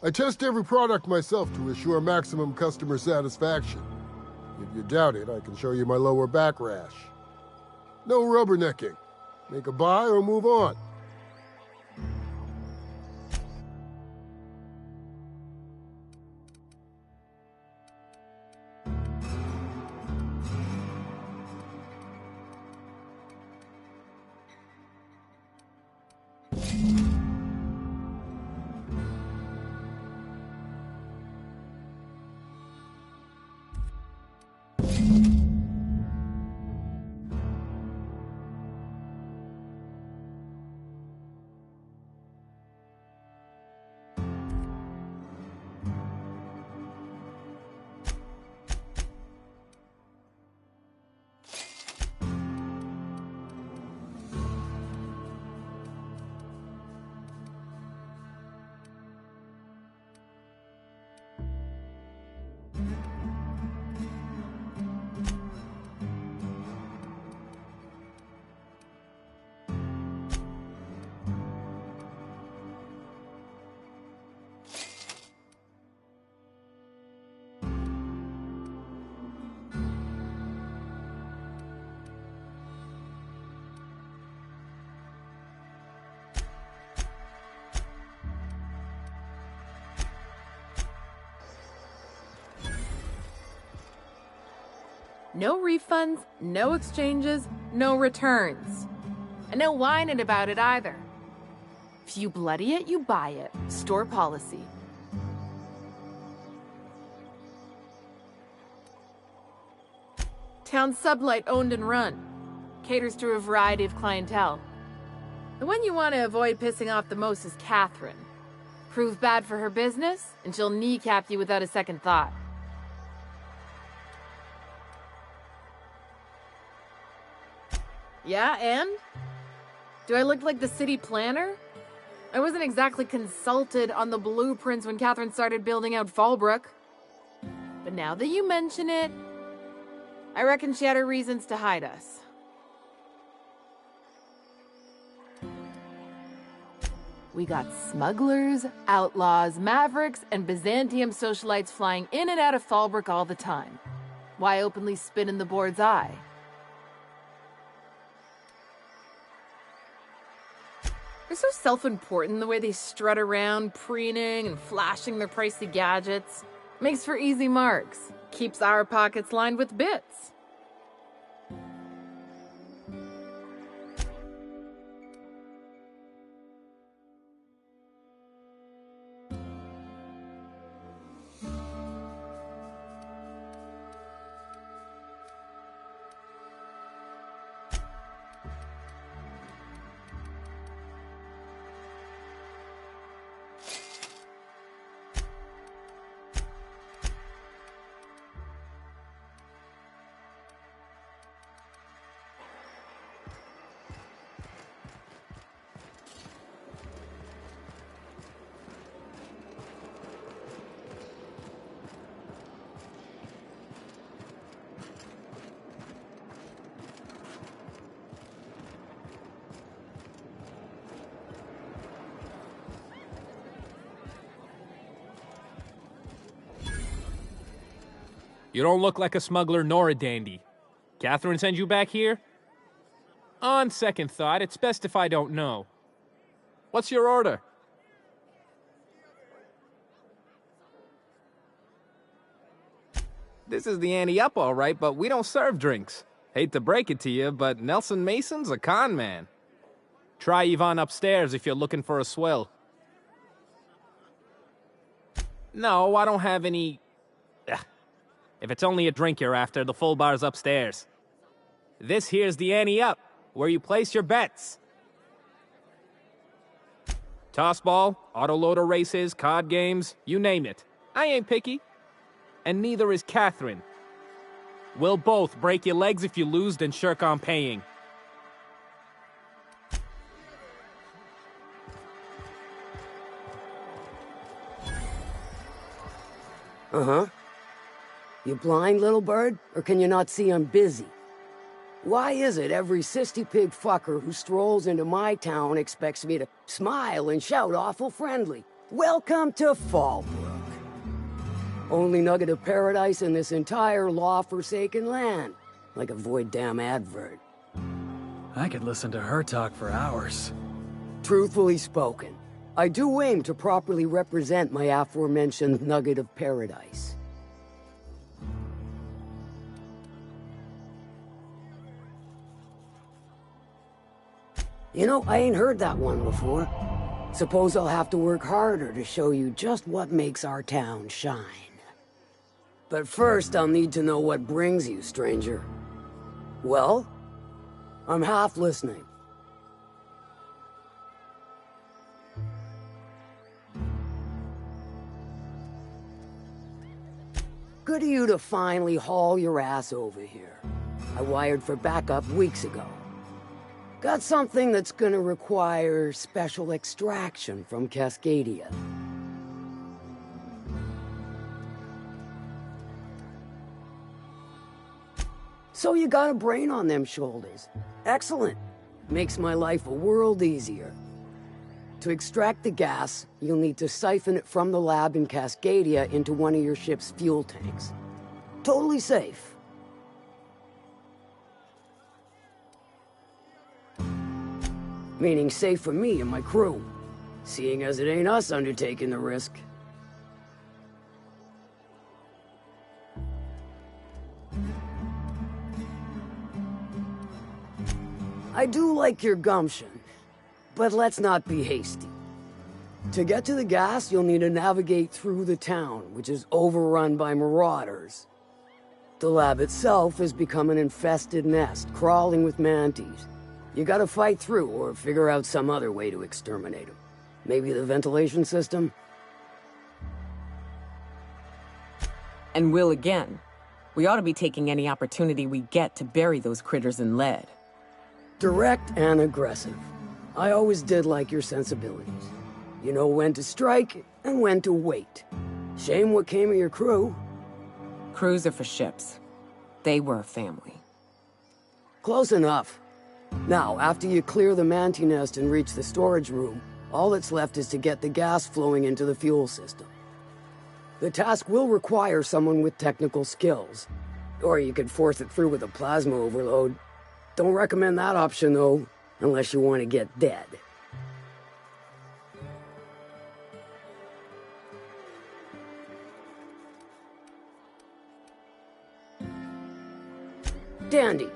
I test every product myself to assure maximum customer satisfaction. If you doubt it, I can show you my lower back rash. No rubbernecking. Make a buy or move on. No refunds, no exchanges, no returns. And no whining about it either. If you bloody it, you buy it. Store policy. Town Sublight owned and run. Caters to a variety of clientele. The one you want to avoid pissing off the most is Catherine. Prove bad for her business, and she'll kneecap you without a second thought. Yeah, and? Do I look like the city planner? I wasn't exactly consulted on the blueprints when Catherine started building out Fallbrook. But now that you mention it, I reckon she had her reasons to hide us. We got smugglers, outlaws, mavericks, and Byzantium socialites flying in and out of Fallbrook all the time. Why openly spit in the board's eye? They're so self-important the way they strut around, preening and flashing their pricey gadgets. Makes for easy marks. Keeps our pockets lined with bits. You don't look like a smuggler nor a dandy. Catherine sent you back here? On second thought, it's best if I don't know. What's your order? This is the ante up, all right, but we don't serve drinks. Hate to break it to you, but Nelson Mason's a con man. Try Yvonne upstairs if you're looking for a swill. No, I don't have any... Ugh. If it's only a drink you're after, the full bar's upstairs. This here's the ante up, where you place your bets. Tossball, autoloader races, card games, you name it. I ain't picky. And neither is Catherine. We'll both break your legs if you lose, then shirk on paying. Uh-huh. You blind, little bird? Or can you not see I'm busy? Why is it every sissy pig fucker who strolls into my town expects me to smile and shout awful friendly? Welcome to Fallbrook. Only nugget of paradise in this entire law-forsaken land. Like a void damn advert. I could listen to her talk for hours. Truthfully spoken, I do aim to properly represent my aforementioned nugget of paradise. You know, I ain't heard that one before. Suppose I'll have to work harder to show you just what makes our town shine. But first, I'll need to know what brings you, stranger. Well? I'm half listening. Good of you to finally haul your ass over here. I wired for backup weeks ago. Got something that's gonna require special extraction from Cascadia. So you got a brain on them shoulders. Excellent. Makes my life a world easier. To extract the gas, you'll need to siphon it from the lab in Cascadia into one of your ship's fuel tanks. Totally safe. Meaning safe for me and my crew, seeing as it ain't us undertaking the risk. I do like your gumption, but let's not be hasty. To get to the gas, you'll need to navigate through the town, which is overrun by marauders. The lab itself has become an infested nest, crawling with mantis. You gotta fight through or figure out some other way to exterminate them. Maybe the ventilation system? And will again. We ought to be taking any opportunity we get to bury those critters in lead. Direct and aggressive. I always did like your sensibilities. You know when to strike and when to wait. Shame what came of your crew. Crews are for ships. They were a family. Close enough. Now, after you clear the manti nest and reach the storage room, all that's left is to get the gas flowing into the fuel system. The task will require someone with technical skills. Or you could force it through with a plasma overload. Don't recommend that option, though, unless you want to get dead. Dandy.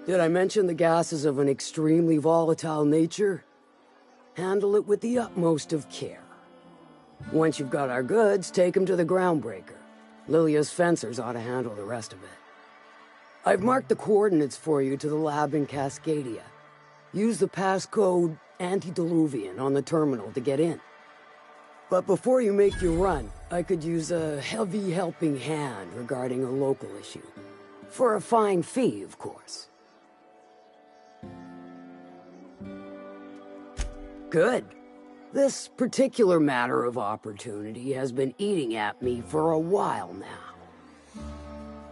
Did I mention the gas is of an extremely volatile nature? Handle it with the utmost of care. Once you've got our goods, take them to the groundbreaker. Lilia's fencers ought to handle the rest of it. I've marked the coordinates for you to the lab in Cascadia. Use the passcode Antediluvian on the terminal to get in. But before you make your run, I could use a heavy helping hand regarding a local issue. For a fine fee, of course. Good. This particular matter of opportunity has been eating at me for a while now.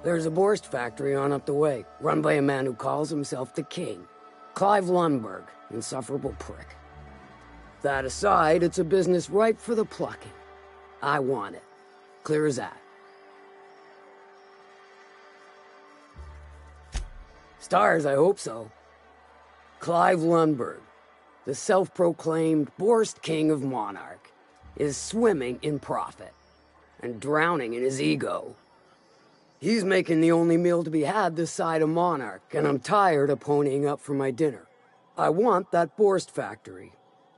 There's a Borst factory on up the way, run by a man who calls himself the King. Clive Lundberg, insufferable prick. That aside, it's a business ripe for the plucking. I want it. Clear as that. Stars, I hope so. Clive Lundberg, the self-proclaimed Borst King of Monarch, is swimming in profit and drowning in his ego. He's making the only meal to be had this side of Monarch, and I'm tired of ponying up for my dinner. I want that Borst factory,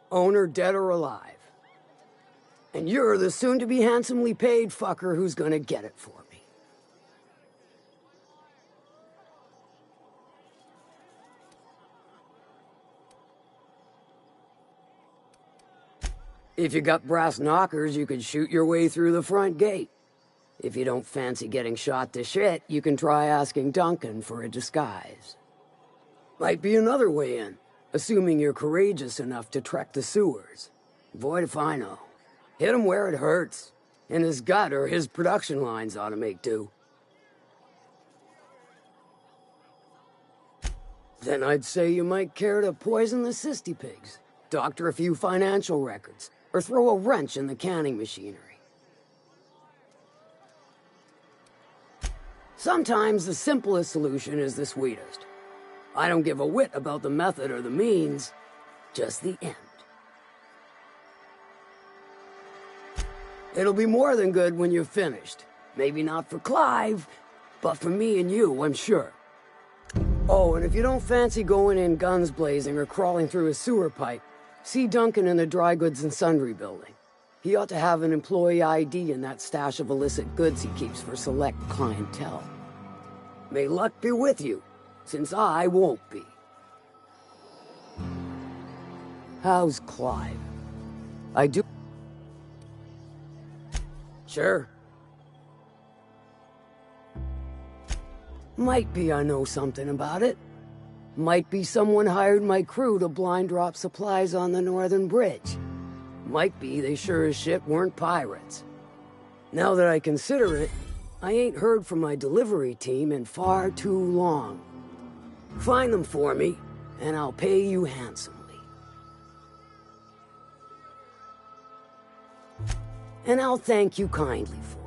owner dead or alive. And you're the soon-to-be handsomely paid fucker who's gonna get it for me. If you got brass knockers, you could shoot your way through the front gate. If you don't fancy getting shot to shit, you can try asking Duncan for a disguise. Might be another way in, assuming you're courageous enough to trek the sewers. Void if I know. Hit him where it hurts. In his gut or his production lines ought to make do. Then I'd say you might care to poison the cysty pigs, doctor a few financial records, or throw a wrench in the canning machinery. Sometimes the simplest solution is the sweetest. I don't give a whit about the method or the means, just the end. It'll be more than good when you're finished. Maybe not for Clive, but for me and you, I'm sure. Oh, and if you don't fancy going in guns blazing or crawling through a sewer pipe, see Duncan in the Dry Goods and Sundry building. He ought to have an employee ID in that stash of illicit goods he keeps for select clientele. May luck be with you, since I won't be. How's Clive? I do... Sure. Might be I know something about it. Might be someone hired my crew to blind drop supplies on the Northern Bridge. Might be they sure as shit weren't pirates. Now that I consider it, I ain't heard from my delivery team in far too long. Find them for me, and I'll pay you handsomely. And I'll thank you kindly for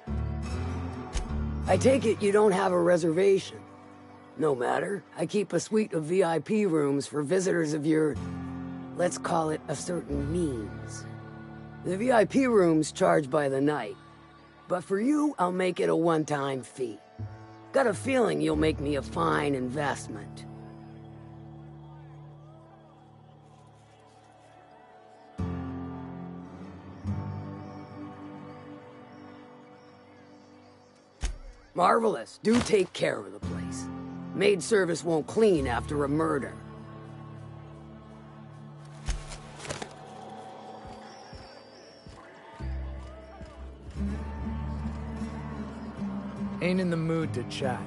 it. I take it you don't have a reservation. No matter, I keep a suite of VIP rooms for visitors of your, let's call it a certain means. The VIP rooms charge by the night. But for you, I'll make it a one-time fee. Got a feeling you'll make me a fine investment. Marvelous. Do take care of the place. Maid service won't clean after a murder. Ain't in the mood to chat.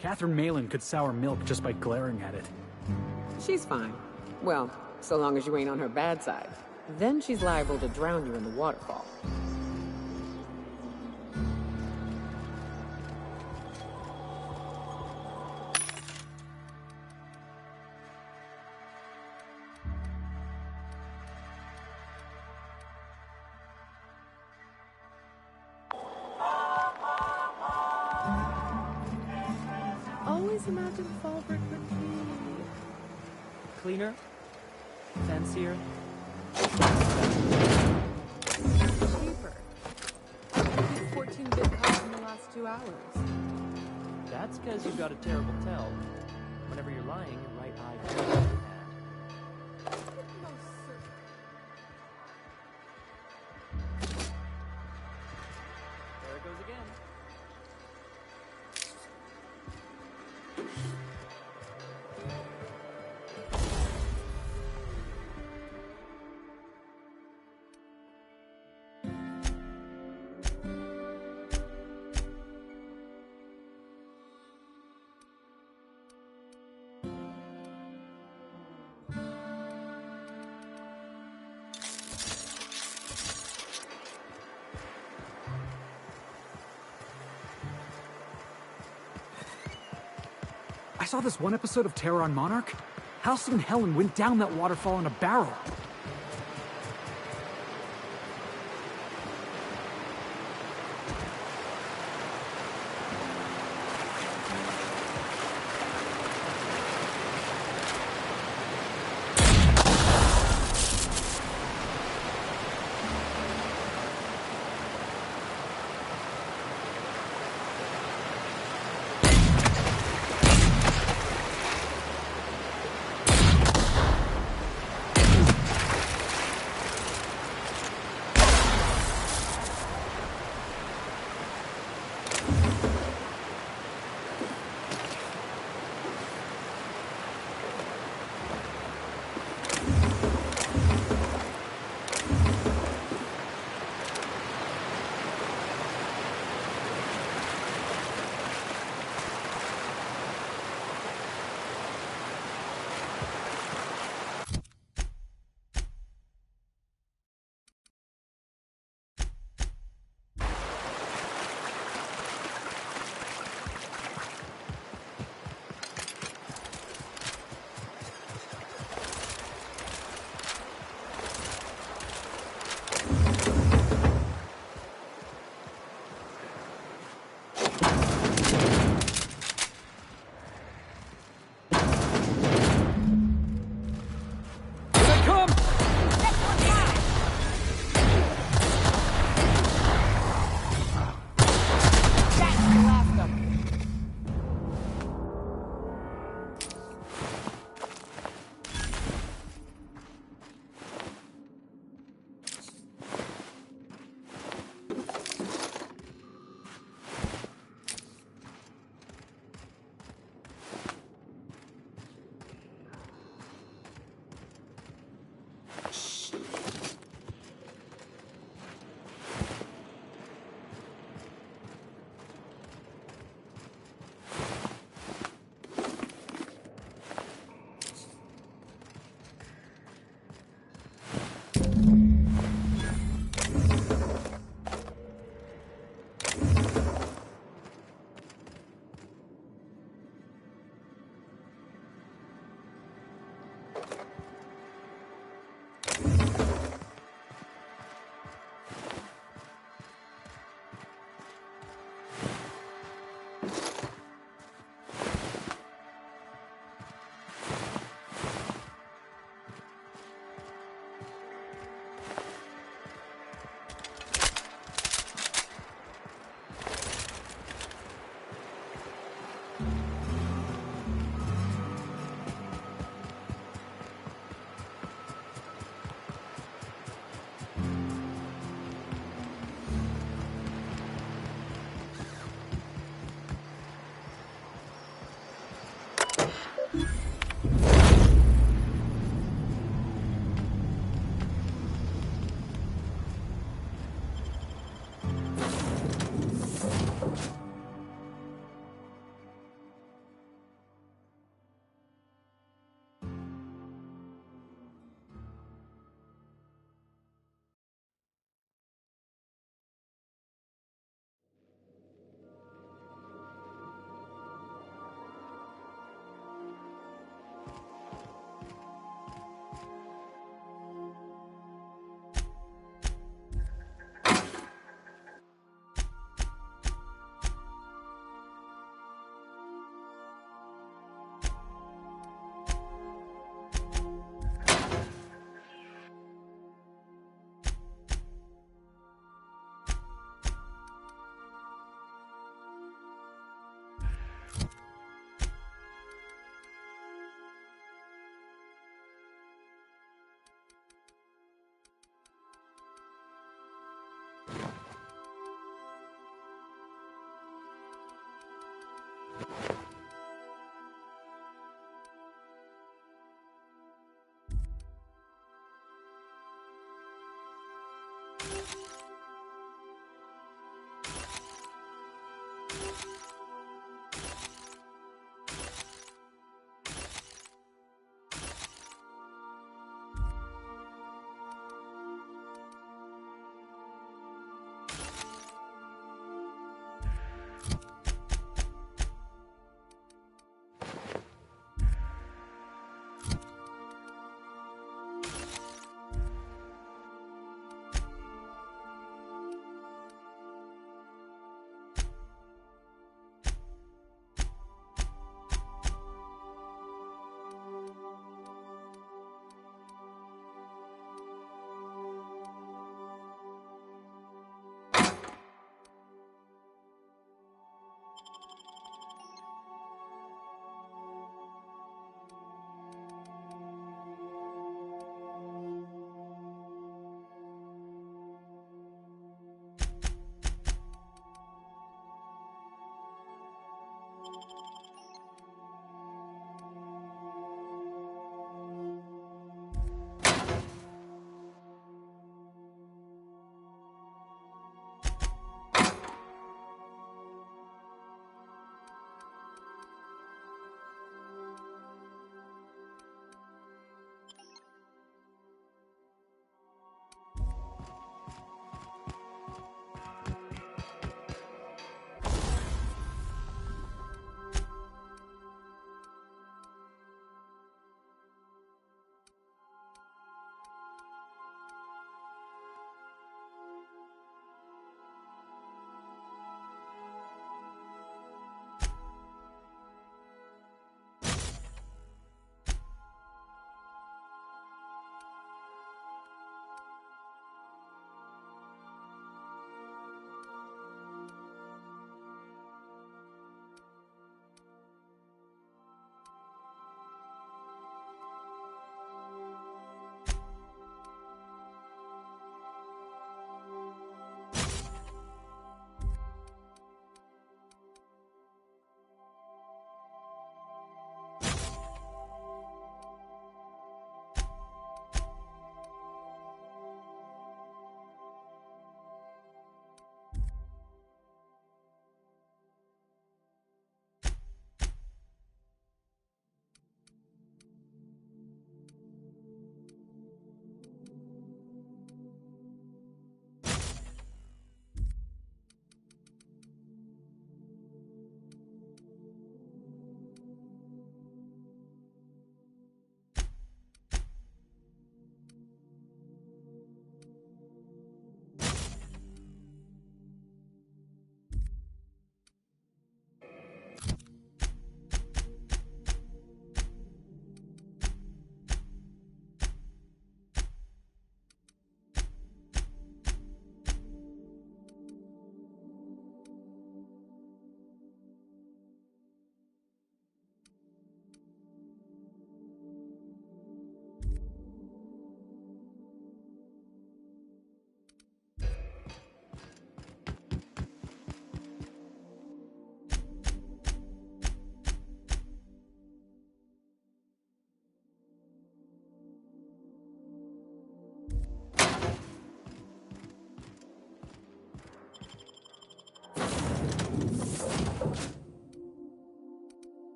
Catherine Malin could sour milk just by glaring at it. She's fine. Well, so long as you ain't on her bad side. Then she's liable to drown you in the waterfall. Always imagine Fallbrook would be cleaner, fancier, cheaper. 14-bit cost in the last 2 hours. That's because you've got a terrible tell. Whenever you're lying, your right eye goes in your hand. There it goes again. I saw this one episode of Terror on Monarch. Halsey and Helen went down that waterfall in a barrel.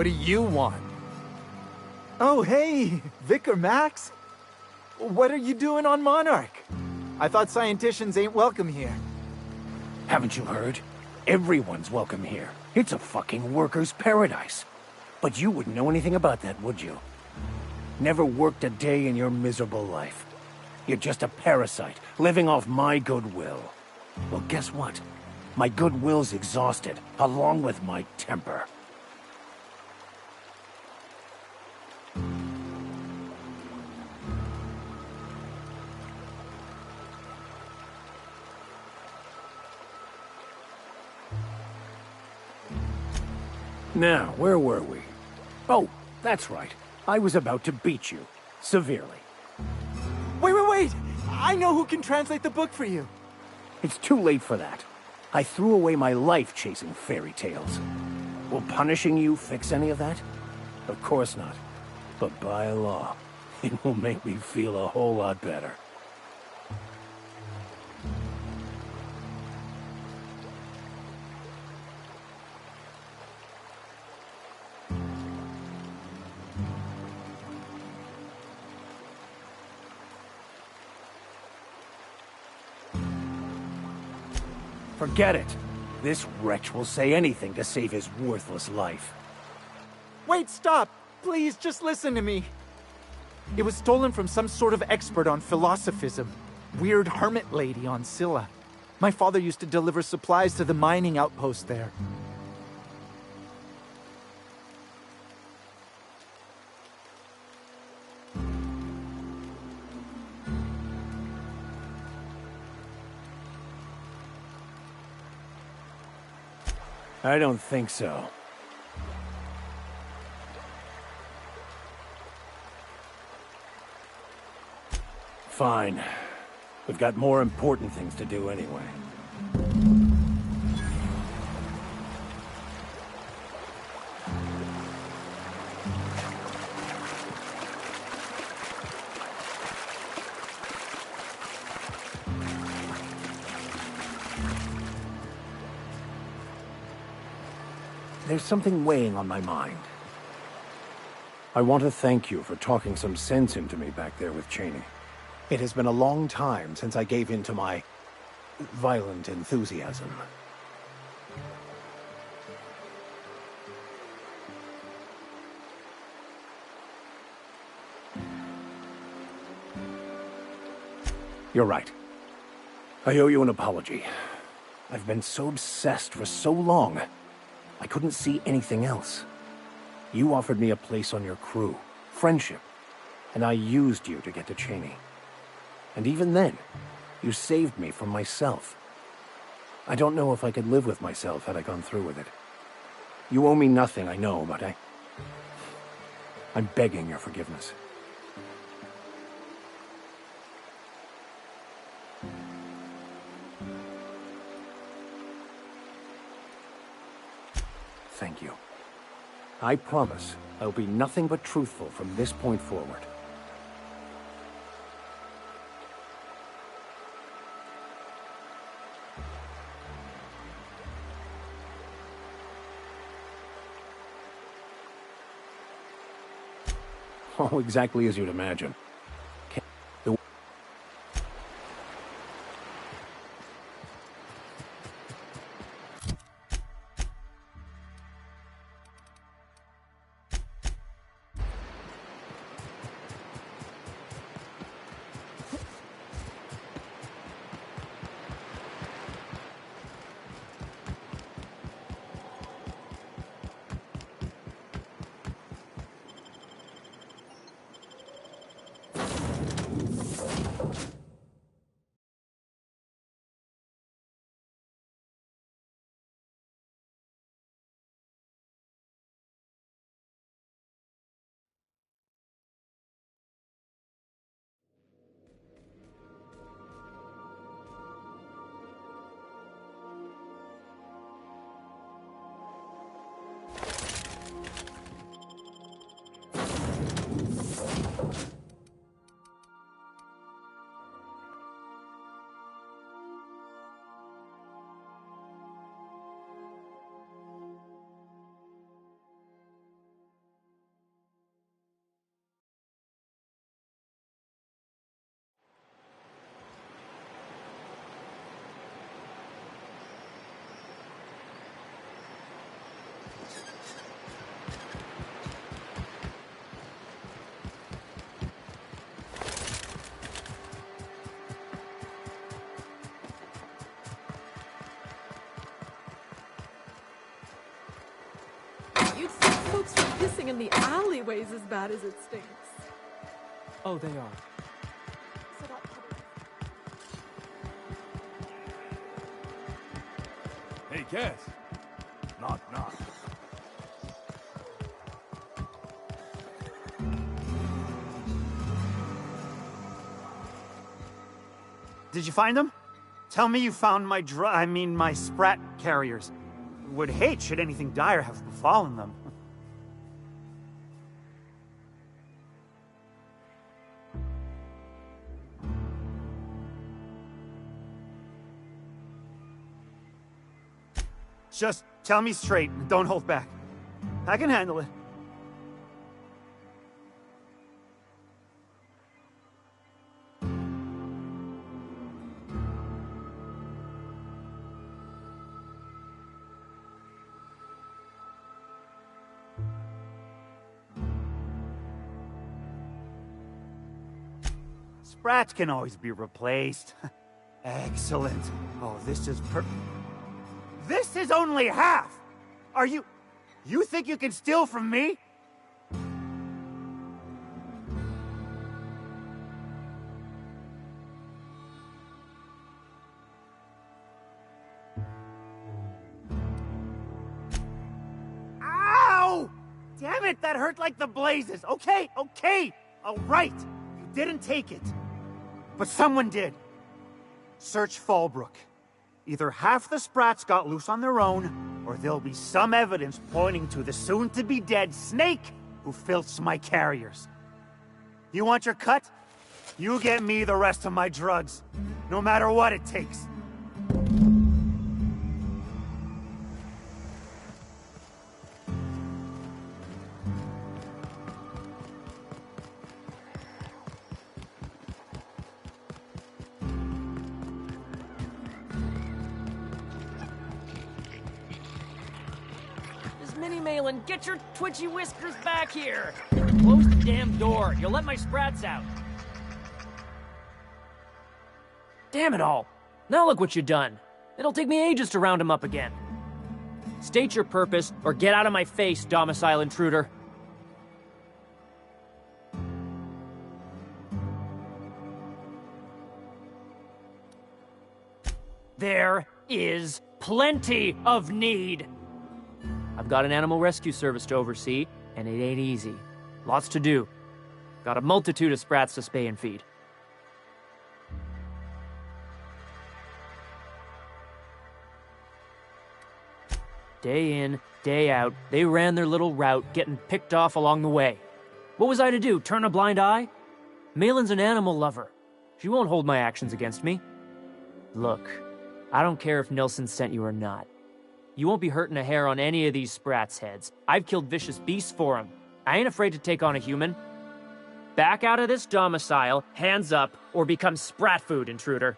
What do you want? Oh, hey, Vicar Max. What are you doing on Monarch? I thought scienticians ain't welcome here. Haven't you heard? Everyone's welcome here. It's a fucking worker's paradise. But you wouldn't know anything about that, would you? Never worked a day in your miserable life. You're just a parasite, living off my goodwill. Well, guess what? My goodwill's exhausted, along with my temper. Now, where were we? Oh, that's right. I was about to beat you. Severely. Wait! I know who can translate the book for you. It's too late for that. I threw away my life chasing fairy tales. Will punishing you fix any of that? Of course not. But by law, it will make me feel a whole lot better. Forget it. This wretch will say anything to save his worthless life. Wait, stop! Please, just listen to me. It was stolen from some sort of expert on philosophism. Weird hermit lady on Scylla. My father used to deliver supplies to the mining outpost there. I don't think so. Fine. We've got more important things to do anyway. There's something weighing on my mind. I want to thank you for talking some sense into me back there with Cheney. It has been a long time since I gave in to my violent enthusiasm. You're right. I owe you an apology. I've been so obsessed for so long. I couldn't see anything else. You offered me a place on your crew, friendship, and I used you to get to Cheney. And even then, you saved me from myself. I don't know if I could live with myself had I gone through with it. You owe me nothing, I know, but I'm begging your forgiveness. Thank you. I promise I'll be nothing but truthful from this point forward. Oh, exactly as you'd imagine. You'd think folks were pissing in the alleyways as bad as it stinks. Oh, they are. So that Hey, Cass. Knock, knock. Did you find them? Tell me you found my my Sprat carriers. Would hate should anything dire have befallen them. Just tell me straight and don't hold back. I can handle it. Sprats can always be replaced. Excellent. Oh, this is This is only half! Are you... You think you can steal from me? Ow! Damn it, that hurt like the blazes. Okay, all right. You didn't take it. But someone did. Search Fallbrook. Either half the Sprats got loose on their own, or there'll be some evidence pointing to the soon-to-be-dead Snake who filched my carriers. You want your cut? You get me the rest of my drugs, no matter what it takes. Malin, get your twitchy whiskers back here! Close the damn door. You'll let my Sprats out. Damn it all. Now look what you've done. It'll take me ages to round him up again. State your purpose, or get out of my face, domicile intruder. There is plenty of need. I've got an animal rescue service to oversee, and it ain't easy. Lots to do. Got a multitude of Sprats to spay and feed. Day in, day out, they ran their little route, getting picked off along the way. What was I to do, turn a blind eye? Malin's an animal lover. She won't hold my actions against me. Look, I don't care if Nilsson sent you or not. You won't be hurting a hair on any of these Sprats' heads. I've killed vicious beasts for them. I ain't afraid to take on a human. Back out of this domicile, hands up, or become Sprat food, intruder.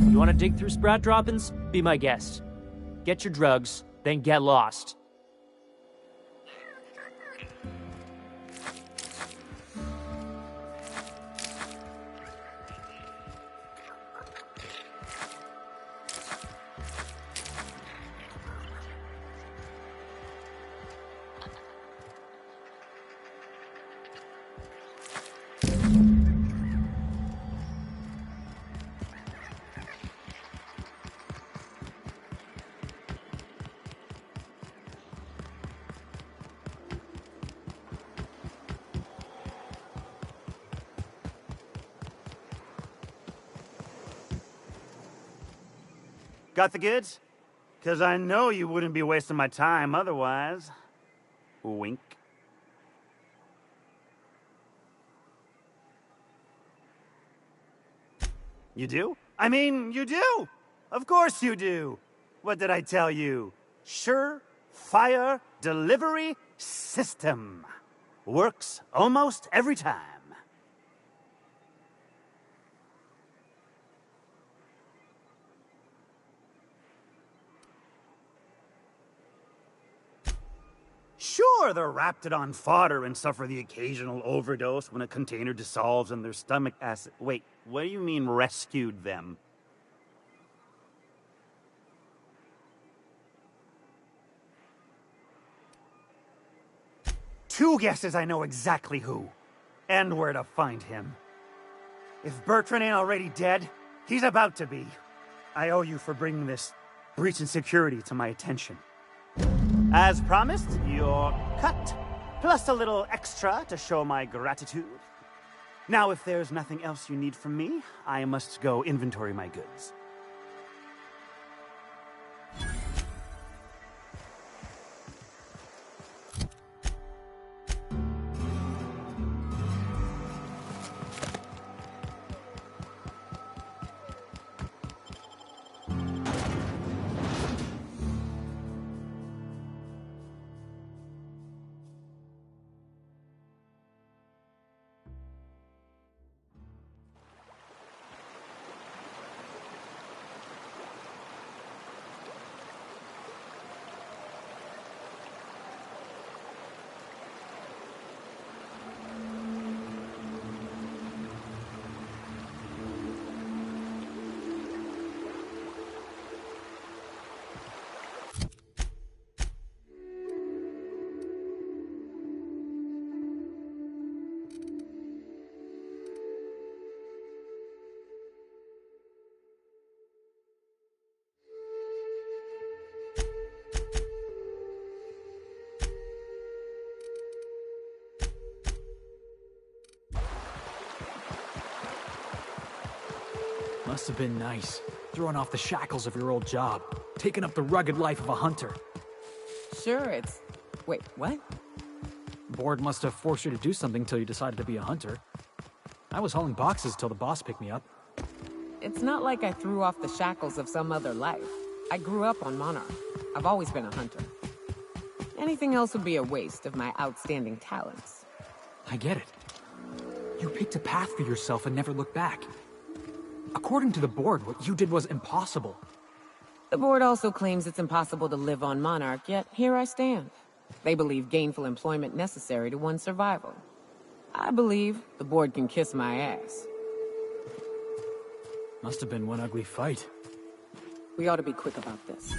You want to dig through Sprat droppings? Be my guest. Get your drugs, then get lost. Got the goods? 'Cause I know you wouldn't be wasting my time otherwise. Wink. You do? I mean, you do! Of course you do! What did I tell you? Sure-fire delivery system. Works almost every time. Sure, they're Raptidon fodder and suffer the occasional overdose when a container dissolves and their stomach acid. Wait, what do you mean rescued them? Two guesses, I know exactly who. And where to find him. If Bertrand ain't already dead, he's about to be. I owe you for bringing this breach in security to my attention. As promised, your cut, plus a little extra to show my gratitude. Now, if there's nothing else you need from me, I must go inventory my goods. Must have been nice, throwing off the shackles of your old job, taking up the rugged life of a hunter. Sure, it's... Wait, what? Board must have forced you to do something till you decided to be a hunter. I was hauling boxes till the boss picked me up. It's not like I threw off the shackles of some other life. I grew up on Monarch. I've always been a hunter. Anything else would be a waste of my outstanding talents. I get it. You picked a path for yourself and never looked back. According to the board, what you did was impossible. The board also claims it's impossible to live on Monarch, yet here I stand. They believe gainful employment necessary to one's survival. I believe the board can kiss my ass. Must have been one ugly fight. We ought to be quick about this.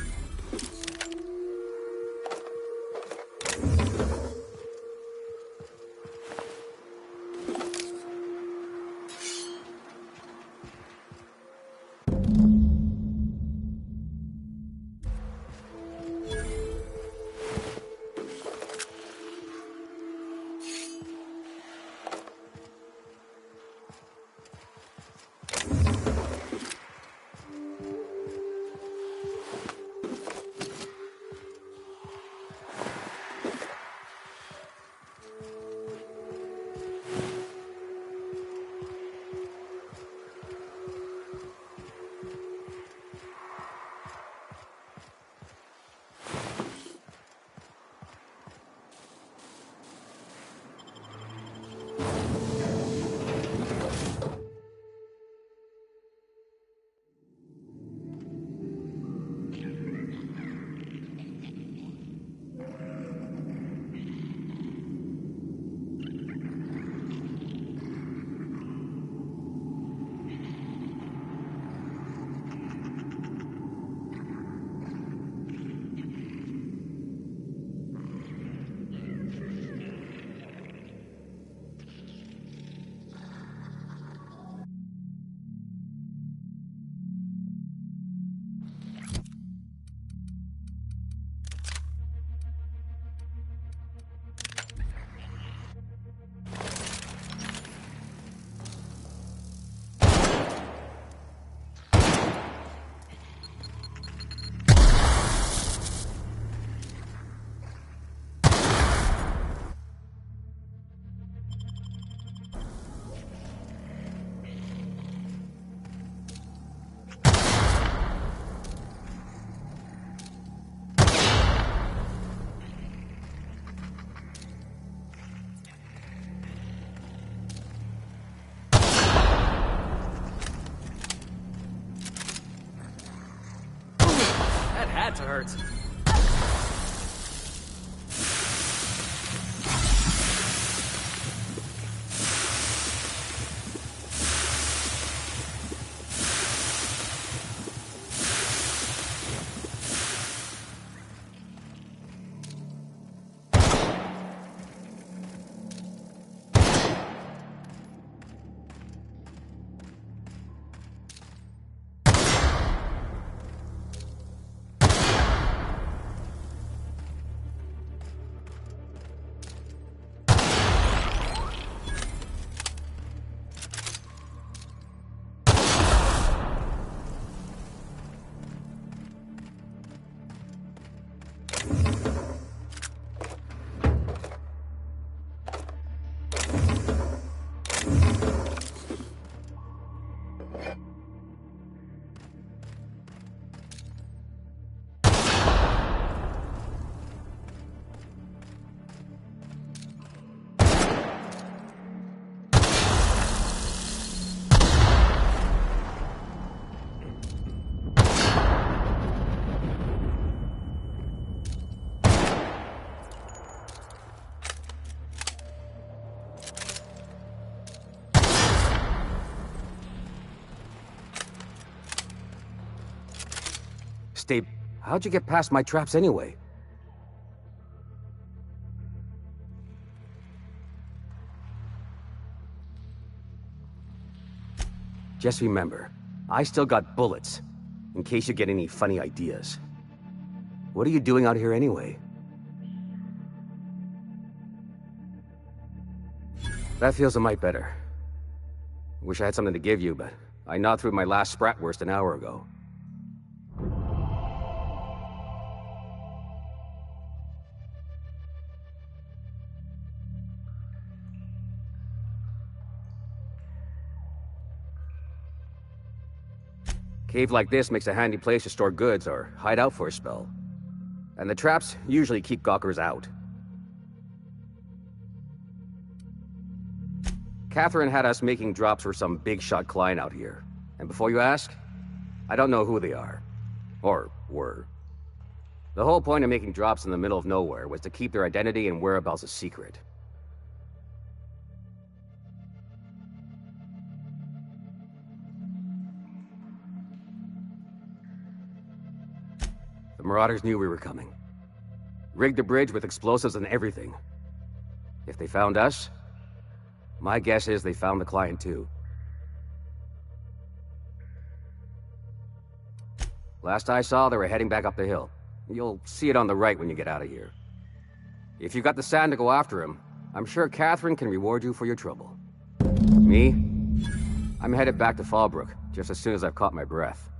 Had to hurt. stay... How'd you get past my traps anyway? Just remember, I still got bullets, in case you get any funny ideas. What are you doing out here anyway? That feels a mite better. Wish I had something to give you, but I gnawed through my last Spratwurst an hour ago. Cave like this makes a handy place to store goods or hide out for a spell. And the traps usually keep gawkers out. Catherine had us making drops for some big-shot client out here. And before you ask, I don't know who they are. Or were. The whole point of making drops in the middle of nowhere was to keep their identity and whereabouts a secret. The Marauders knew we were coming. Rigged the bridge with explosives and everything. If they found us, my guess is they found the client too. Last I saw, they were heading back up the hill. You'll see it on the right when you get out of here. If you've got the sand to go after him, I'm sure Catherine can reward you for your trouble. Me? I'm headed back to Fallbrook, just as soon as I've caught my breath.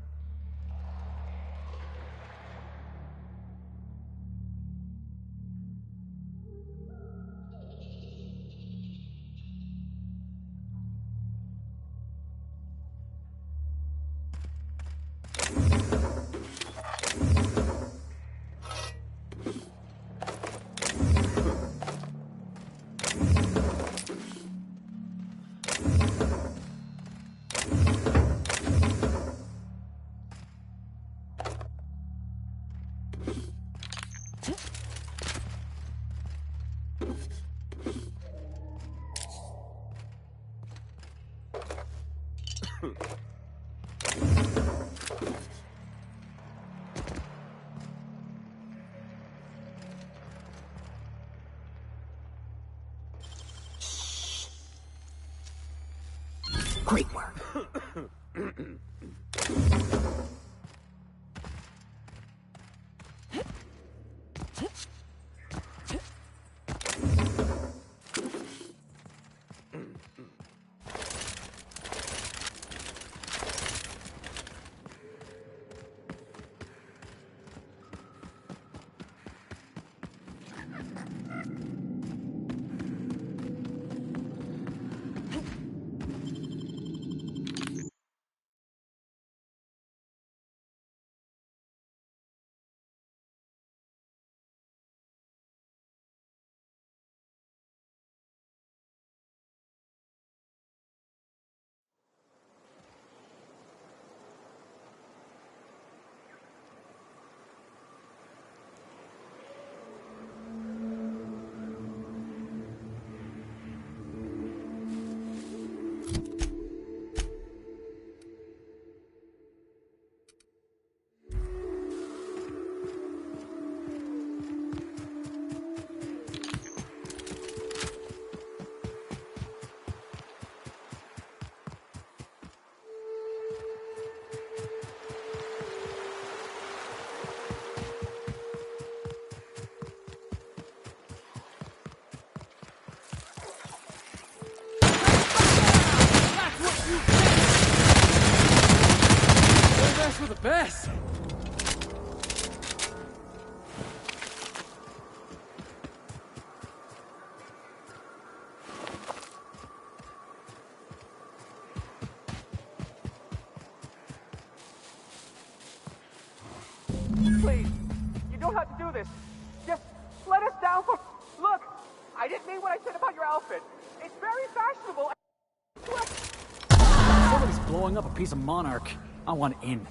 Great work. For the best. Please, you don't have to do this. Just let us down for... Look, I didn't mean what I said about your outfit. It's very fashionable. Somebody's blowing up a piece of Monarch. I want in.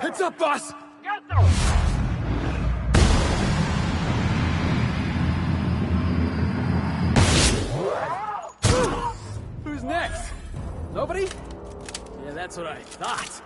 Heads up, boss! Who's next? Nobody? Yeah, that's what I thought.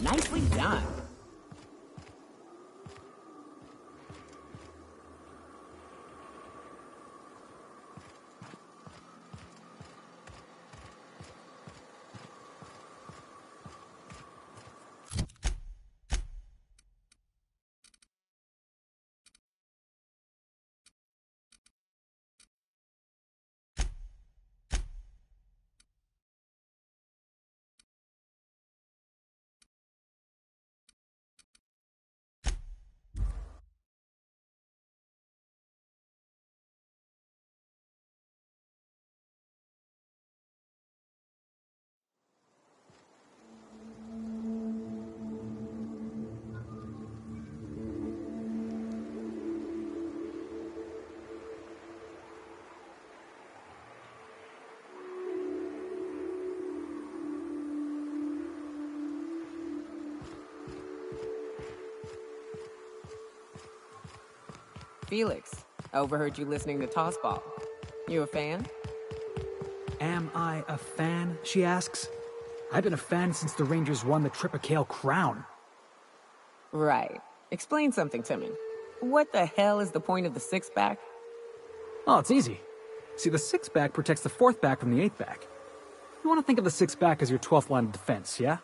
Nicely done. Felix, overheard you listening to Tossball. You a fan? Am I a fan, she asks. I've been a fan since the Rangers won the Tripicale Crown. Right. Explain something to me. What the hell is the point of the six-back? Oh, it's easy. See, the six-back protects the fourth back from the eighth back. You want to think of the six-back as your 12th line of defense, yeah?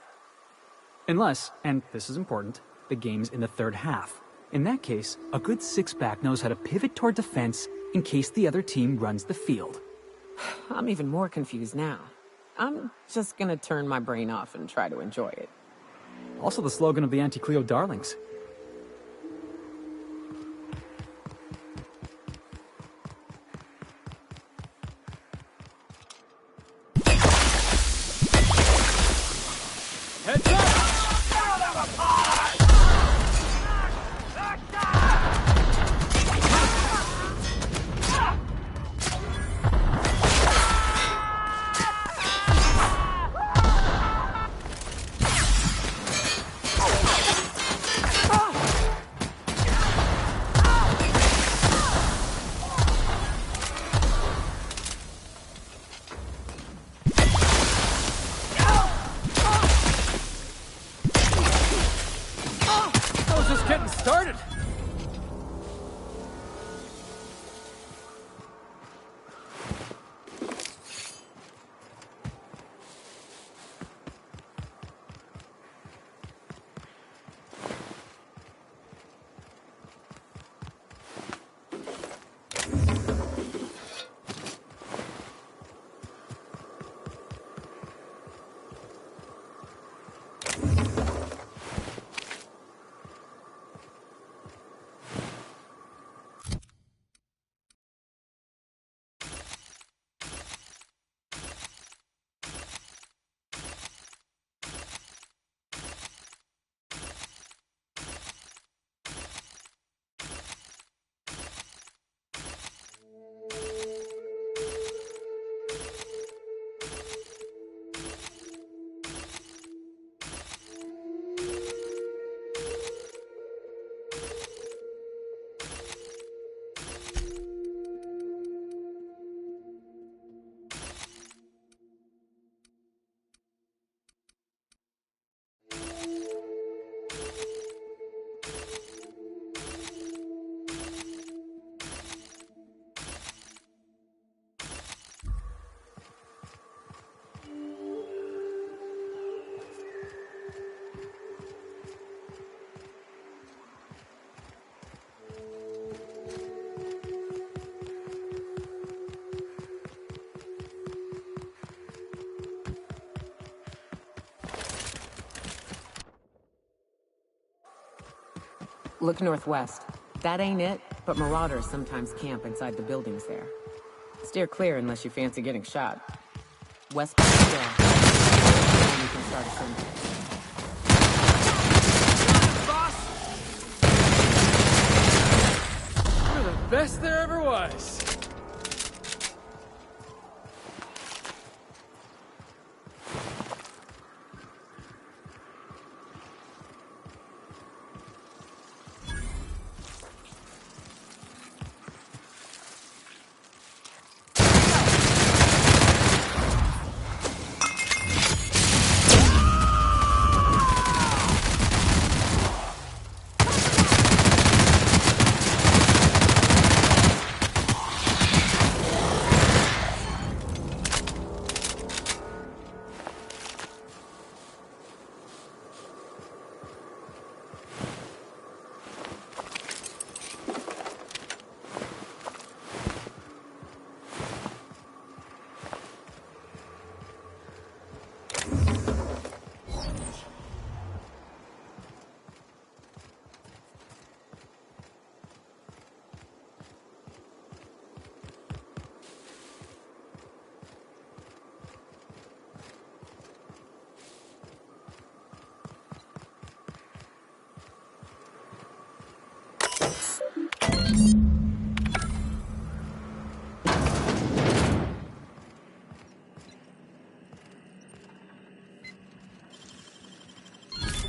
Unless, and this is important, the game's in the third half. In that case, a good six-back knows how to pivot toward defense in case the other team runs the field. I'm even more confused now. I'm just gonna turn my brain off and try to enjoy it. Also the slogan of the Anti-Cleo Darlings. Heads up! Started. Look northwest. That ain't it, but marauders sometimes camp inside the buildings there. Steer clear unless you fancy getting shot. West back there. And you can start assembling. You're the best there ever was.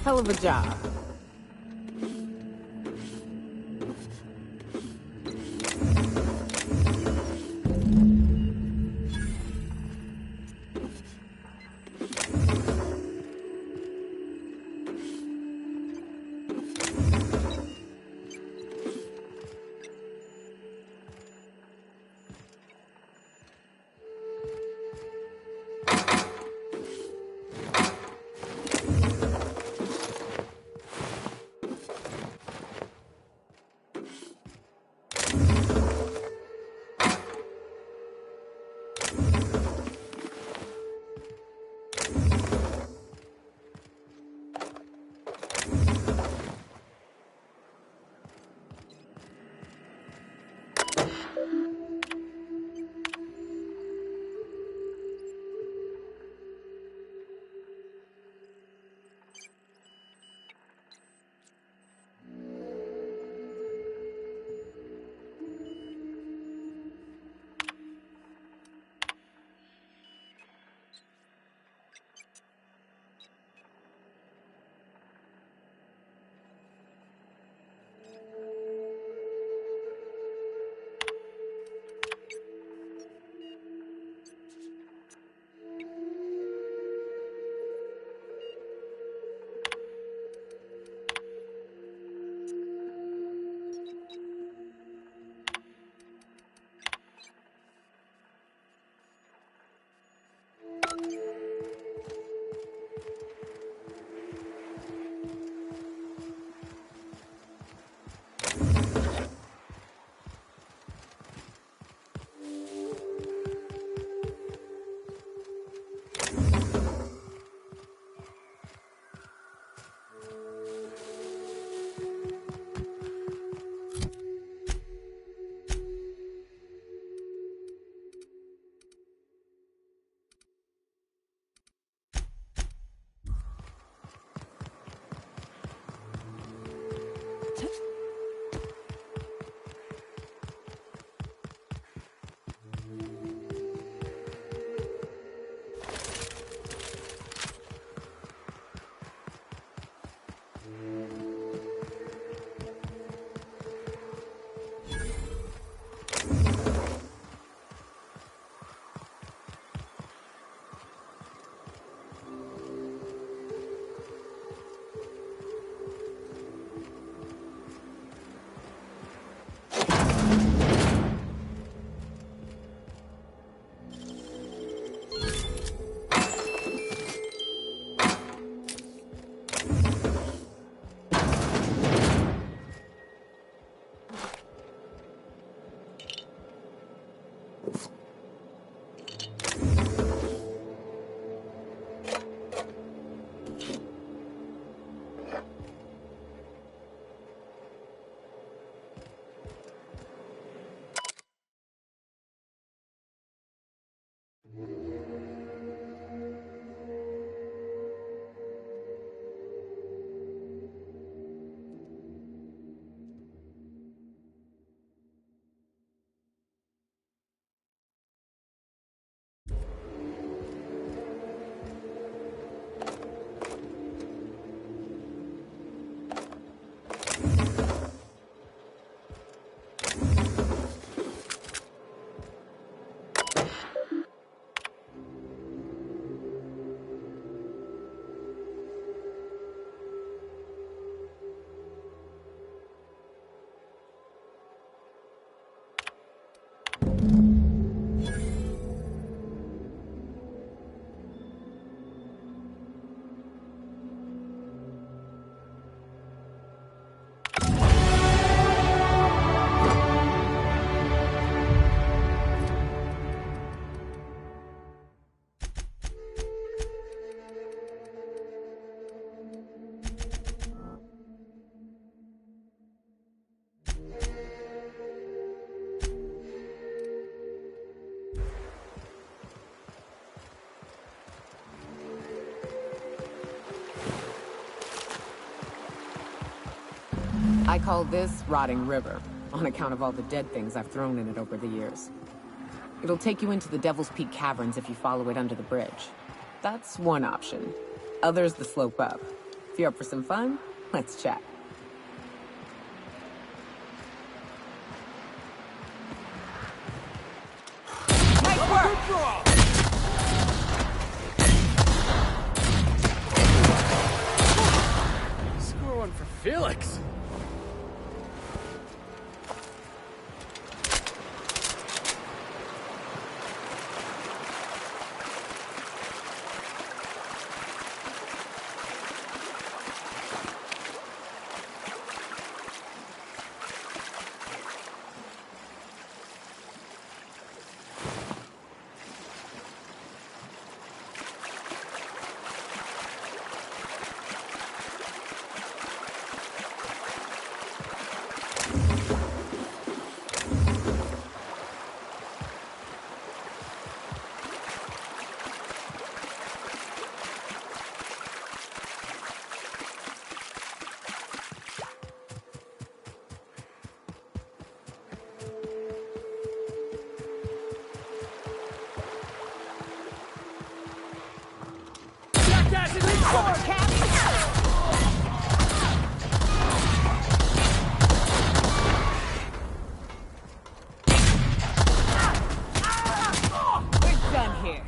Hell of a job. I call this Rotting River, on account of all the dead things I've thrown in it over the years. It'll take you into the Devil's Peak Caverns if you follow it under the bridge. That's one option. Others the slope up. If you're up for some fun, let's chat. Nice work! Score one for Felix. We're done here.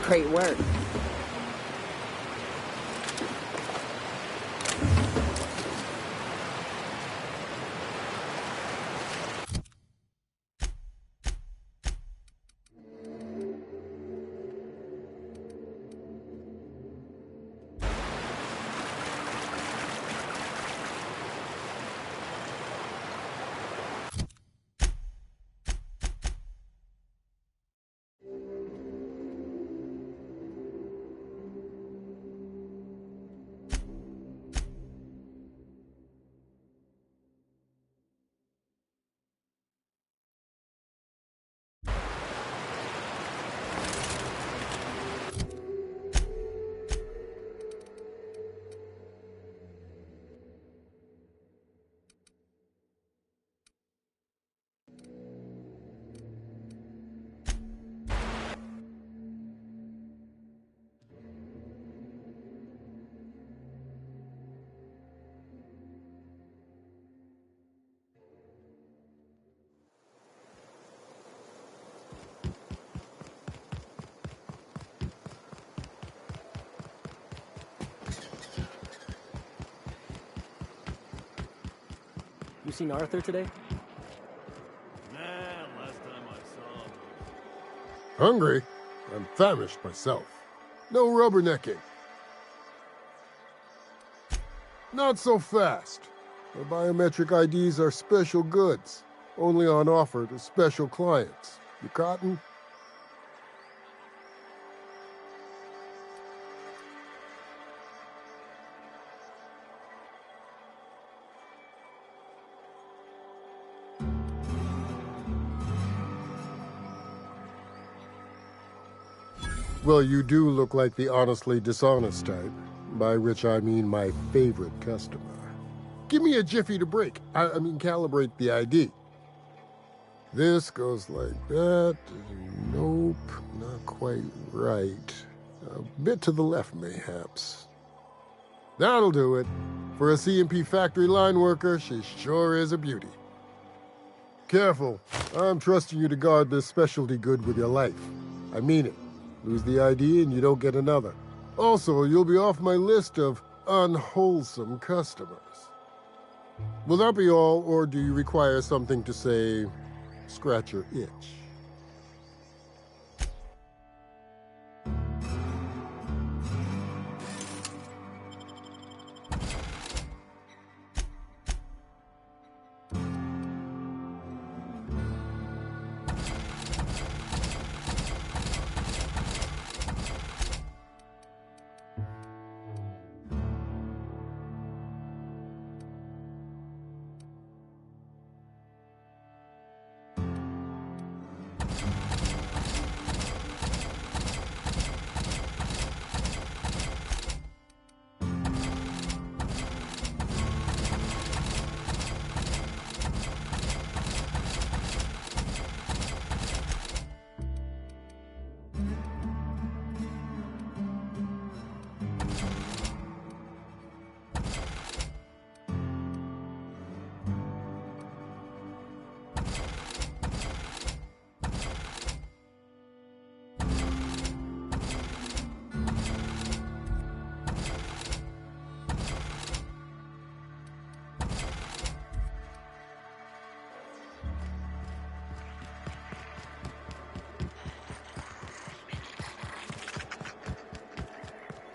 Great work. You seen Arthur today? Man, last time I saw him. Hungry? I'm famished myself. No rubbernecking. Not so fast. The biometric IDs are special goods. Only on offer to special clients. You cotton? Well, you do look like the honestly dishonest type, by which I mean my favorite customer. Give me a jiffy to break. I mean, calibrate the ID. This goes like that. Nope, not quite right. A bit to the left, mayhaps. That'll do it. For a CMP factory line worker, she sure is a beauty. Careful. I'm trusting you to guard this specialty good with your life. I mean it. Lose the ID and you don't get another. Also, you'll be off my list of unwholesome customers. Will that be all, or do you require something to say, scratch your itch?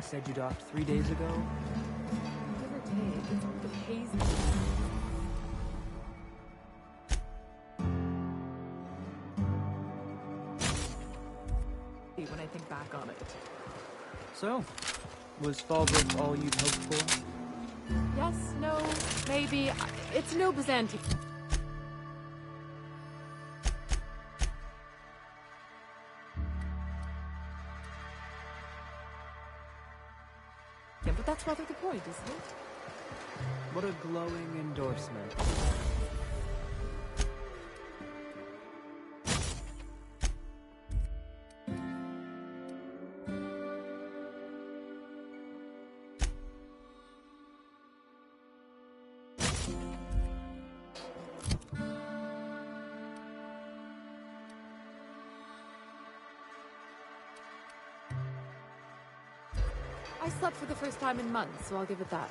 Said you docked 3 days ago? Give or take, it's all the hazy. When I think back on it. So, was Fallbrook all you'd hoped for? Yes, no, maybe. It's no Byzantium. Yeah, but that's rather the point, isn't it? What a glowing endorsement. I slept for the first time in months, so I'll give it that.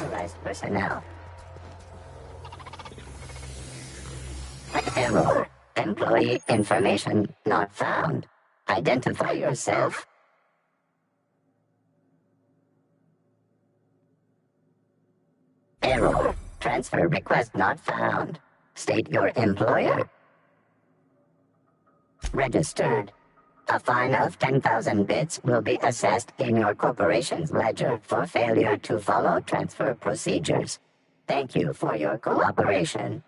authorized personnel. Error. Employee information not found. Identify yourself. Error. Transfer request not found. State your employer. Registered. A fine of 10,000 bits will be assessed in your corporation's ledger for failure to follow transfer procedures. Thank you for your cooperation.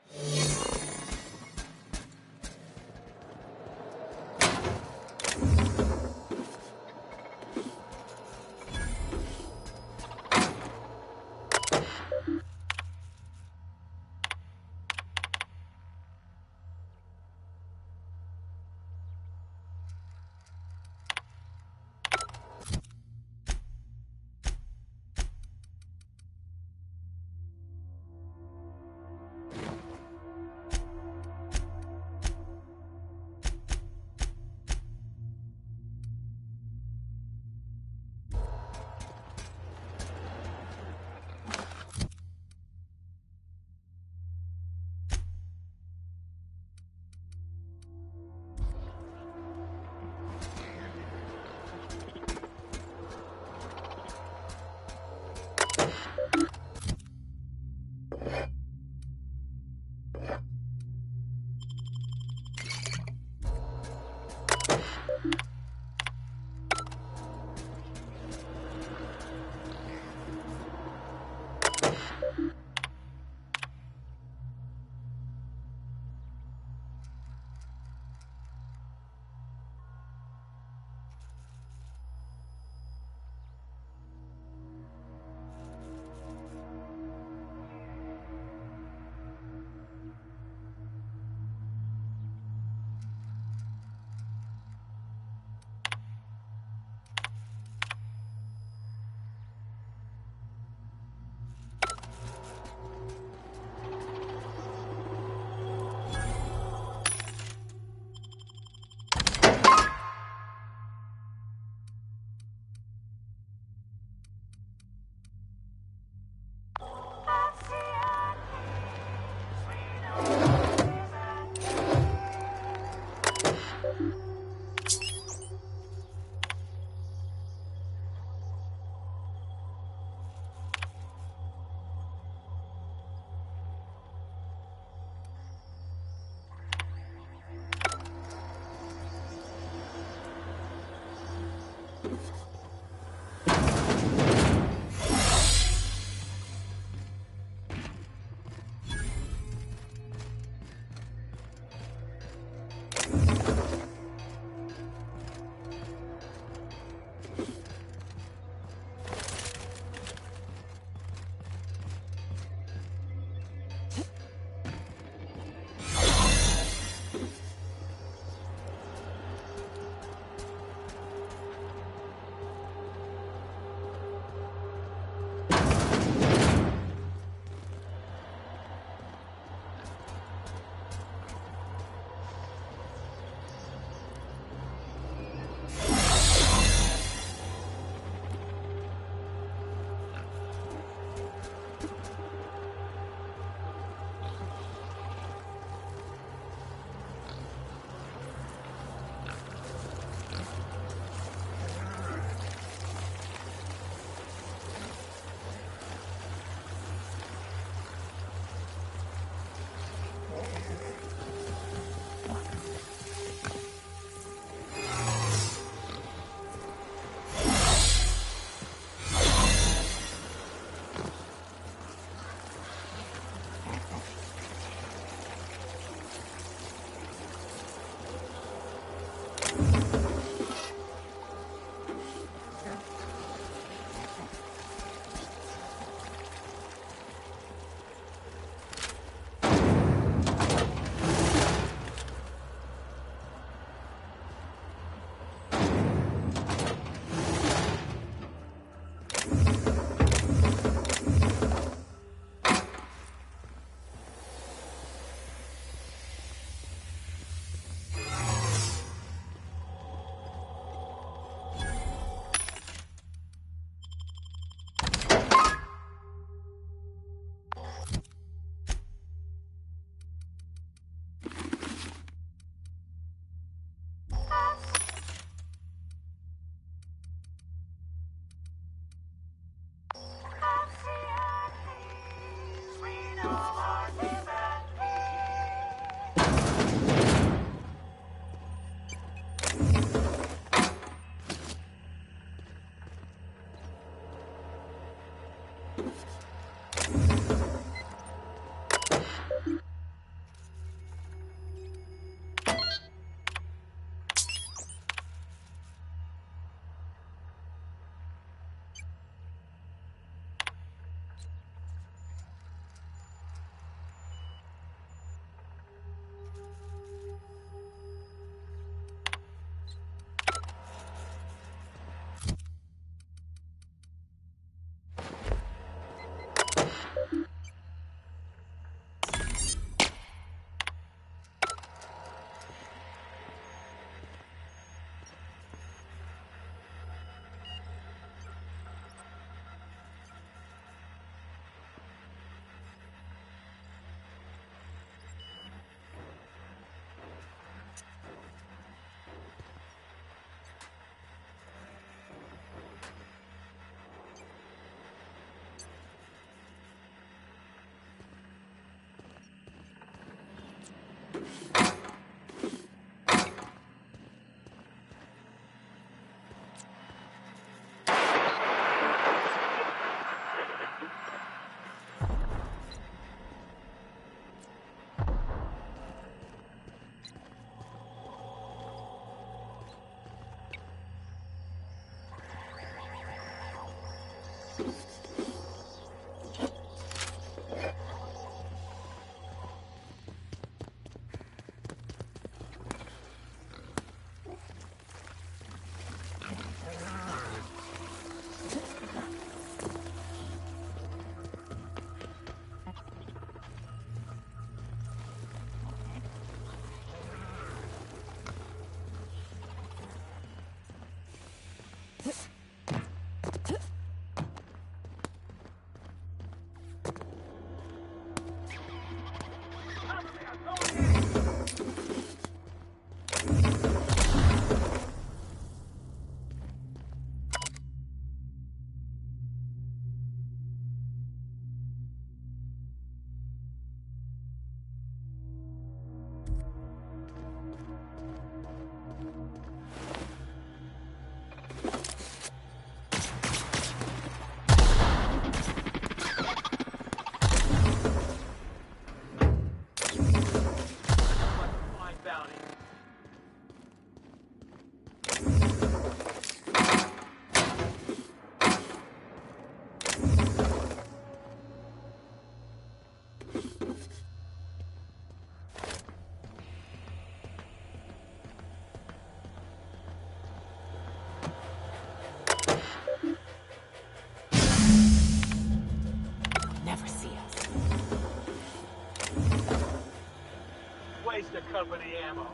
Waste of company ammo.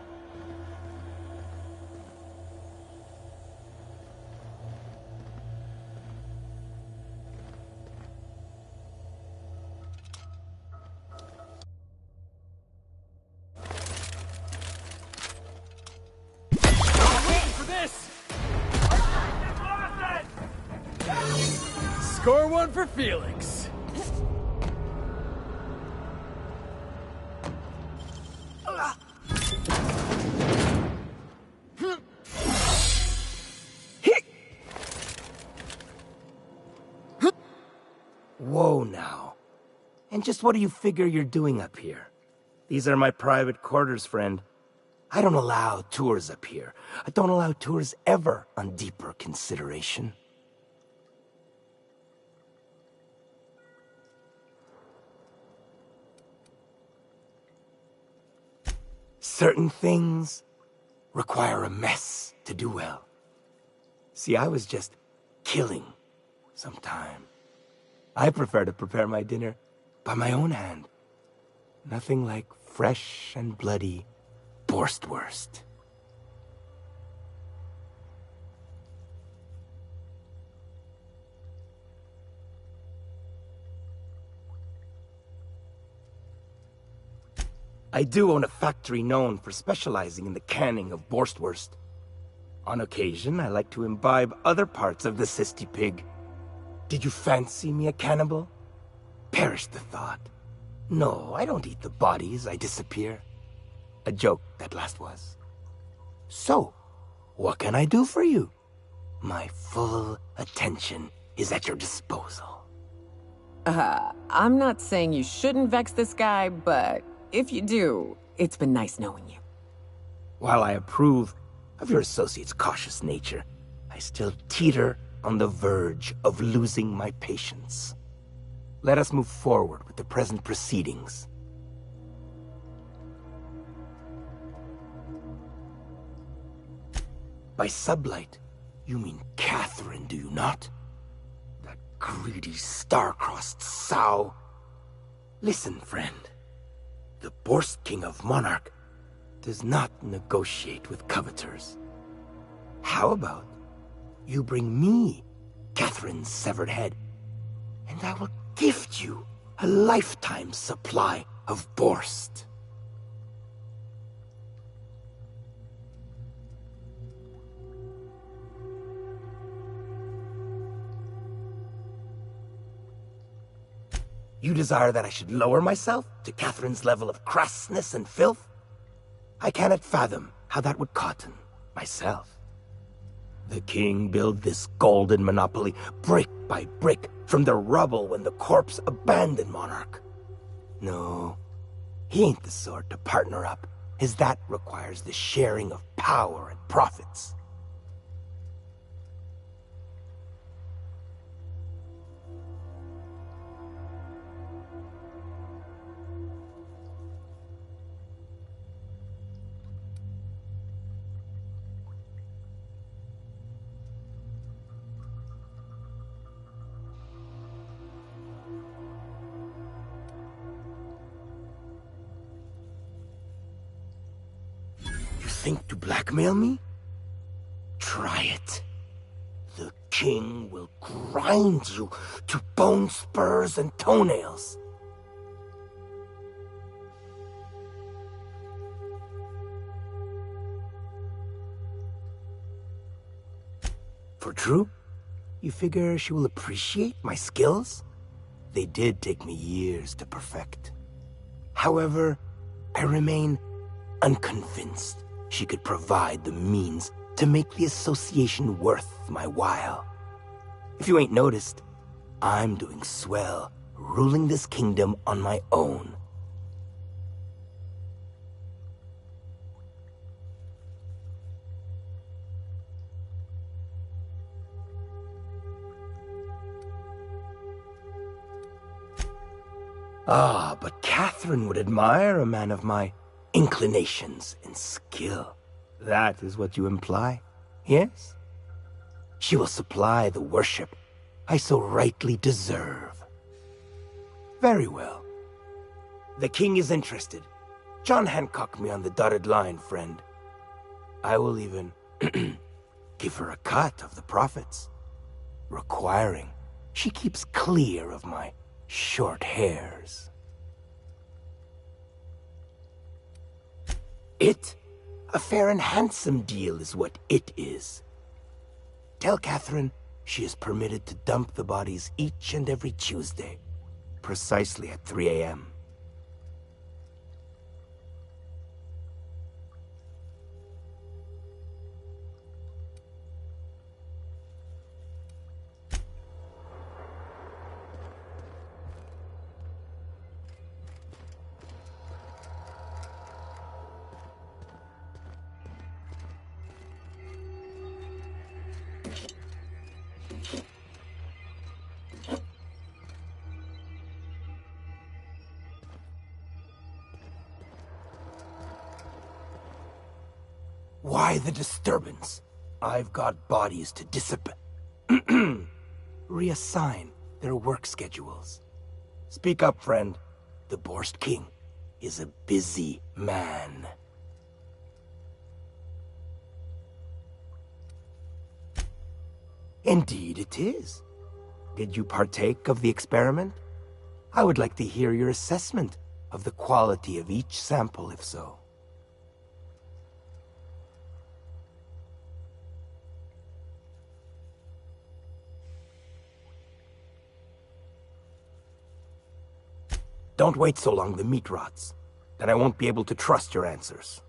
For this! Score one for Felix. Whoa now. And just what do you figure you're doing up here? These are my private quarters, friend. I don't allow tours up here. I don't allow tours ever on deeper consideration. Certain things require a mess to do well. See, I was just killing some time. I prefer to prepare my dinner by my own hand. Nothing like fresh and bloody Borstwurst. I do own a factory known for specializing in the canning of Borstwurst. On occasion, I like to imbibe other parts of the Sisty Pig. Did you fancy me a cannibal? Perish the thought. No, I don't eat the bodies, I disappear. A joke, that last was. So, what can I do for you? My full attention is at your disposal. I'm not saying you shouldn't vex this guy, but if you do, it's been nice knowing you. While I approve of your associate's cautious nature, I still teeter on the verge of losing my patience. Let us move forward with the present proceedings. By sublight, you mean Catherine, do you not? That greedy, star-crossed sow. Listen, friend. The Borst King of Monarch does not negotiate with coveters. How about you bring me Catherine's severed head, and I will gift you a lifetime supply of Borst. You desire that I should lower myself to Catherine's level of crassness and filth? I cannot fathom how that would cotton myself. The king built this golden monopoly brick by brick from the rubble when the corpse abandoned Monarch. No, he ain't the sort to partner up, as that requires the sharing of power and profits. Think to blackmail me? Try it. The king will grind you to bone spurs and toenails. For true? You figure she will appreciate my skills? They did take me years to perfect. However, I remain unconvinced she could provide the means to make the association worth my while. If you ain't noticed, I'm doing swell, ruling this kingdom on my own. Ah, but Catherine would admire a man of my inclinations and skill. That is what you imply, yes? She will supply the worship I so rightly deserve. Very well. The king is interested. John Hancock me on the dotted line, friend. I will even give her a cut of the profits, requiring she keeps clear of my short hairs. A fair and handsome deal is what it is. Tell Catherine she is permitted to dump the bodies each and every Tuesday, precisely at 3 a.m. Why the disturbance? I've got bodies to dissipate. Reassign their work schedules. Speak up, friend. The Borst King is a busy man. Indeed it is. Did you partake of the experiment? I would like to hear your assessment of the quality of each sample, if so. Don't wait so long, the meat rots. Then I won't be able to trust your answers.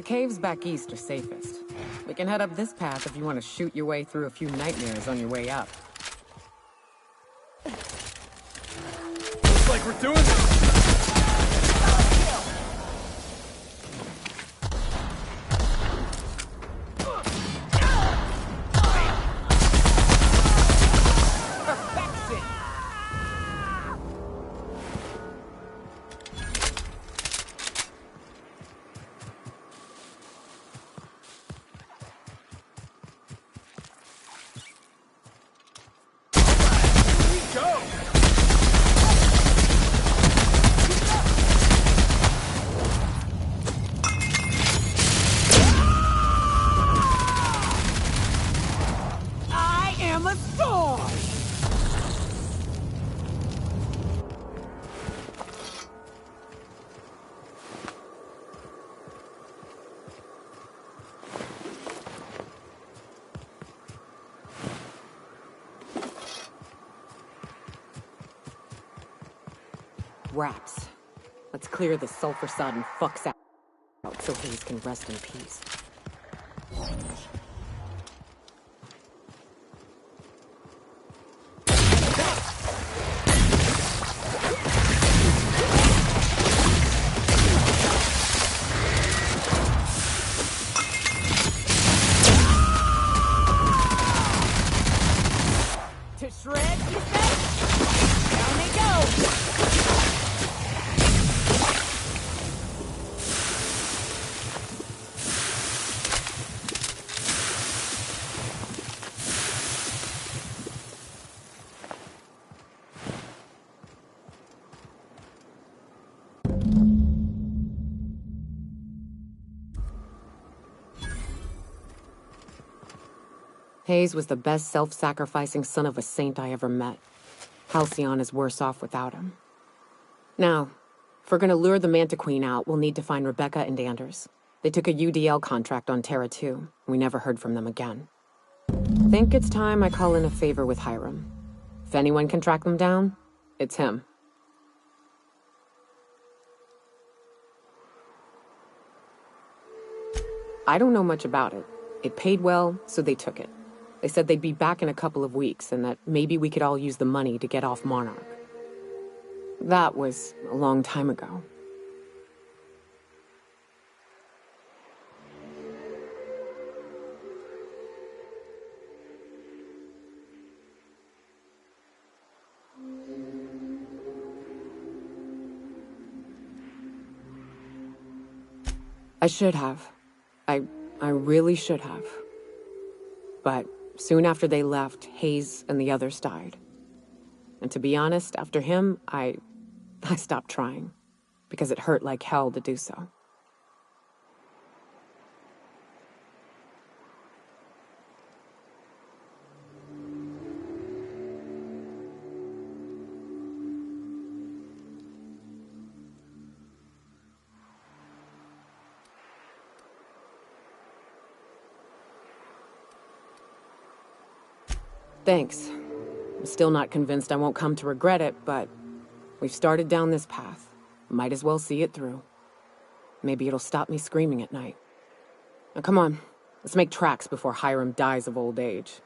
caves back east are safest. We can head up this path if you want to shoot your way through a few nightmares on your way up. Looks like we're doing this! Wraps. Let's clear the sulfur-sodden fucks out so Hayes can rest in peace. To shred, you said? Down they go! Hayes was the best self-sacrificing son of a saint I ever met. Halcyon is worse off without him. Now, if we're gonna lure the Manta Queen out, we'll need to find Rebecca and Anders. They took a UDL contract on Terra 2. We never heard from them again. Think it's time I call in a favor with Hiram. If anyone can track them down, it's him. I don't know much about it. It paid well, so they took it. They said they'd be back in a couple of weeks and that maybe we could all use the money to get off Monarch. That was a long time ago. I should have. I really should have. But soon after they left, Hayes and the others died. And to be honest, after him, I stopped trying. Because it hurt like hell to do so. Thanks. I'm still not convinced I won't come to regret it, but we've started down this path. Might as well see it through. Maybe it'll stop me screaming at night. Now come on, let's make tracks before Hiram dies of old age.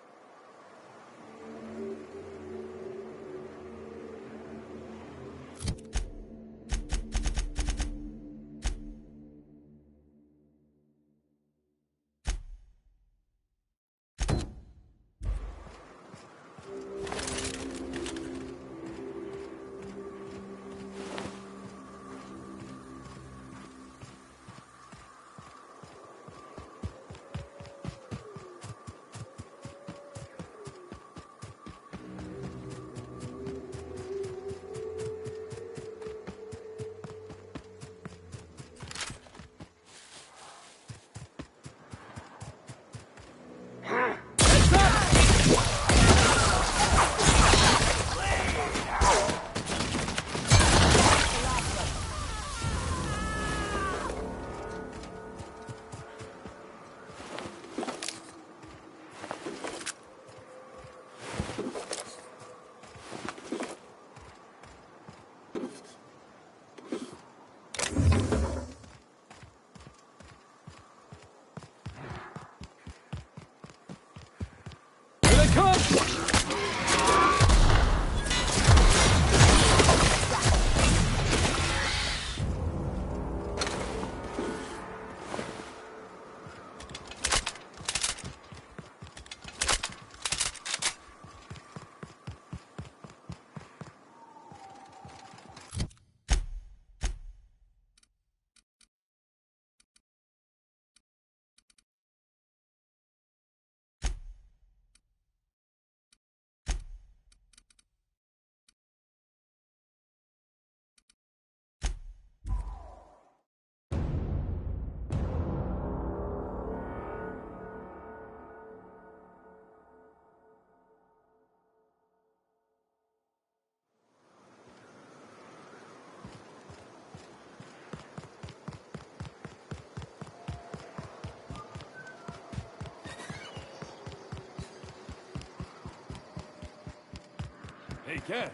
Hey, Cass.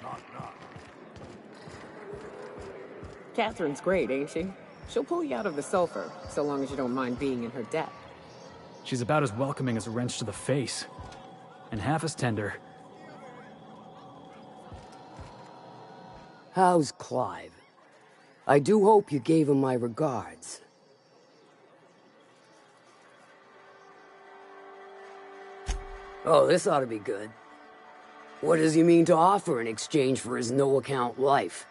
Knock, knock. Catherine's great, ain't she? She'll pull you out of the sulfur, so long as you don't mind being in her debt. She's about as welcoming as a wrench to the face. And half as tender. How's Clive? I do hope you gave him my regards. Oh, this ought to be good. What does he mean to offer in exchange for his no-account life?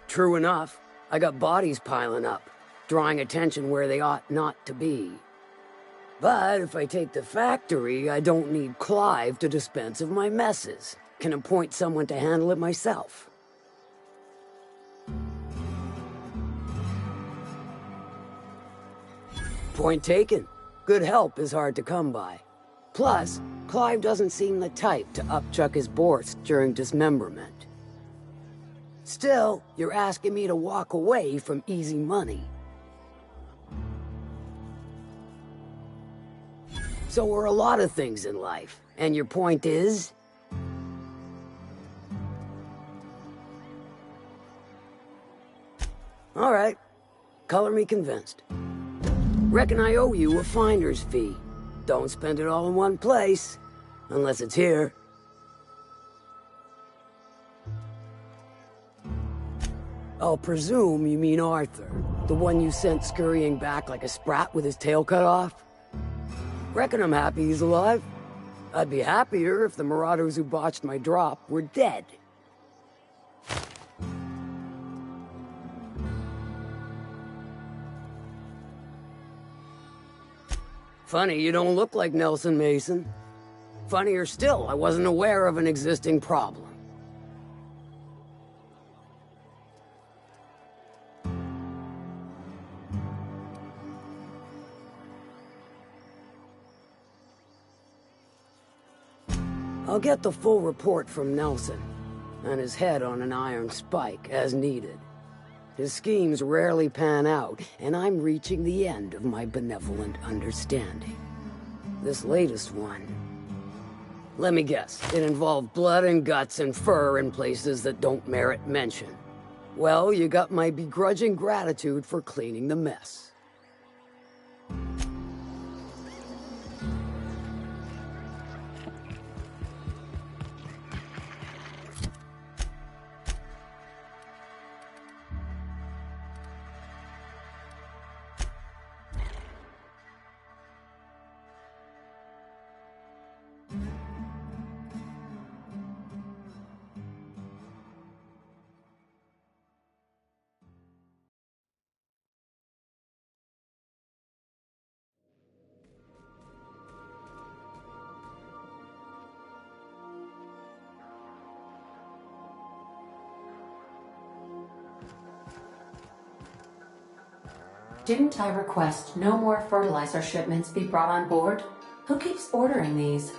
True enough, I got bodies piling up, drawing attention where they ought not to be. But if I take the factory, I don't need Clive to dispense of my messes. Can appoint someone to handle it myself. Point taken. Good help is hard to come by. Plus, Clive doesn't seem the type to upchuck his Borst during dismemberment. Still, you're asking me to walk away from easy money. So are a lot of things in life. And your point is? All right. Color me convinced. Reckon I owe you a finder's fee. Don't spend it all in one place. Unless it's here. I'll presume you mean Arthur. The one you sent scurrying back like a sprat with his tail cut off? Reckon I'm happy he's alive. I'd be happier if the marauders who botched my drop were dead. Funny you don't look like Nelson Mason. Funnier still, I wasn't aware of an existing problem. I'll get the full report from Nelson, and his head on an iron spike, as needed. His schemes rarely pan out, and I'm reaching the end of my benevolent understanding. This latest one... Let me guess, it involved blood and guts and fur in places that don't merit mention. Well, you got my begrudging gratitude for cleaning the mess. Didn't I request no more fertilizer shipments be brought on board? Who keeps ordering these?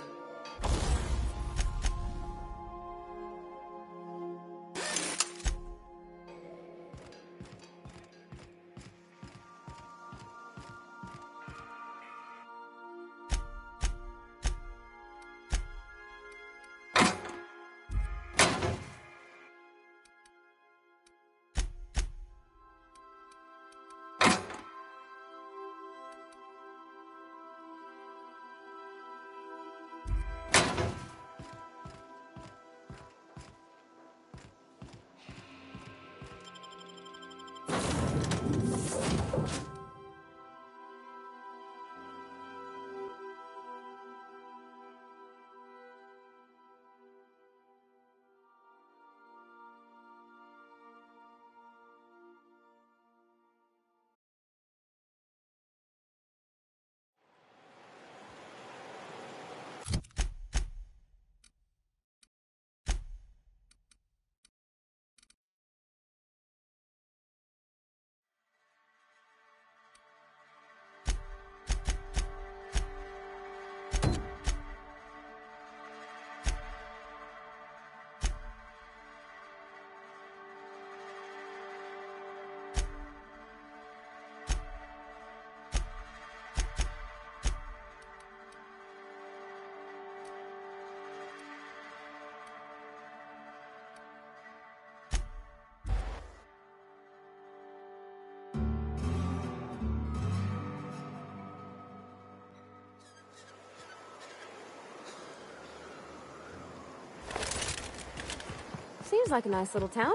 Seems like a nice little town.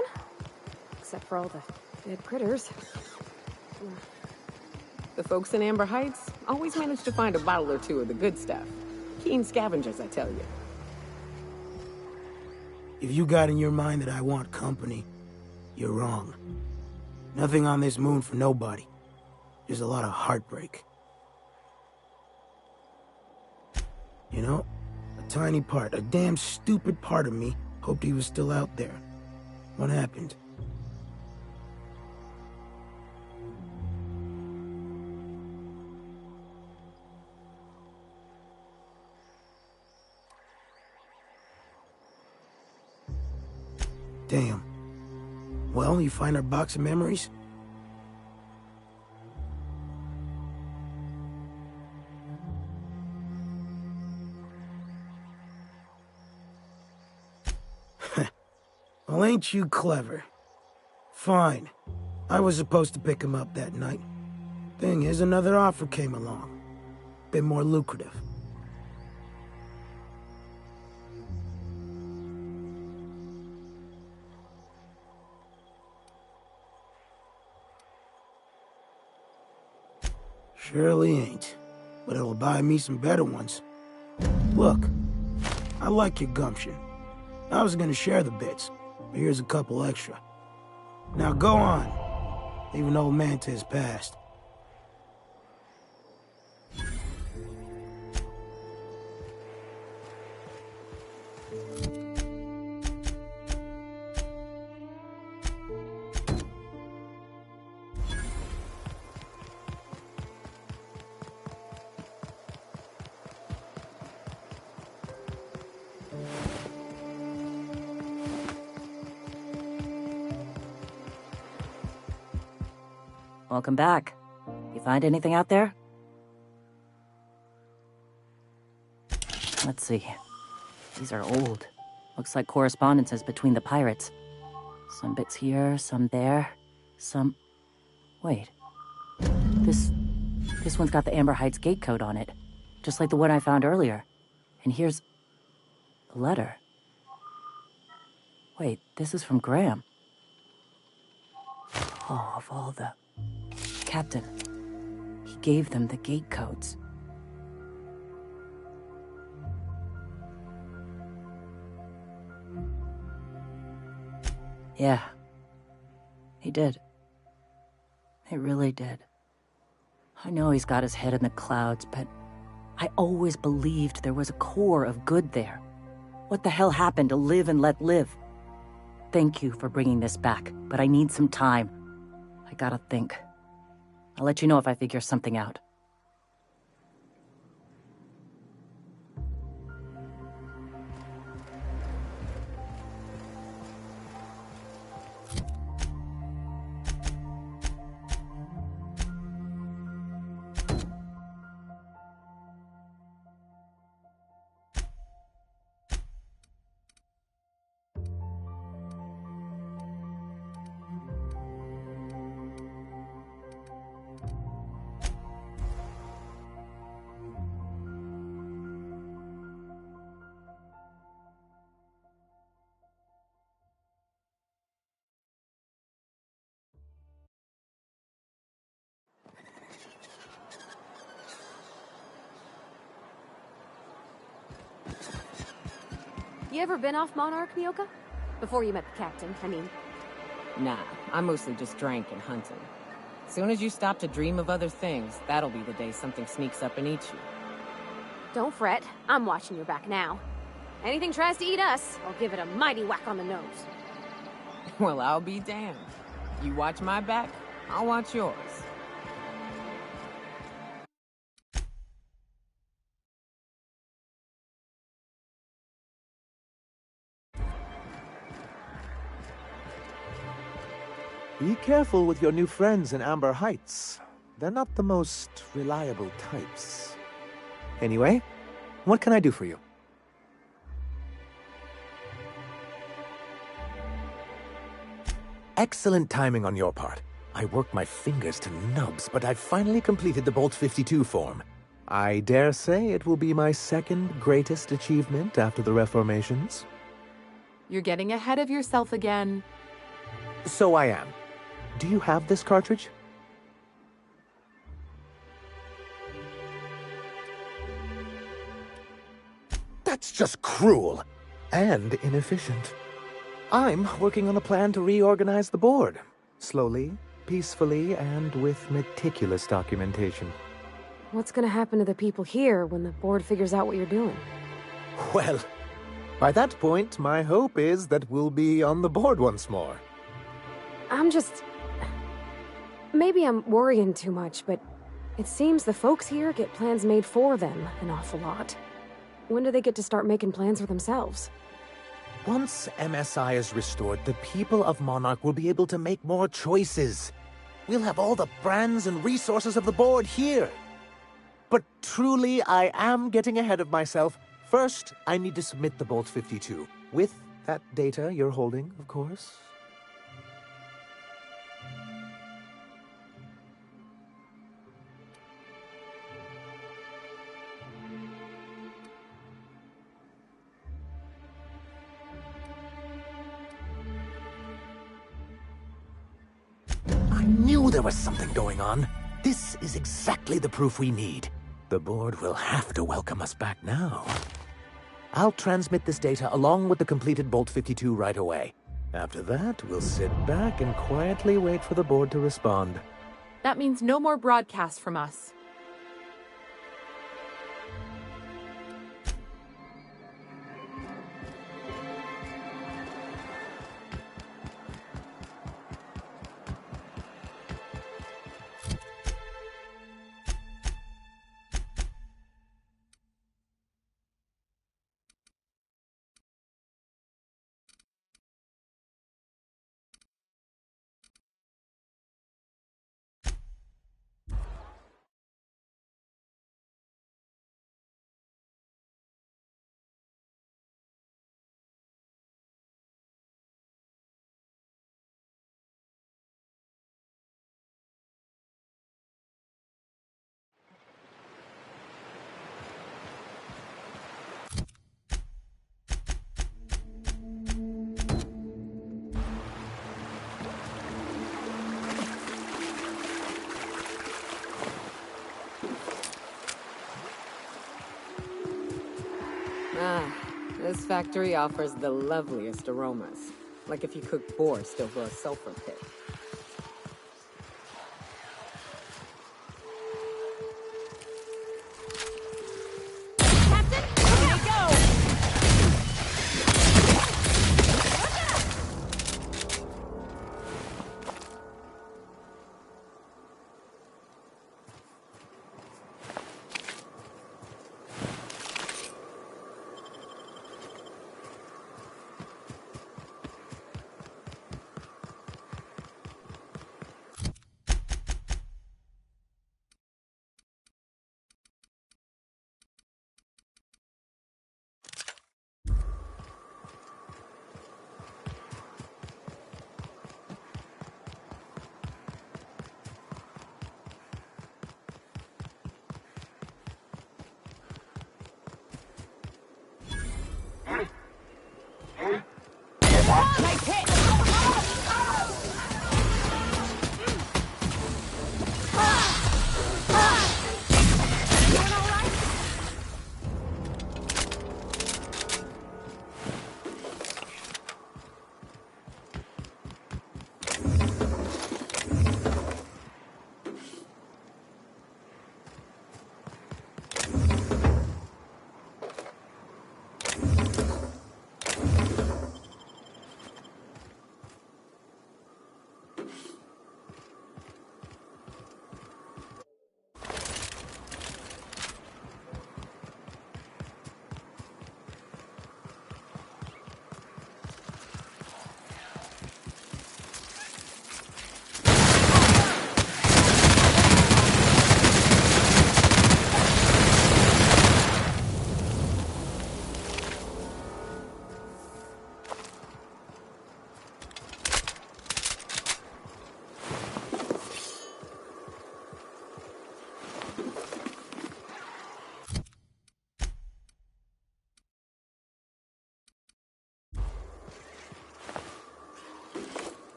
Except for all the dead critters. The folks in Amber Heights always manage to find a bottle or two of the good stuff. Keen scavengers, I tell you. If you got in your mind that I want company, you're wrong. Nothing on this moon for nobody. There's a lot of heartbreak. You know, a tiny part, a damn stupid part of me hoped he was still out there. What happened? Damn. Well, you find our box of memories? Well, ain't you clever? Fine. I was supposed to pick him up that night. Thing is, another offer came along. Bit more lucrative. Surely ain't. But it'll buy me some better ones. Look, I like your gumption. I was gonna share the bits, but here's a couple extra. Now go on. Leave an old man to his past. Welcome back. You find anything out there? Let's see. These are old. Looks like correspondences between the pirates. Some bits here, some there, some... Wait. This one's got the Amber Heights gate code on it. Just like the one I found earlier. And here's... a letter. Wait, this is from Graham. Oh, of all the... Captain. He gave them the gate codes. Yeah. He did. He really did. I know he's got his head in the clouds, but I always believed there was a core of good there. What the hell happened to live and let live? Thank you for bringing this back, but I need some time. I gotta think. I'll let you know if I figure something out. You ever been off Monarch, Myoka? Before you met the captain, I mean. Nah, I mostly just drank and hunted. Soon as you stop to dream of other things, that'll be the day something sneaks up and eats you. Don't fret, I'm watching your back now. Anything tries to eat us, I'll give it a mighty whack on the nose. Well, I'll be damned. You watch my back, I'll watch yours. Be careful with your new friends in Amber Heights. They're not the most reliable types. Anyway, what can I do for you? Excellent timing on your part. I worked my fingers to nubs, but I've finally completed the Bolt 52 form. I dare say it will be my second greatest achievement after the Reformations. You're getting ahead of yourself again. So I am. Do you have this cartridge? That's just cruel and inefficient. I'm working on a plan to reorganize the board. Slowly, peacefully, and with meticulous documentation. What's gonna happen to the people here when the board figures out what you're doing? Well, by that point, my hope is that we'll be on the board once more. Maybe I'm worrying too much, but it seems the folks here get plans made for them an awful lot. When do they get to start making plans for themselves? Once MSI is restored, the people of Monarch will be able to make more choices. We'll have all the brands and resources of the board here. But truly, I am getting ahead of myself. First, I need to submit the Bolt 52. With that data you're holding, of course. I knew there was something going on. This is exactly the proof we need. The board will have to welcome us back now. I'll transmit this data along with the completed Bolt 52 right away. After that, we'll sit back and quietly wait for the board to respond. That means no more broadcasts from us. This factory offers the loveliest aromas. Like if you cook borscht over a sulfur pit.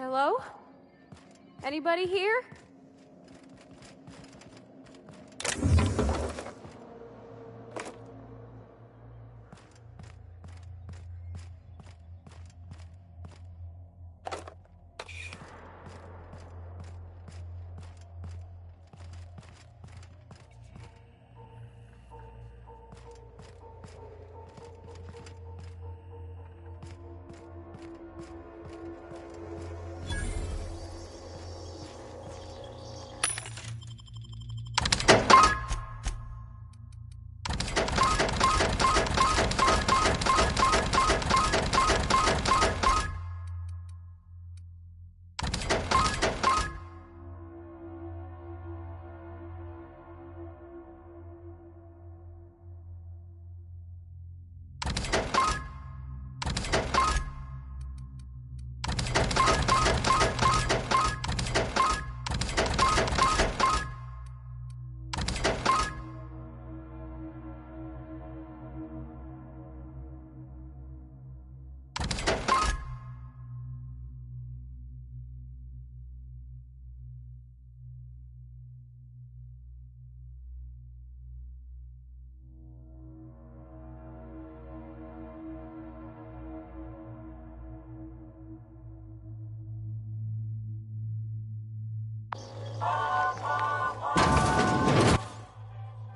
Hello? Anybody here?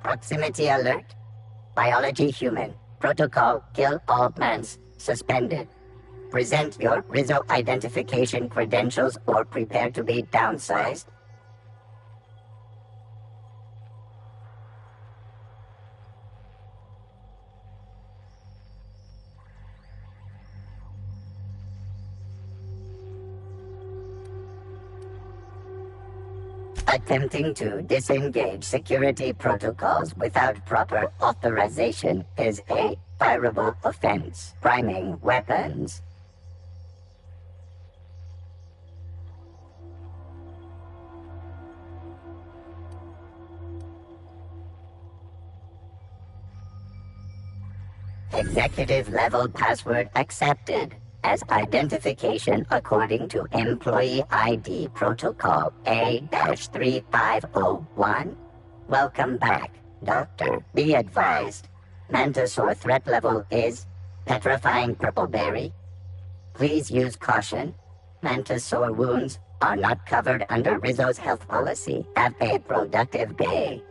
Proximity alert. Biology human. Protocol kill all plants. Suspended. Present your Rizzo identification credentials or prepare to be downsized. Attempting to disengage security protocols without proper authorization is a fireable offense. Priming weapons. Executive level password accepted as identification according to Employee ID Protocol A-3501. Welcome back, Doctor. Be advised, Mantisaur threat level is petrifying purple berry. Please use caution. Mantisaur wounds are not covered under Rizzo's health policy. Have a productive day.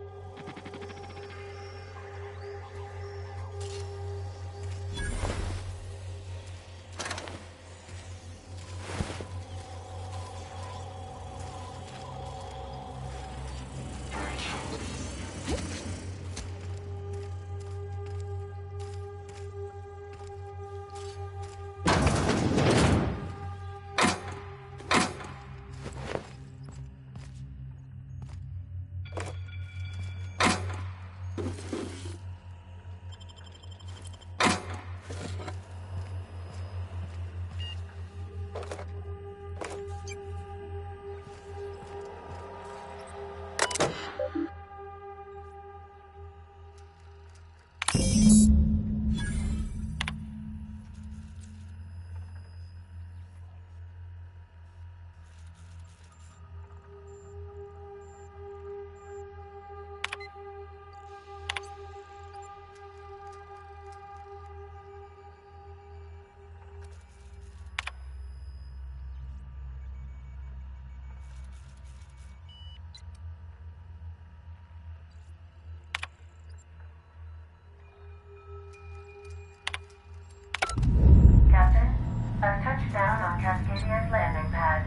Touchdown on Cascadia's landing pad.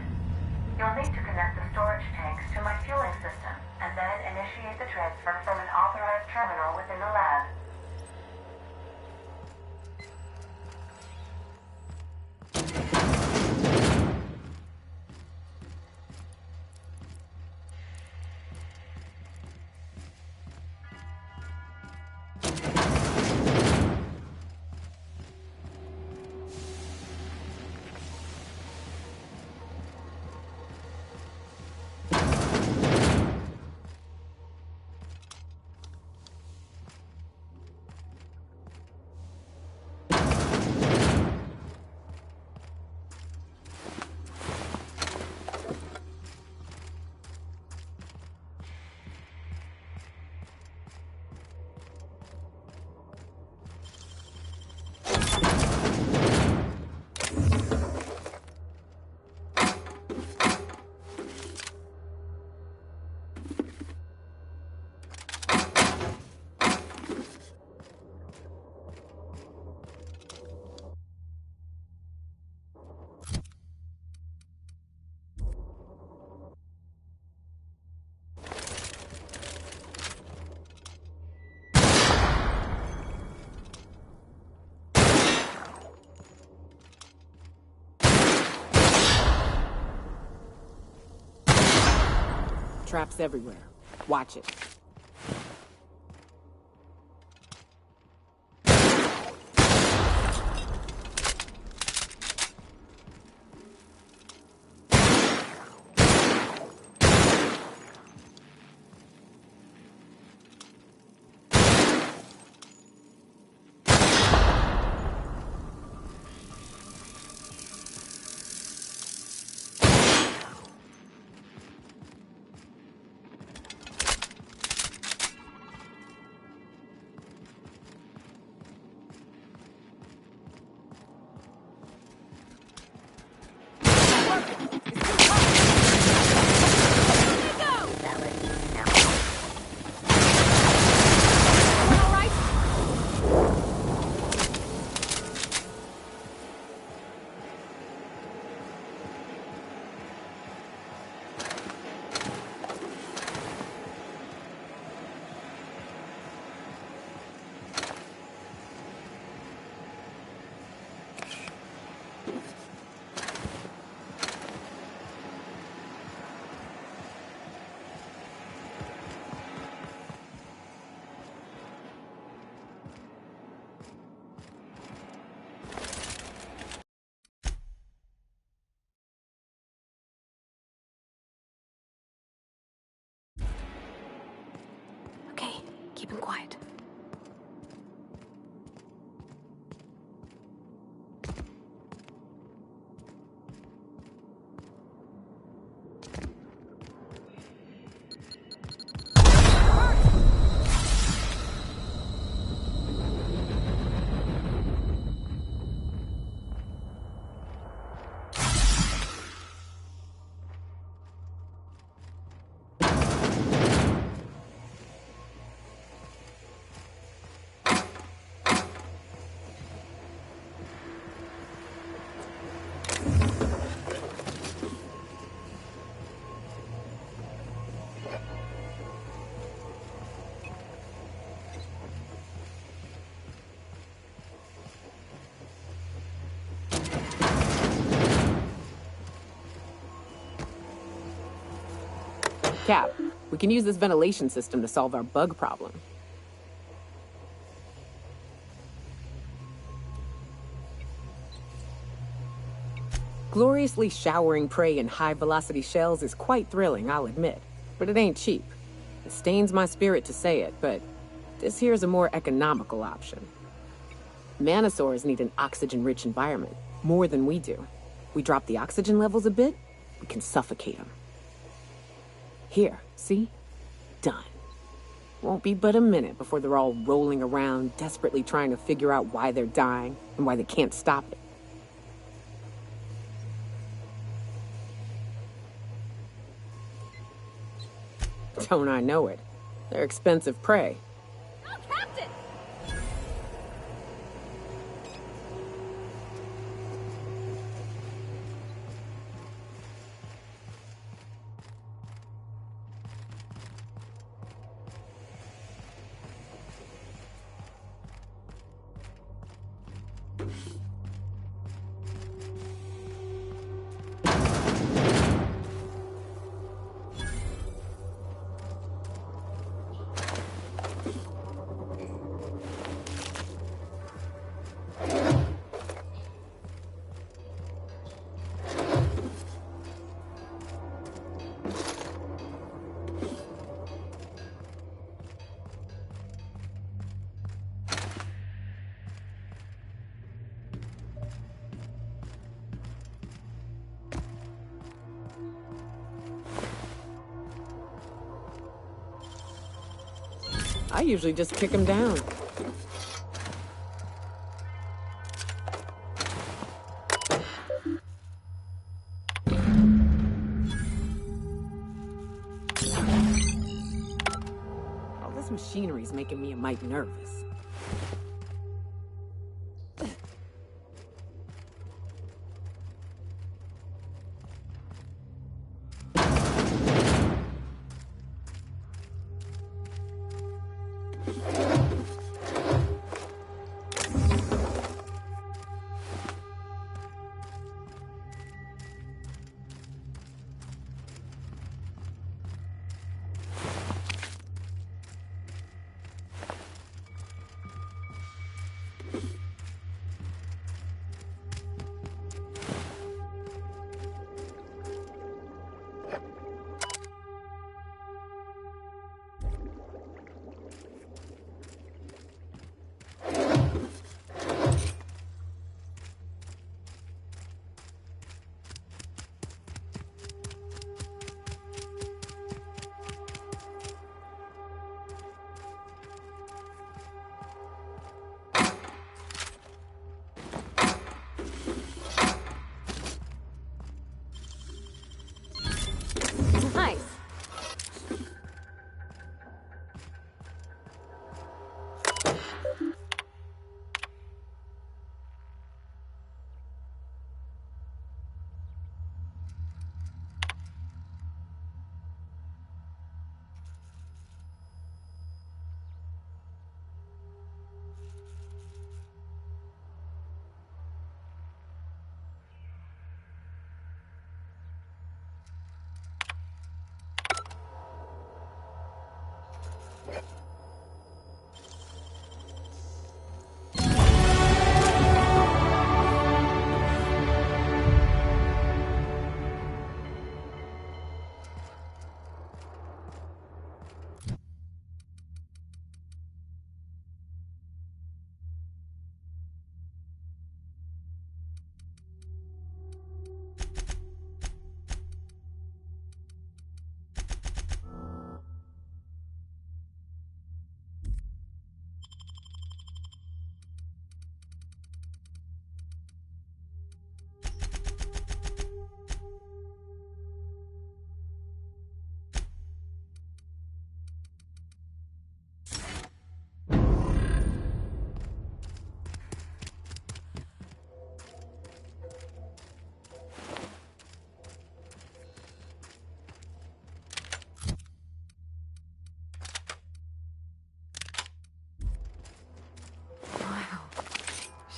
You'll need to connect the storage tanks to my fueling system, and then initiate the transfer from an authorized terminal within the lab. Traps everywhere. Watch it. Keep him quiet. Cap, we can use this ventilation system to solve our bug problem. Gloriously showering prey in high-velocity shells is quite thrilling, I'll admit. But it ain't cheap. It stains my spirit to say it, but this here's a more economical option. Manosaurs need an oxygen-rich environment, more than we do. We drop the oxygen levels a bit, we can suffocate them. Here, see? Done. Won't be but a minute before they're all rolling around, desperately trying to figure out why they're dying and why they can't stop it. Don't I know it? They're expensive prey. Oh, Captain! I usually just kick him down. All this machinery's making me a mite nervous.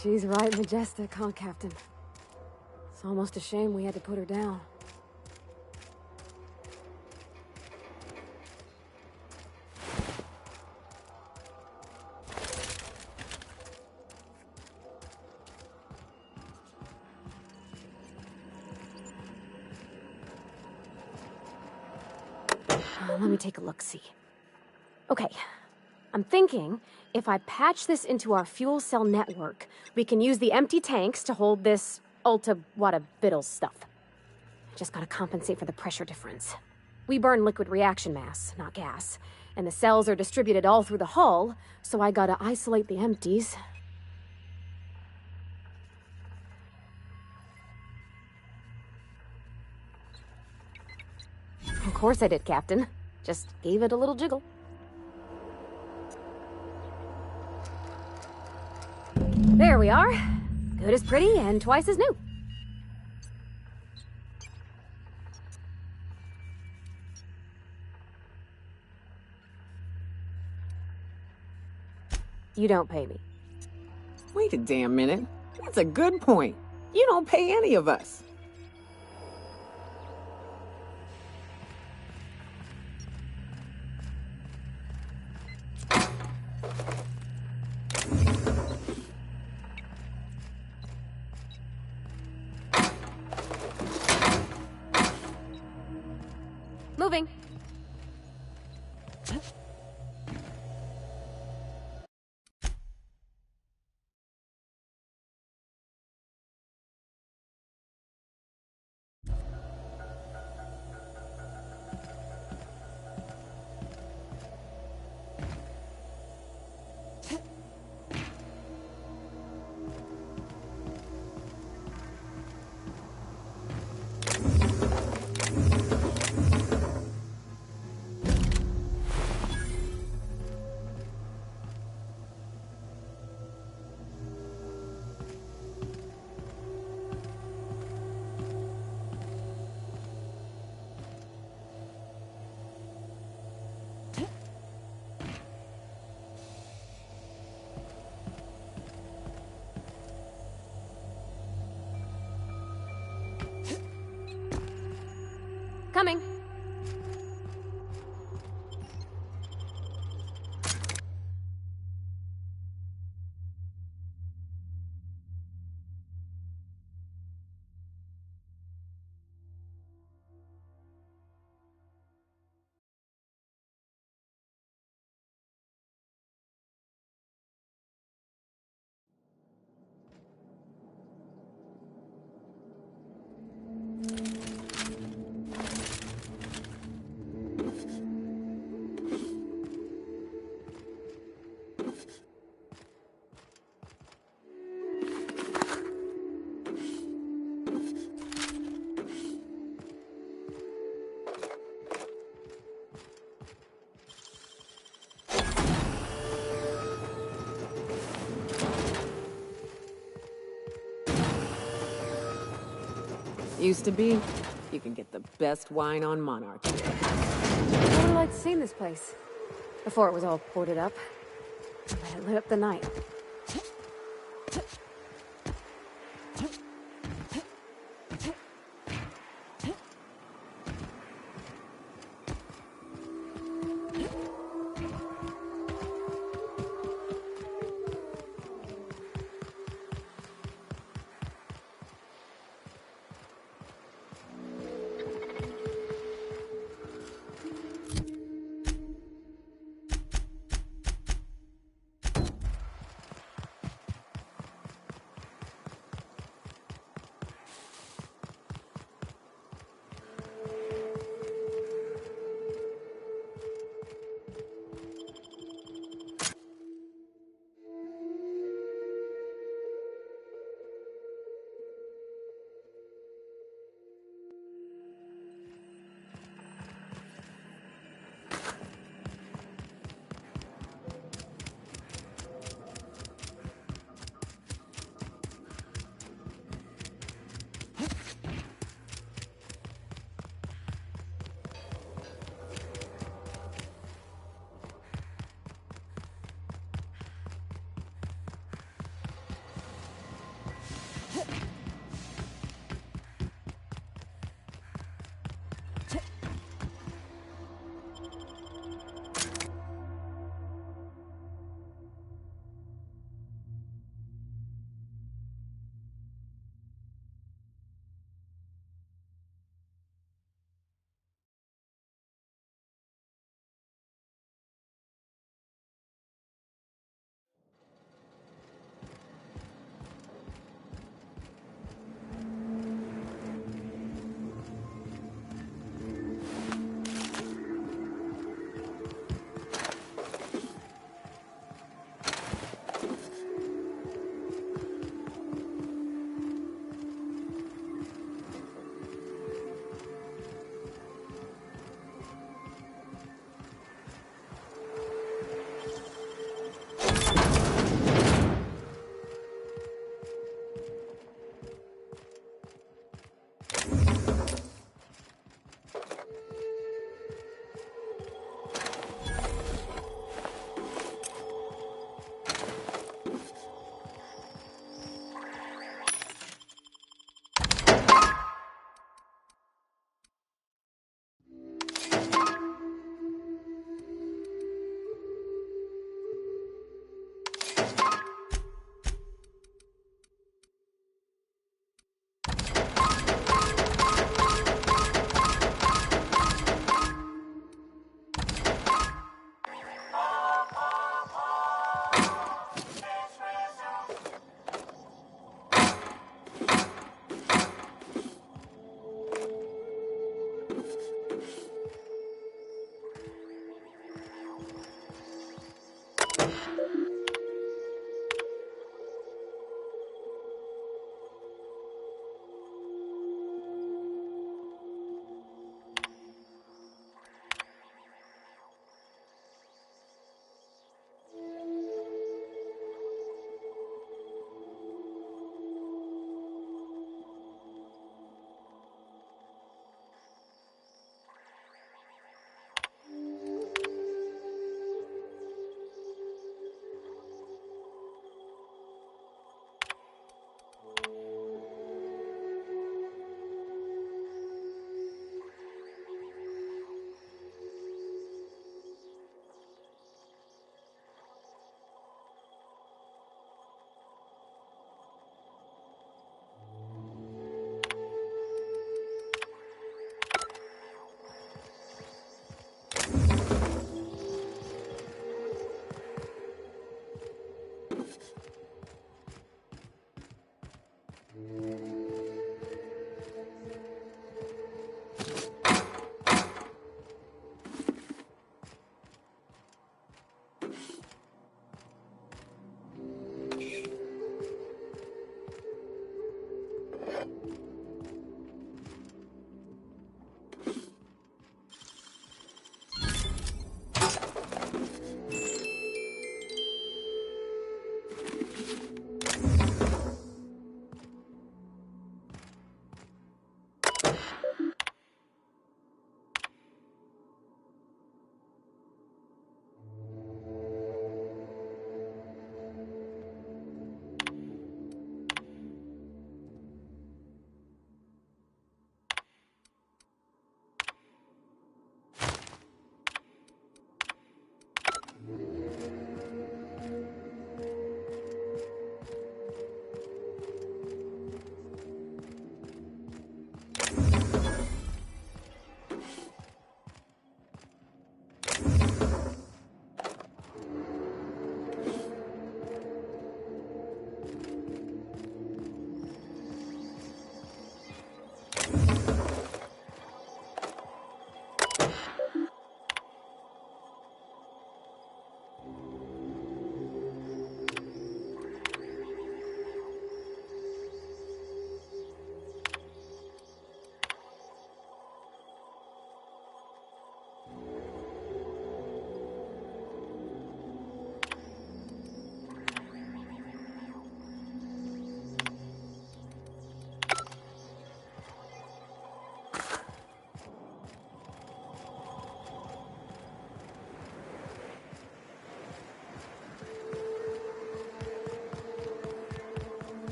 She's right majestic, huh, Captain? It's almost a shame we had to put her down. Let me take a look-see. Okay. I'm thinking, if I patch this into our fuel cell network, we can use the empty tanks to hold this ulta-wada-biddle stuff. Just gotta compensate for the pressure difference. We burn liquid reaction mass, not gas, and the cells are distributed all through the hull, so I gotta isolate the empties. Of course I did, Captain. Just gave it a little jiggle. There we are. Good as pretty and twice as new. You don't pay me. Wait a damn minute. That's a good point. You don't pay any of us. Moving. Coming. Used to be, you can get the best wine on Monarch. I would have liked to see this place. Before it was all boarded up. Let it lit up the night.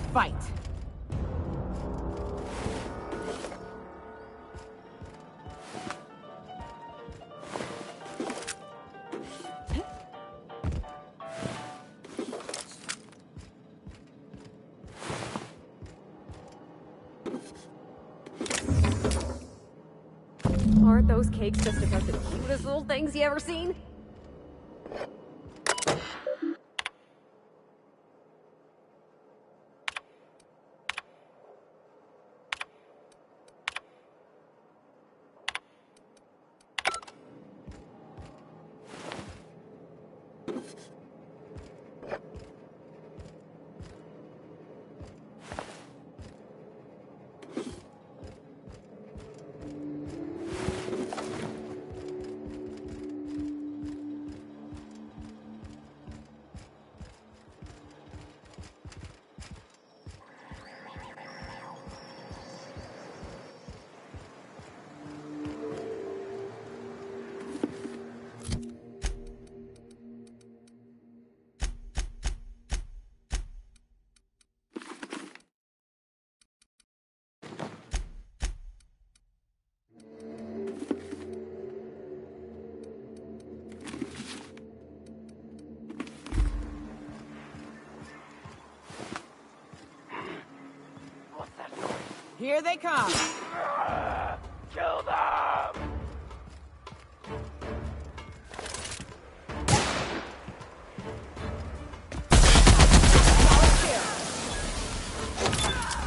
fight. Aren't those cakes just about the cutest little things you ever seen? Here they come. Kill them!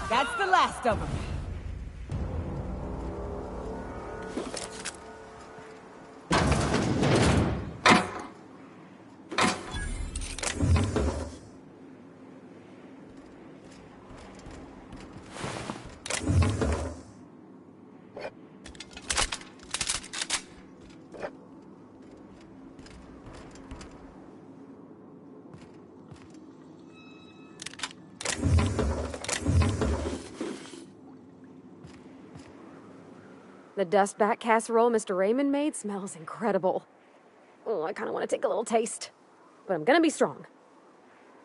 That's the last of them. The dustback casserole Mr. Raymond made smells incredible. Oh, I kind of want to take a little taste. But I'm gonna be strong.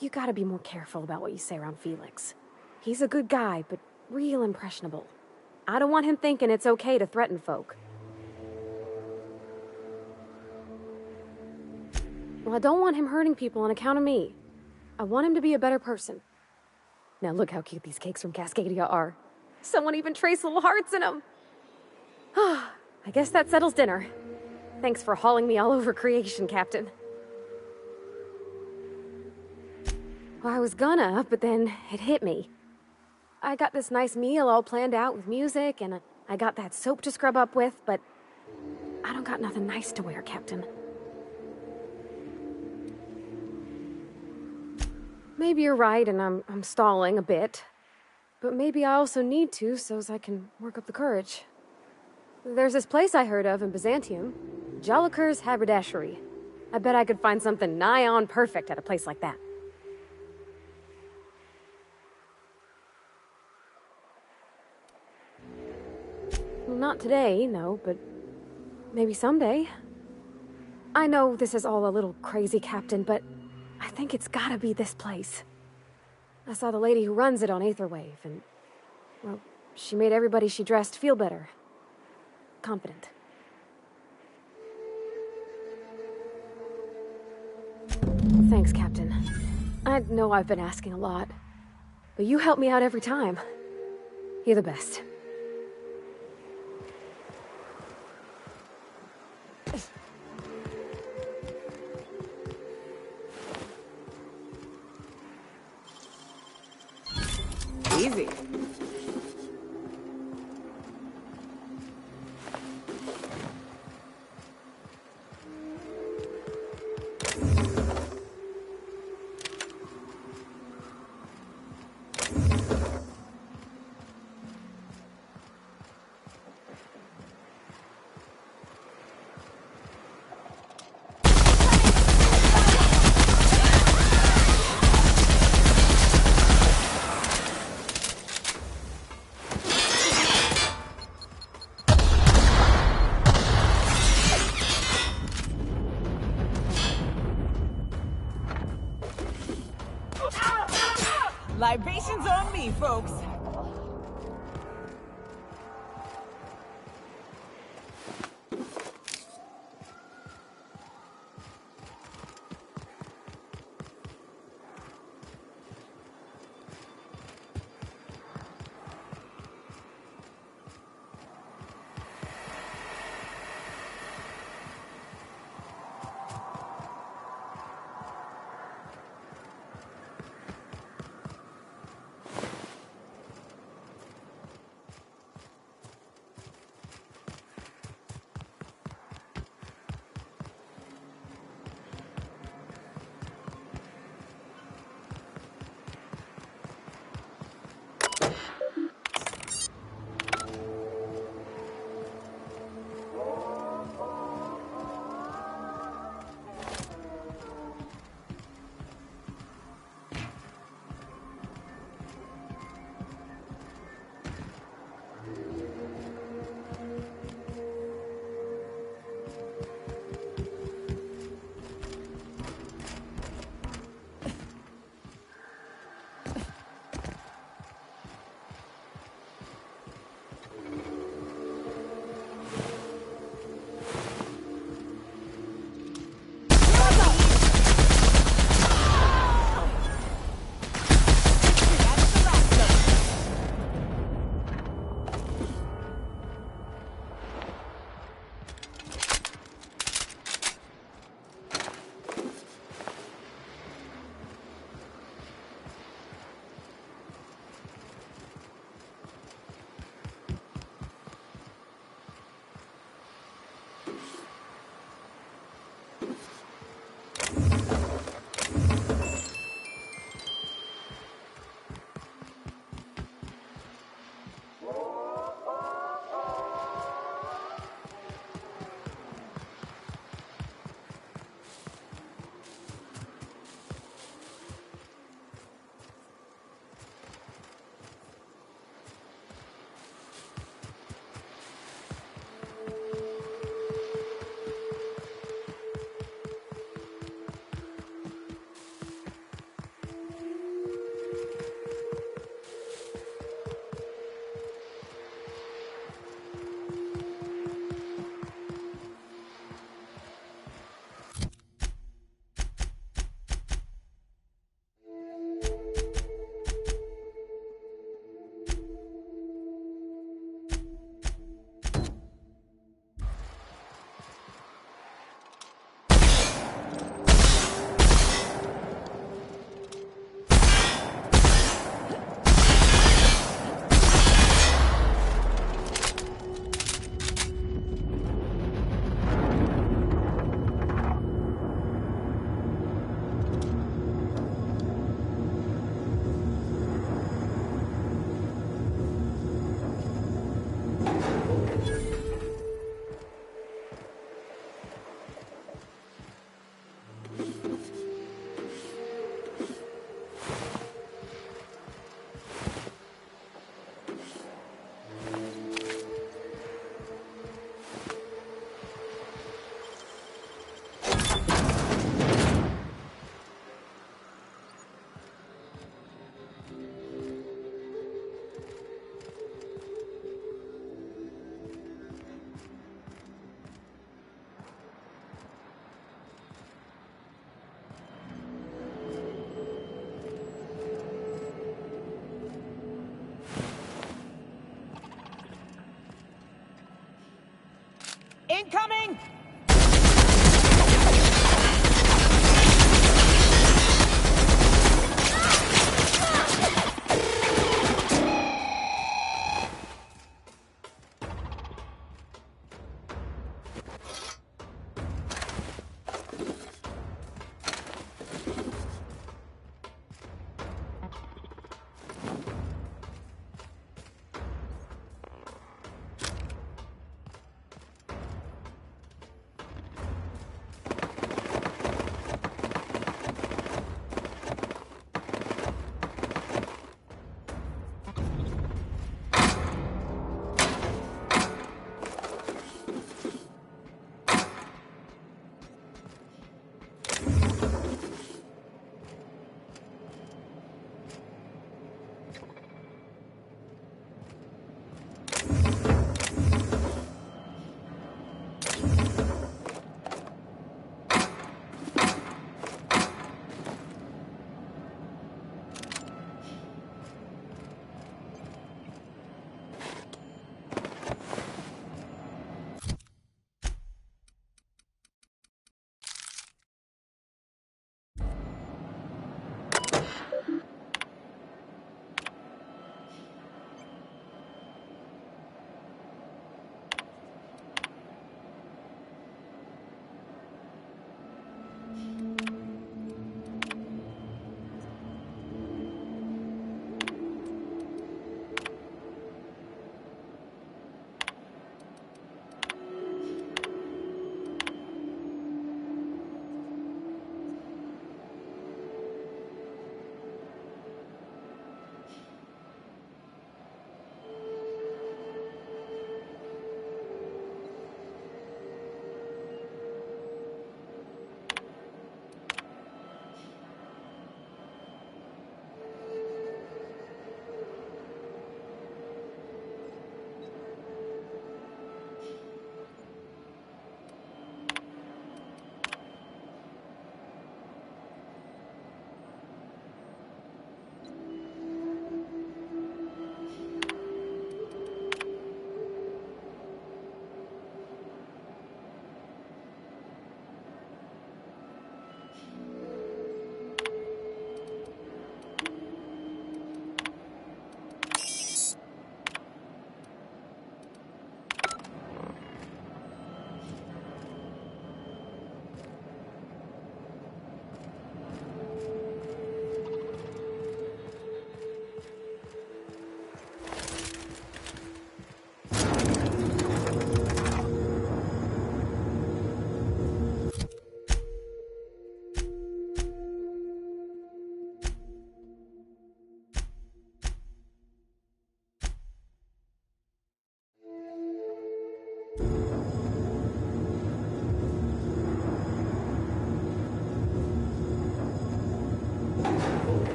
You gotta be more careful about what you say around Felix. He's a good guy, but real impressionable. I don't want him thinking it's okay to threaten folk. Well, I don't want him hurting people on account of me. I want him to be a better person. Now look how cute these cakes from Cascadia are. Someone even traced little hearts in them. I guess that settles dinner. Thanks for hauling me all over creation, Captain. Well, I was gonna, but then it hit me. I got this nice meal all planned out with music, and I got that soap to scrub up with, but I don't got nothing nice to wear, Captain. Maybe you're right, and I'm stalling a bit. But maybe I also need to, so's I can work up the courage. There's this place I heard of in Byzantium, Jolicoeur's Haberdashery. I bet I could find something nigh on perfect at a place like that. Well, not today, no, but maybe someday. I know this is all a little crazy, Captain, but I think it's gotta be this place. I saw the lady who runs it on Aetherwave, and, well, she made everybody she dressed feel better. Confident. Thanks, Captain. I know I've been asking a lot, but you help me out every time. You're the best. Easy. me, folks.